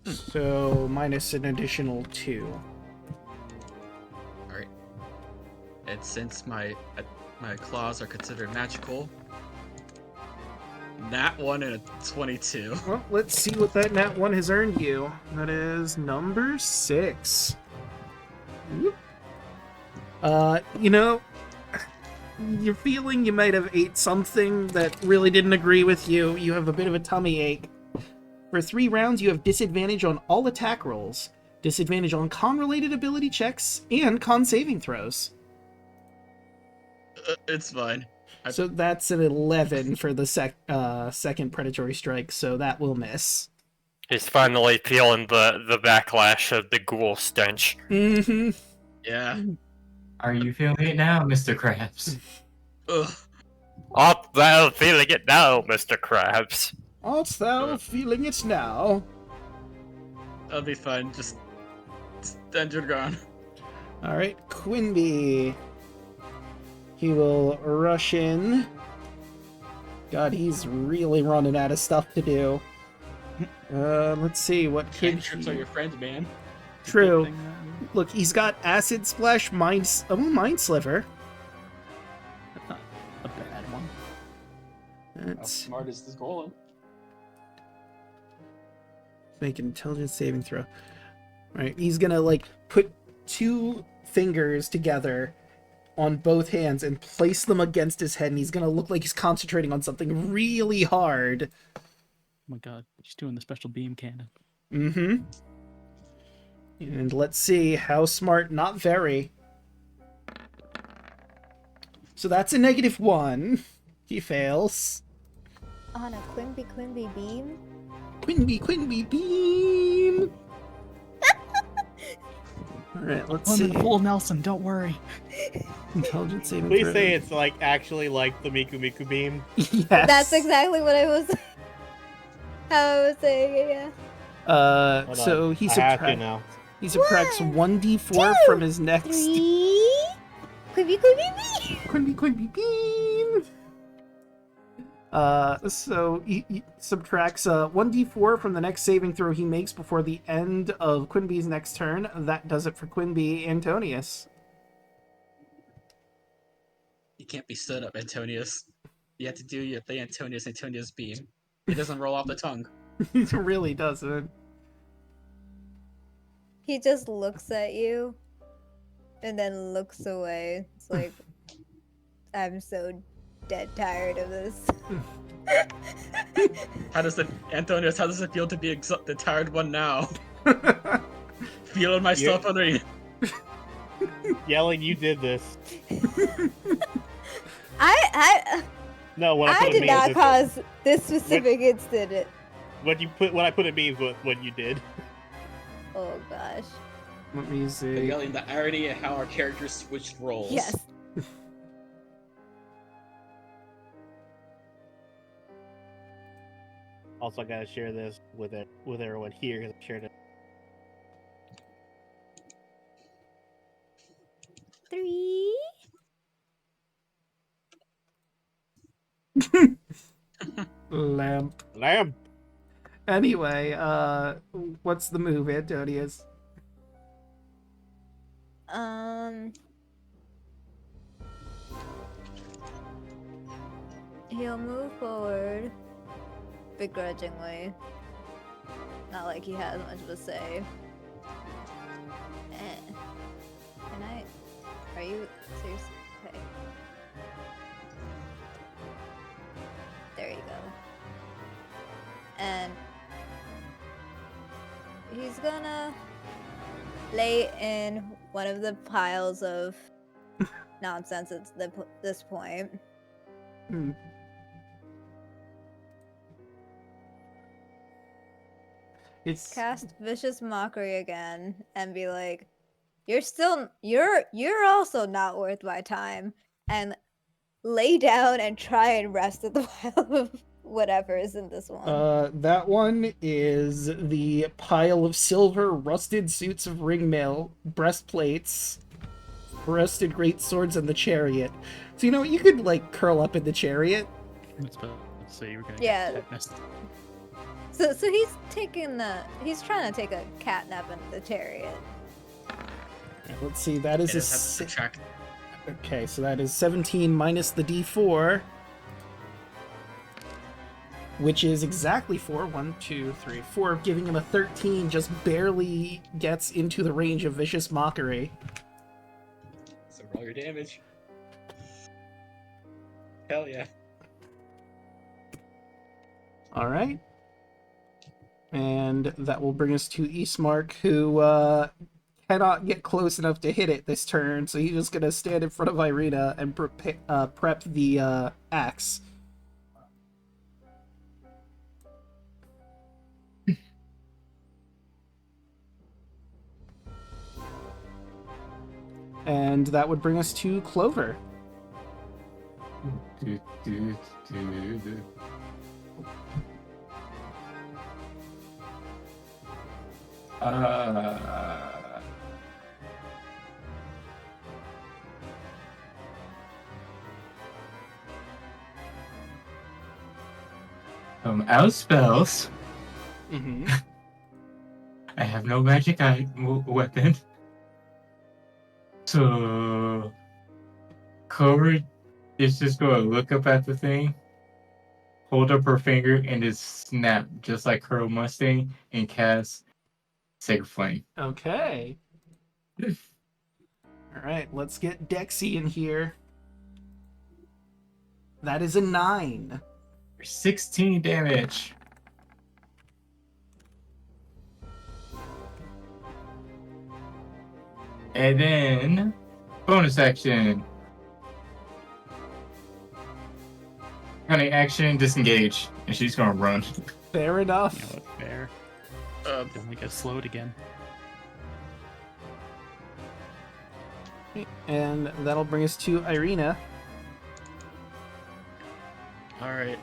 So minus an additional 2. Alright. And since my claws are considered magical, that one and a 22. Well, let's see what that nat 1 has earned you. That is number 6. Whoop. You know, you're feeling you might have ate something that really didn't agree with you. You have a bit of a tummy ache. For 3 rounds, you have disadvantage on all attack rolls, disadvantage on con-related ability checks, and con saving throws. It's fine. So that's an 11 for the second predatory strike, so that will miss. He's finally feeling the backlash of the ghoul stench. Mm-hmm. Yeah. Are you feeling it now, Mr. Krabs? Ugh. Art thou feeling it now, Mr. Krabs? Art thou feeling it now? That'll be fine. Just stand your ground. Alright, Quinby. He will rush in. God, he's really running out of stuff to do. Let's see, what could Cantrips are your friends, man. True. Good thing that Look, he's got Acid Splash, Mind Sliver. that's not a bad one. How That's smart is this golem? make an intelligence saving throw. Alright, he's gonna, like, put 2 fingers together on both hands and place them against his head, and he's gonna look like he's concentrating on something really hard. Oh my god, he's doing the special beam cannon. Mm-hmm. And let's see, how smart? Not very. So that's a -1. He fails. On a Quimby beam. Quinby beam! Alright, let's I'm see. in full Nelson, don't worry. Intelligence saving Please throw. say it's like actually like the Miku beam. Yes. That's exactly what I was. How I was saying it, yeah. Hold So on. he I have to now. subtracts 1d4 from his next 3. Quimby beam. Quinby beam. So he subtracts 1d4 from the next saving throw he makes before the end of Quinby's next turn. That does it for Quinby. Antonius. You can't be stood up, Antonius. You have to do your thing, Antonius beam. It doesn't roll off the tongue. He really doesn't. He just looks at you and then looks away. It's like, I'm so dead tired of this. How does it feel to be the tired one now? Feeling myself underneath. Yelling, you did this. I No, what I put did it means not is cause this specific incident. what I put it means what you did. Oh gosh. Let me They're see. yelling the irony at how our characters switched roles. Yes. Also, I gotta share this with everyone here because I shared it. 3. Lamp. Lamb. Anyway, what's the move, Antonius? He'll move forward begrudgingly. Not like he has much of a say. Can I? Are you seriously? Okay. There you go. And he's gonna lay in one of the piles of nonsense at this point. Hmm. It's Cast Vicious Mockery again and be like, you're also not worth my time, and lay down and try and rest at the pile of whatever is in this one. that one is the pile of silver rusted suits of ringmail, breastplates, rusted great swords, and the chariot. So you know you could like curl up in the chariot. Let's say you were gonna Yeah. get tetanus. So he's trying to take a catnap in the chariot. Let's see, that is It does have to subtract. okay, so that is 17 minus the d4, which is exactly 4. 1, 2, 3, 4, giving him a 13, just barely gets into the range of Vicious Mockery. So roll your damage. Hell yeah. Alright. And that will bring us to Eastmark, who cannot get close enough to hit it this turn, so he's just gonna stand in front of Irina and prep the axe. And that would bring us to Clover. Do, do, do, do. Out of spells. Mm-hmm. I have no magic weapon. So Clover is just going to look up at the thing, hold up her finger, and just snap, just like her Mustang, and cast Sacred Flame. Okay. Alright, let's get Dexy in here. That is a 9. 16 damage. And then, bonus action. Cunning action, disengage. And she's gonna run. Fair enough. You know what? Fair. Don't want to get slowed again. And that'll bring us to Irina. Alright.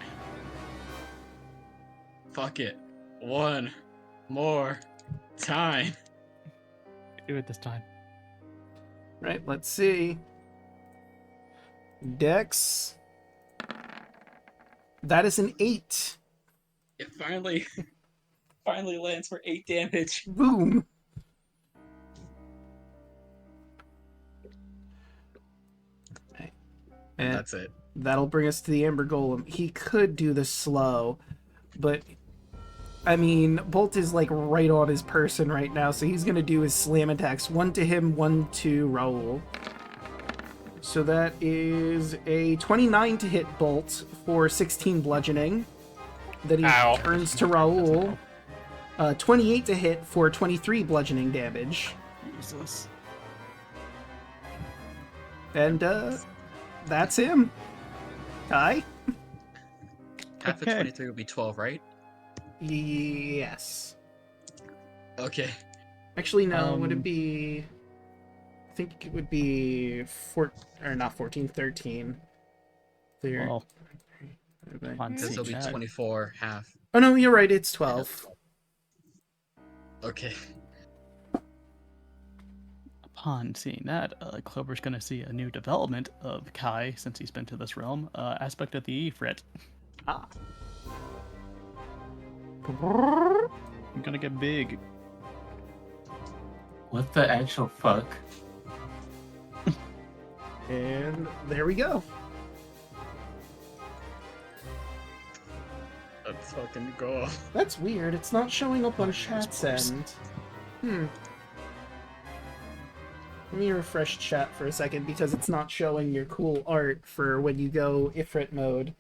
Fuck it. One more time. Do it this time. Right, let's see. Dex. That is an 8. It finally lands for 8 damage. Boom. And That's it. that'll bring us to the Amber Golem. He could do the slow, but I mean, Bolt is like right on his person right now, so he's gonna do his slam attacks. 1 to him, 1 to Raoul. So that is a 29 to hit Bolt for 16 bludgeoning. Then he Ow. turns to Raoul. 28 to hit for 23 bludgeoning damage. Jesus. And that's him. Kai? Half Okay. of 23 would be 12, right? Yes. Okay. Actually, no. Would it Um, be? I think it would be not 14, 13. There. Well, on This will be seeing that, 24 half. Oh no, you're right. It's 12. Okay. upon seeing that, Clover's going to see a new development of Kai since he's been to this realm. Aspect of the Ifrit. Ah. I'm going to get big. What the actual fuck? And there we go. Let's fucking go. That's weird. It's not showing up on chat's end. Let me refresh chat for a second because it's not showing your cool art for when you go Ifrit mode.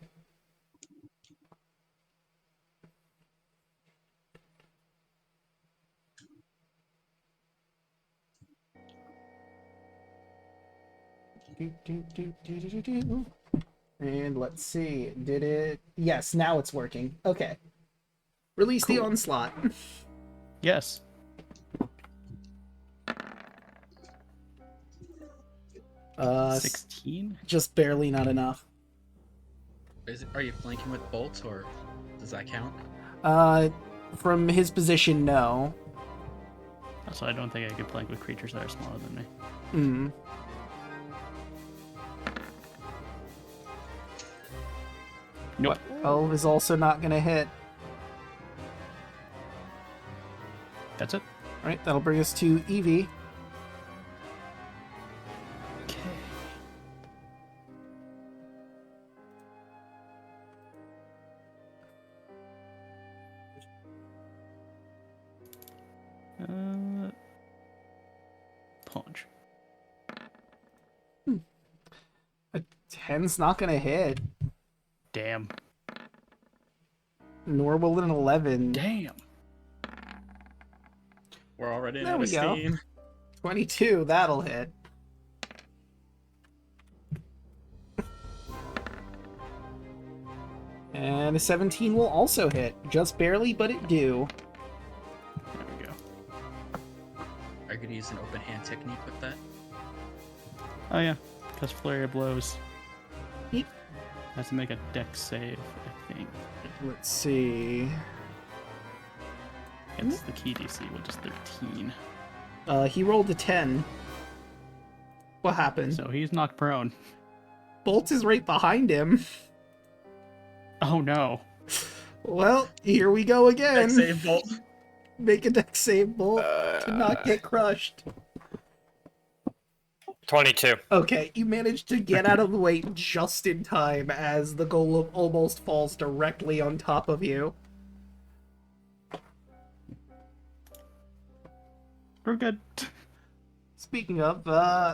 And let's see, did it? Yes, now it's working. Okay. Release the Cool. onslaught. Yes. Uh, 16? just barely not enough. Are you flanking with bolts or does that count? From his position, no. Also, I don't think I could flank with creatures that are smaller than me. Hmm. 12 is also not gonna hit. That's it. Alright, that'll bring us to Evie. Okay. Punch. A 10's not gonna hit. Damn. Nor will an 11. Damn. We're already There out we of go. steam. 22, that'll hit. And a 17 will also hit. Just barely, but it do. There we go. Are you gonna use an open hand technique with that? Oh yeah, because flurry of blows. Yeet. Has to make a dex save, I think. Let's see. It's the key DC, which is 13. He rolled a 10. What happened? So he's knocked prone. Bolt is right behind him. Oh no. Well, here we go again. Dex save, Bolt. Make a dex save, Bolt, to not get crushed. 22. Okay, you managed to get out of the way just in time as the golem almost falls directly on top of you. We're good. Speaking of,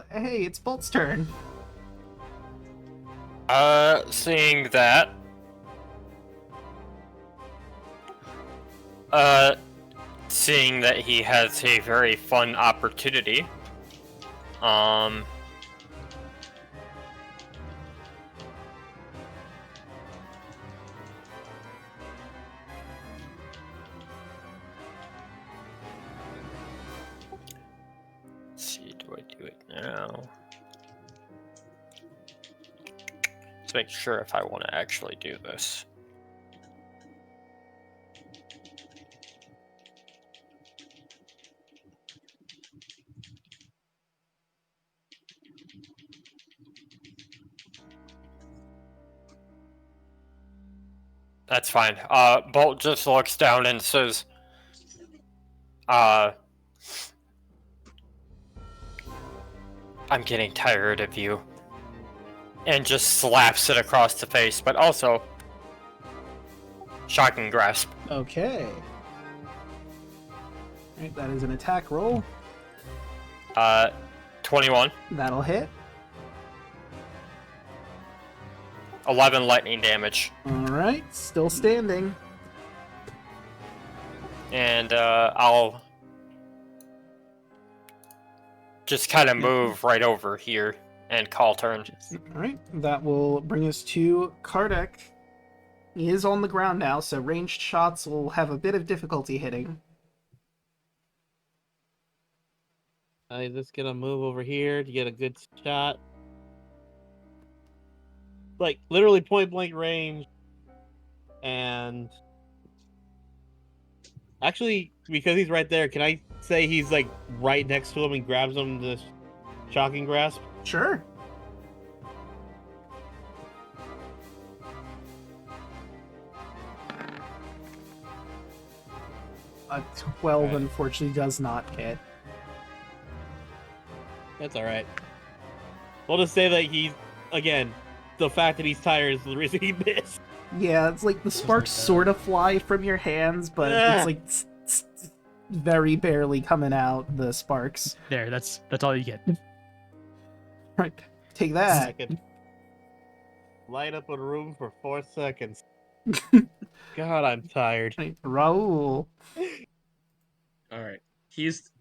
hey, it's Bolt's turn. Seeing that. Seeing that he has a very fun opportunity. Let's see, do I do it now? Let's make sure if I want to actually do this. That's fine. Bolt just looks down and says, I'm getting tired of you. And just slaps it across the face, but also shocking grasp. Okay. Alright, that is an attack roll. 21. That'll hit. 11 lightning damage. Alright, still standing. And I'll just kind of move right over here and call turn. Alright, that will bring us to Kardec. He is on the ground now, so ranged shots will have a bit of difficulty hitting. I'm just gonna move over here to get a good shot. Like, literally point blank range. And actually, because he's right there, can I say he's like right next to him and grabs him this shocking grasp? Sure. A 12 Alright. unfortunately does not hit. That's alright. We'll just say that he's, again, the fact that he's tired is the reason he missed. Yeah, it's like the sparks sort of fly from your hands, but it's like very barely coming out, the sparks. There, that's all you get. Right, take that. Second. Light up a room for 4 seconds. God, I'm tired. Right, Raul. Alright. He's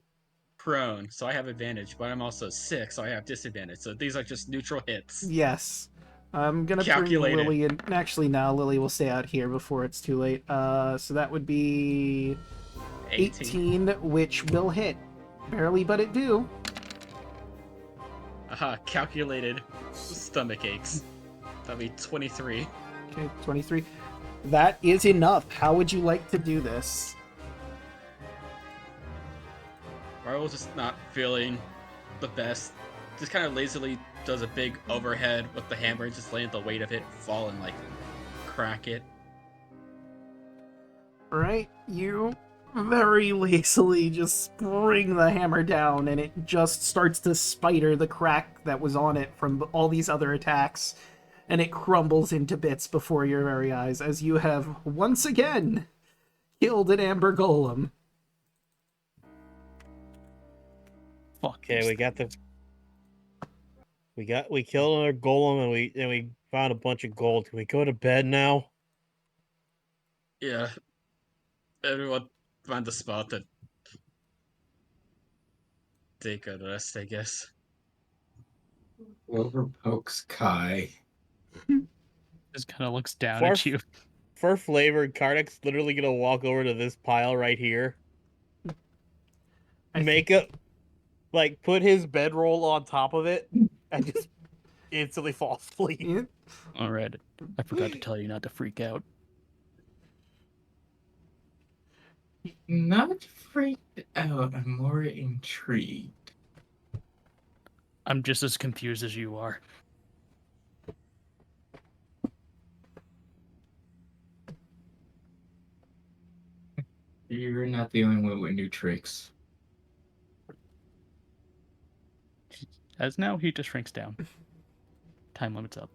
prone, so I have advantage, but I'm also sick, so I have disadvantage. So these are just neutral hits. Yes. I'm gonna bring Calculated. Lily in. Actually, now Lily will stay out here before it's too late. So that would be 18, which will hit. Barely, but it do. Aha, calculated stomach aches. That'd be 23. Okay, 23. That is enough. How would you like to do this? Raul's just not feeling the best. Just kind of lazily does a big overhead with the hammer, just letting the weight of it fall and like crack it. Right, you very lazily just spring the hammer down, and it just starts to spider the crack that was on it from all these other attacks, and it crumbles into bits before your very eyes as you have once again killed an amber golem. Fuck. Okay, we killed another golem and we found a bunch of gold. Can we go to bed now? Yeah. Everyone find the spot that take a rest, I guess. Clover pokes Kai. Just kind of looks down For, at you. for flavor, Kardec's literally gonna walk over to this pile right here, make a like put his bedroll on top of it, and just instantly fall asleep. Yeah. All right. I forgot to tell you not to freak out. Not freaked out. I'm more intrigued. I'm just as confused as you are. You're not the only one with new tricks. As now, he just shrinks down. Time limit's up.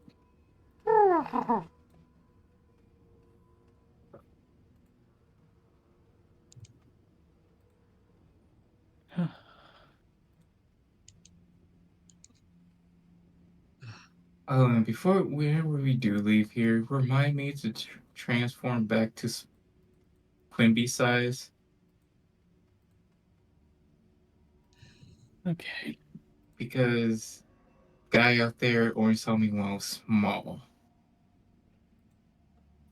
Oh, and whenever we do leave here, remind me to transform back to Quimby size. Okay. Because guy out there only saw me when I was small.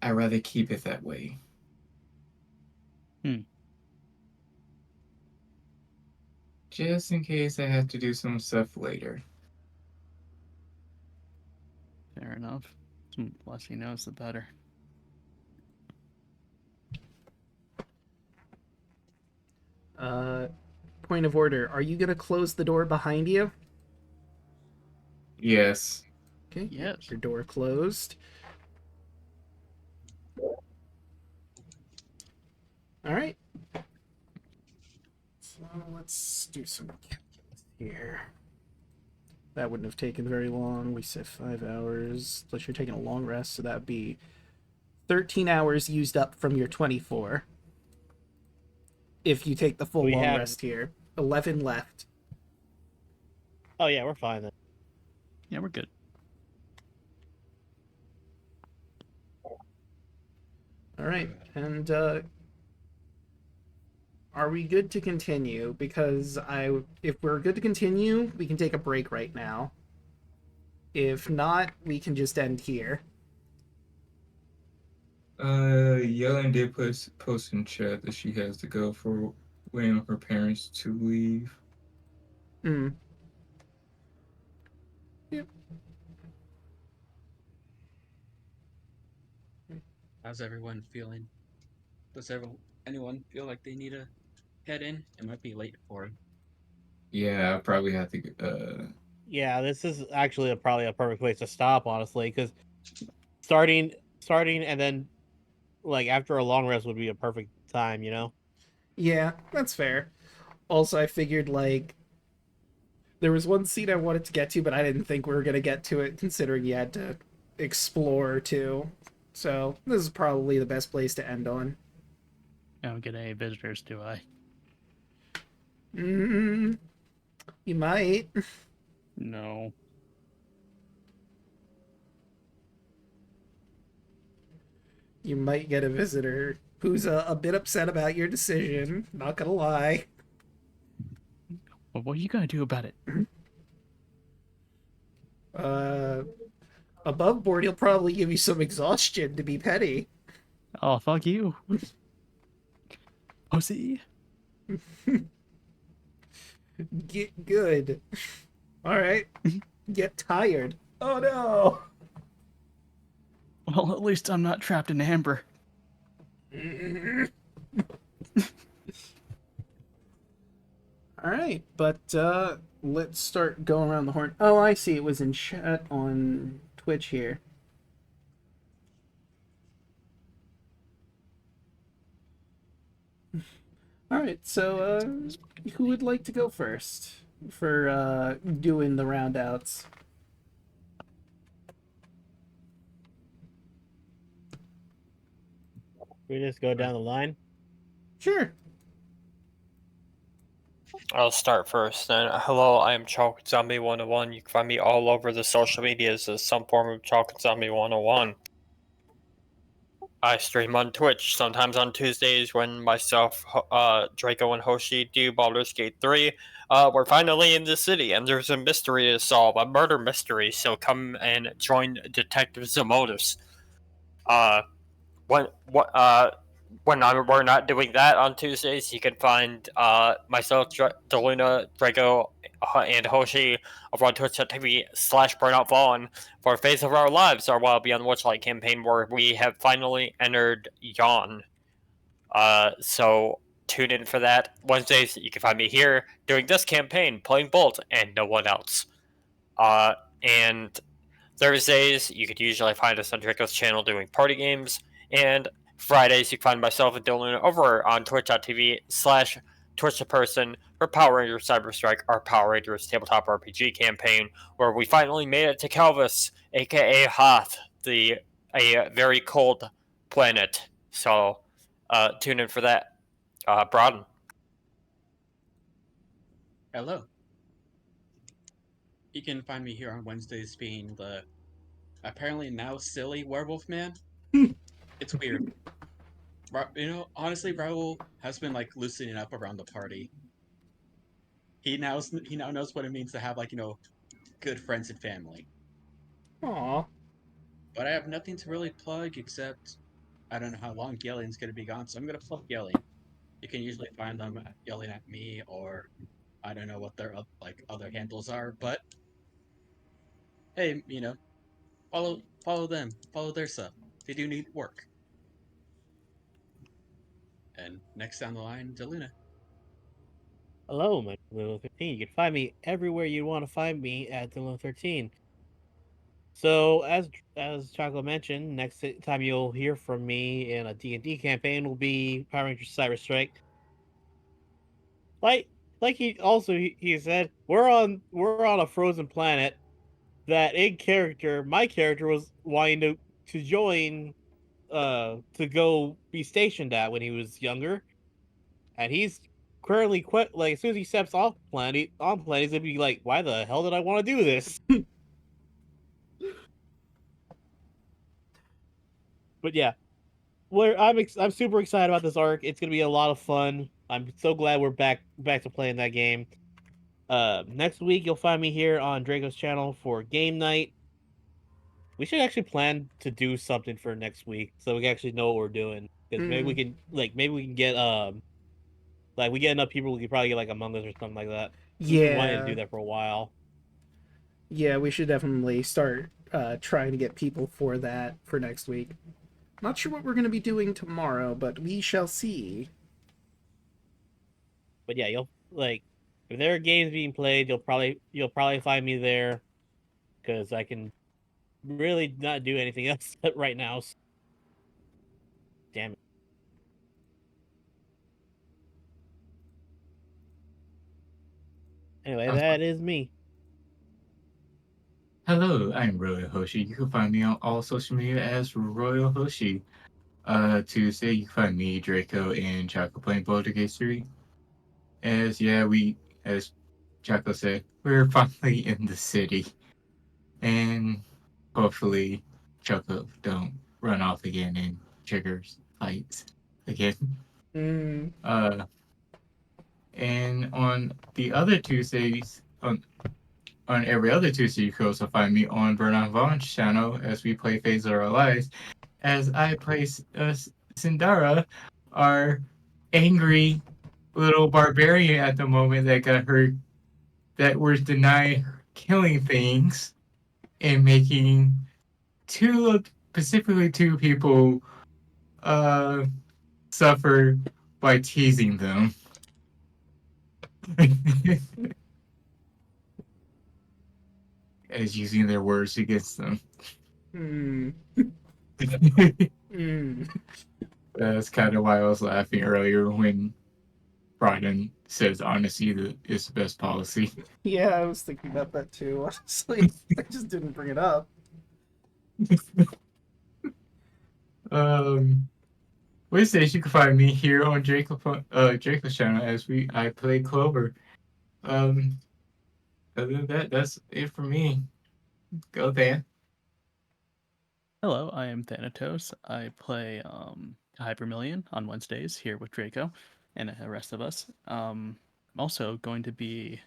I'd rather keep it that way. Just in case I have to do some stuff later. Fair enough. The less he knows, the better. Point of order. Are you gonna close the door behind you? Yes. Okay. Yes. Your door closed. All right. So let's do some calculus here. That wouldn't have taken very long. We said 5 hours. Unless you're taking a long rest, so that would be 13 hours used up from your 24. If you take the full We long have- rest here. 11 left. Oh yeah, we're fine then. Yeah, we're good. All right, and are we good to continue? Because if we're good to continue, we can take a break right now. If not, we can just end here. Yellen did post in chat that she has to go for waiting on her parents to leave. Hmm. Yep. How's everyone feeling? Does anyone feel like they need to head in? It might be late for him. Yeah, I probably have to. Yeah, this is actually probably a perfect place to stop, honestly, because starting and then like after a long rest would be a perfect time, you know. Yeah, that's fair. Also, I figured, like, there was one scene I wanted to get to, but I didn't think we were going to get to it, considering you had to explore, too. So, this is probably the best place to end on. I don't get any visitors, do I? You might. No. You might get a visitor who's a bit upset about your decision, not gonna lie. Well, what are you gonna do about it? Above board, he'll probably give you some exhaustion to be petty. Oh, fuck you. Pussy. Get good. Alright. Get tired. Oh no! Well, at least I'm not trapped in amber. Alright, but let's start going around the horn. Oh, I see. It was in chat on Twitch here. Alright, so who would like to go first for doing the roundouts? We just go down the line. Sure. I'll start first. Then, hello, I am Chocolate Zombie 101. You can find me all over the social medias as some form of Chocolate Zombie 101. I stream on Twitch, sometimes on Tuesdays when myself, Draco, and Hoshi do Baldur's Gate 3. we're finally in the city, and there's a mystery to solve, a murder mystery. So come and join Detective Zemotus. Uh, when what we're not doing that on Tuesdays, you can find myself, Daluna, Draco, and Hoshi over on Twitch.tv/BurnoutVaughan for Phase of Our Lives, our Wild Beyond Witchlight campaign, where we have finally entered Yawn. So tune in for that. Wednesdays, you can find me here doing this campaign, playing Bolt, and no one else. And Thursdays, you could usually find us on Draco's channel doing party games, and Fridays, you can find myself and Dylan over on twitch.tv/TwitchThePerson for Power Rangers Cyberstrike, our Power Rangers tabletop RPG campaign, where we finally made it to Calvis, aka Hoth, a very cold planet. So, tune in for that. Broaden. Hello. You can find me here on Wednesdays being the apparently now silly werewolf man. It's weird. Honestly, Raul has been like loosening up around the party. He now knows what it means to have good friends and family. Aw. But I have nothing to really plug except I don't know how long Yelling's gonna be gone, so I'm gonna plug Yelling. You can usually find them yelling at me, or I don't know what their other handles are, but hey, follow them, follow their stuff. They do need work. And next down the line, Daluna. Hello, my little 13. You can find me everywhere you want to find me at Daluna 13. So, as Chocolate mentioned, next time you'll hear from me in a D&D campaign will be Power Rangers Cyber Strike. Like he said, we're on a frozen planet that my character was wanting to join to go be stationed at when he was younger, and he's currently quit. Like as soon as he steps off planet, he's gonna be like, "Why the hell did I want to do this?" But yeah, I'm super excited about this arc. It's gonna be a lot of fun. I'm so glad we're back to playing that game. Next week you'll find me here on Draco's channel for game night. We should actually plan to do something for next week so we can actually know what we're doing. Because maybe we can get like we get enough people, we could probably get like Among Us or something like that. We've been wanting to Yeah. do that for a while. Yeah, we should definitely start trying to get people for that for next week. Not sure what we're going to be doing tomorrow, but we shall see. But yeah, you'll like if there are games being played, you'll probably find me there because I can really not do anything else right now. So, damn it. Anyway, that is me. Hello, I'm Royal Hoshi. You can find me on all social media as Royal Hoshi. Tuesday, you can find me, Draco, and Choco playing Baldur's 3. As Choco said, we're finally in the city. And hopefully, Choco don't run off again and triggers fights again. Mm. And on the other Tuesdays, on every other Tuesday, you can also find me on Vernon Vaughn's channel as we play Phase of Our Lives, as I play Sindara, our angry little barbarian at the moment that was denied killing things and making specifically two people suffer by teasing them. As using their words against them. Mm. Mm. That's kind of why I was laughing earlier when Brian says honesty is the best policy. Yeah, I was thinking about that too, honestly. I just didn't bring it up. Wednesdays you can find me here on Draco's channel as I play Clover. Other than that, that's it for me. Go Dan. Hello, I am Thanatos. I play Hypermillion on Wednesdays here with Draco and the rest of us. also going to be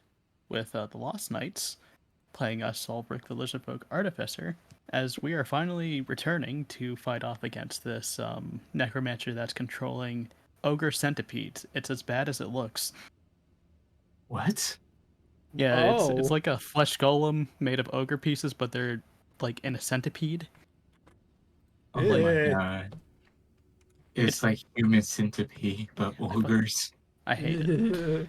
with the Lost Knights, playing us Solbrick the Lizardfolk Artificer, as we are finally returning to fight off against this necromancer that's controlling ogre centipedes. It's as bad as it looks. What? Yeah, it's Oh. like a flesh golem made of ogre pieces, but they're like in a centipede. Oh my Eh. god. It's like human centipede, but ogres. I hate it.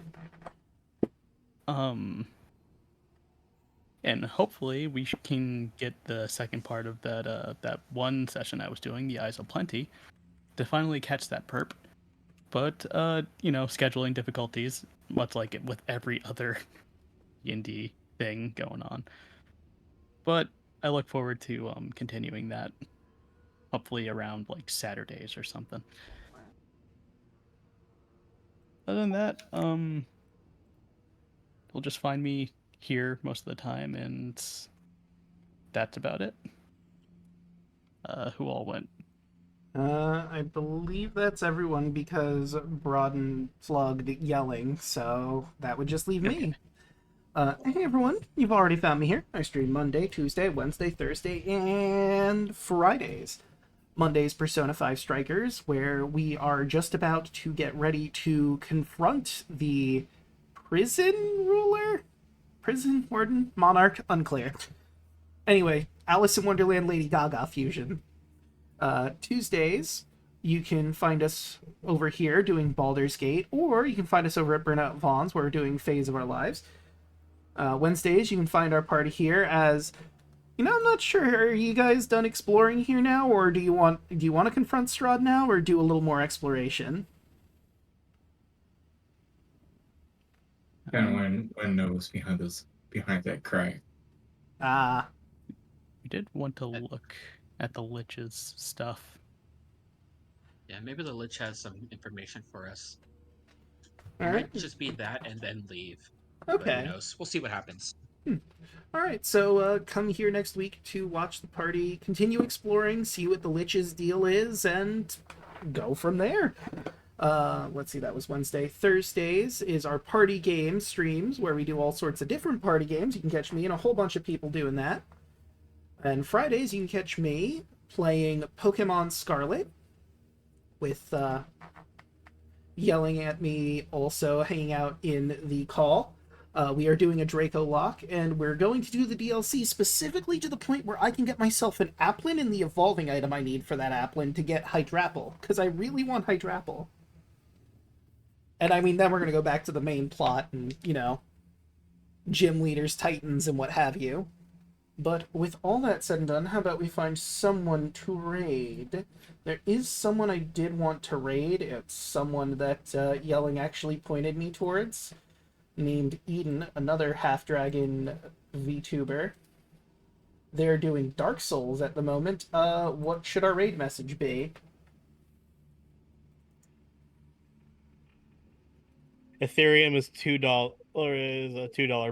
And hopefully we can get the second part of that one session I was doing, the Eyes of Plenty, to finally catch that perp. But scheduling difficulties, much like it with every other D&D thing going on. But I look forward to continuing that, hopefully around like Saturdays or something. Other than that, you'll just find me here most of the time, and that's about it. Who all went? I believe that's everyone because Broaden plugged yelling, so that would just leave me. Hey everyone, you've already found me here. I stream Monday, Tuesday, Wednesday, Thursday, and Fridays. Monday's Persona 5 Strikers, where we are just about to get ready to confront the prison ruler? Prison warden? Monarch? Unclear. Anyway, Alice in Wonderland Lady Gaga fusion. Tuesdays, you can find us over here doing Baldur's Gate, or you can find us over at Burnout Vaughn's where we're doing Phase of Our Lives. Wednesdays, you can find our party here as, I'm not sure, are you guys done exploring here now, or do you want to confront Strahd now, or do a little more exploration? Kind of one knows behind that crack. Ah, We did want to look at the Lich's stuff. Yeah, maybe the Lich has some information for us. It all might right. just be that and then leave. But who Okay. knows? We'll see what happens. All right, so come here next week to watch the party continue exploring, see what the Lich's deal is, and go from there. Let's see, that was Wednesday. Thursdays is our party game streams where we do all sorts of different party games. You can catch me and a whole bunch of people doing that. And Fridays, you can catch me playing Pokemon Scarlet with yelling at me, also hanging out in the call. We are doing a Draco lock, and we're going to do the DLC specifically to the point where I can get myself an Applin and the evolving item I need for that Applin to get Hydrapple, because I really want Hydrapple. And I mean, then we're going to go back to the main plot and, gym leaders, titans, and what have you. But with all that said and done, how about we find someone to raid? There is someone I did want to raid. It's someone that yelling actually pointed me towards, named Eden, another half-dragon VTuber. They're doing Dark Souls at the moment. What should our raid message be? Ethereum is $2 or is a $2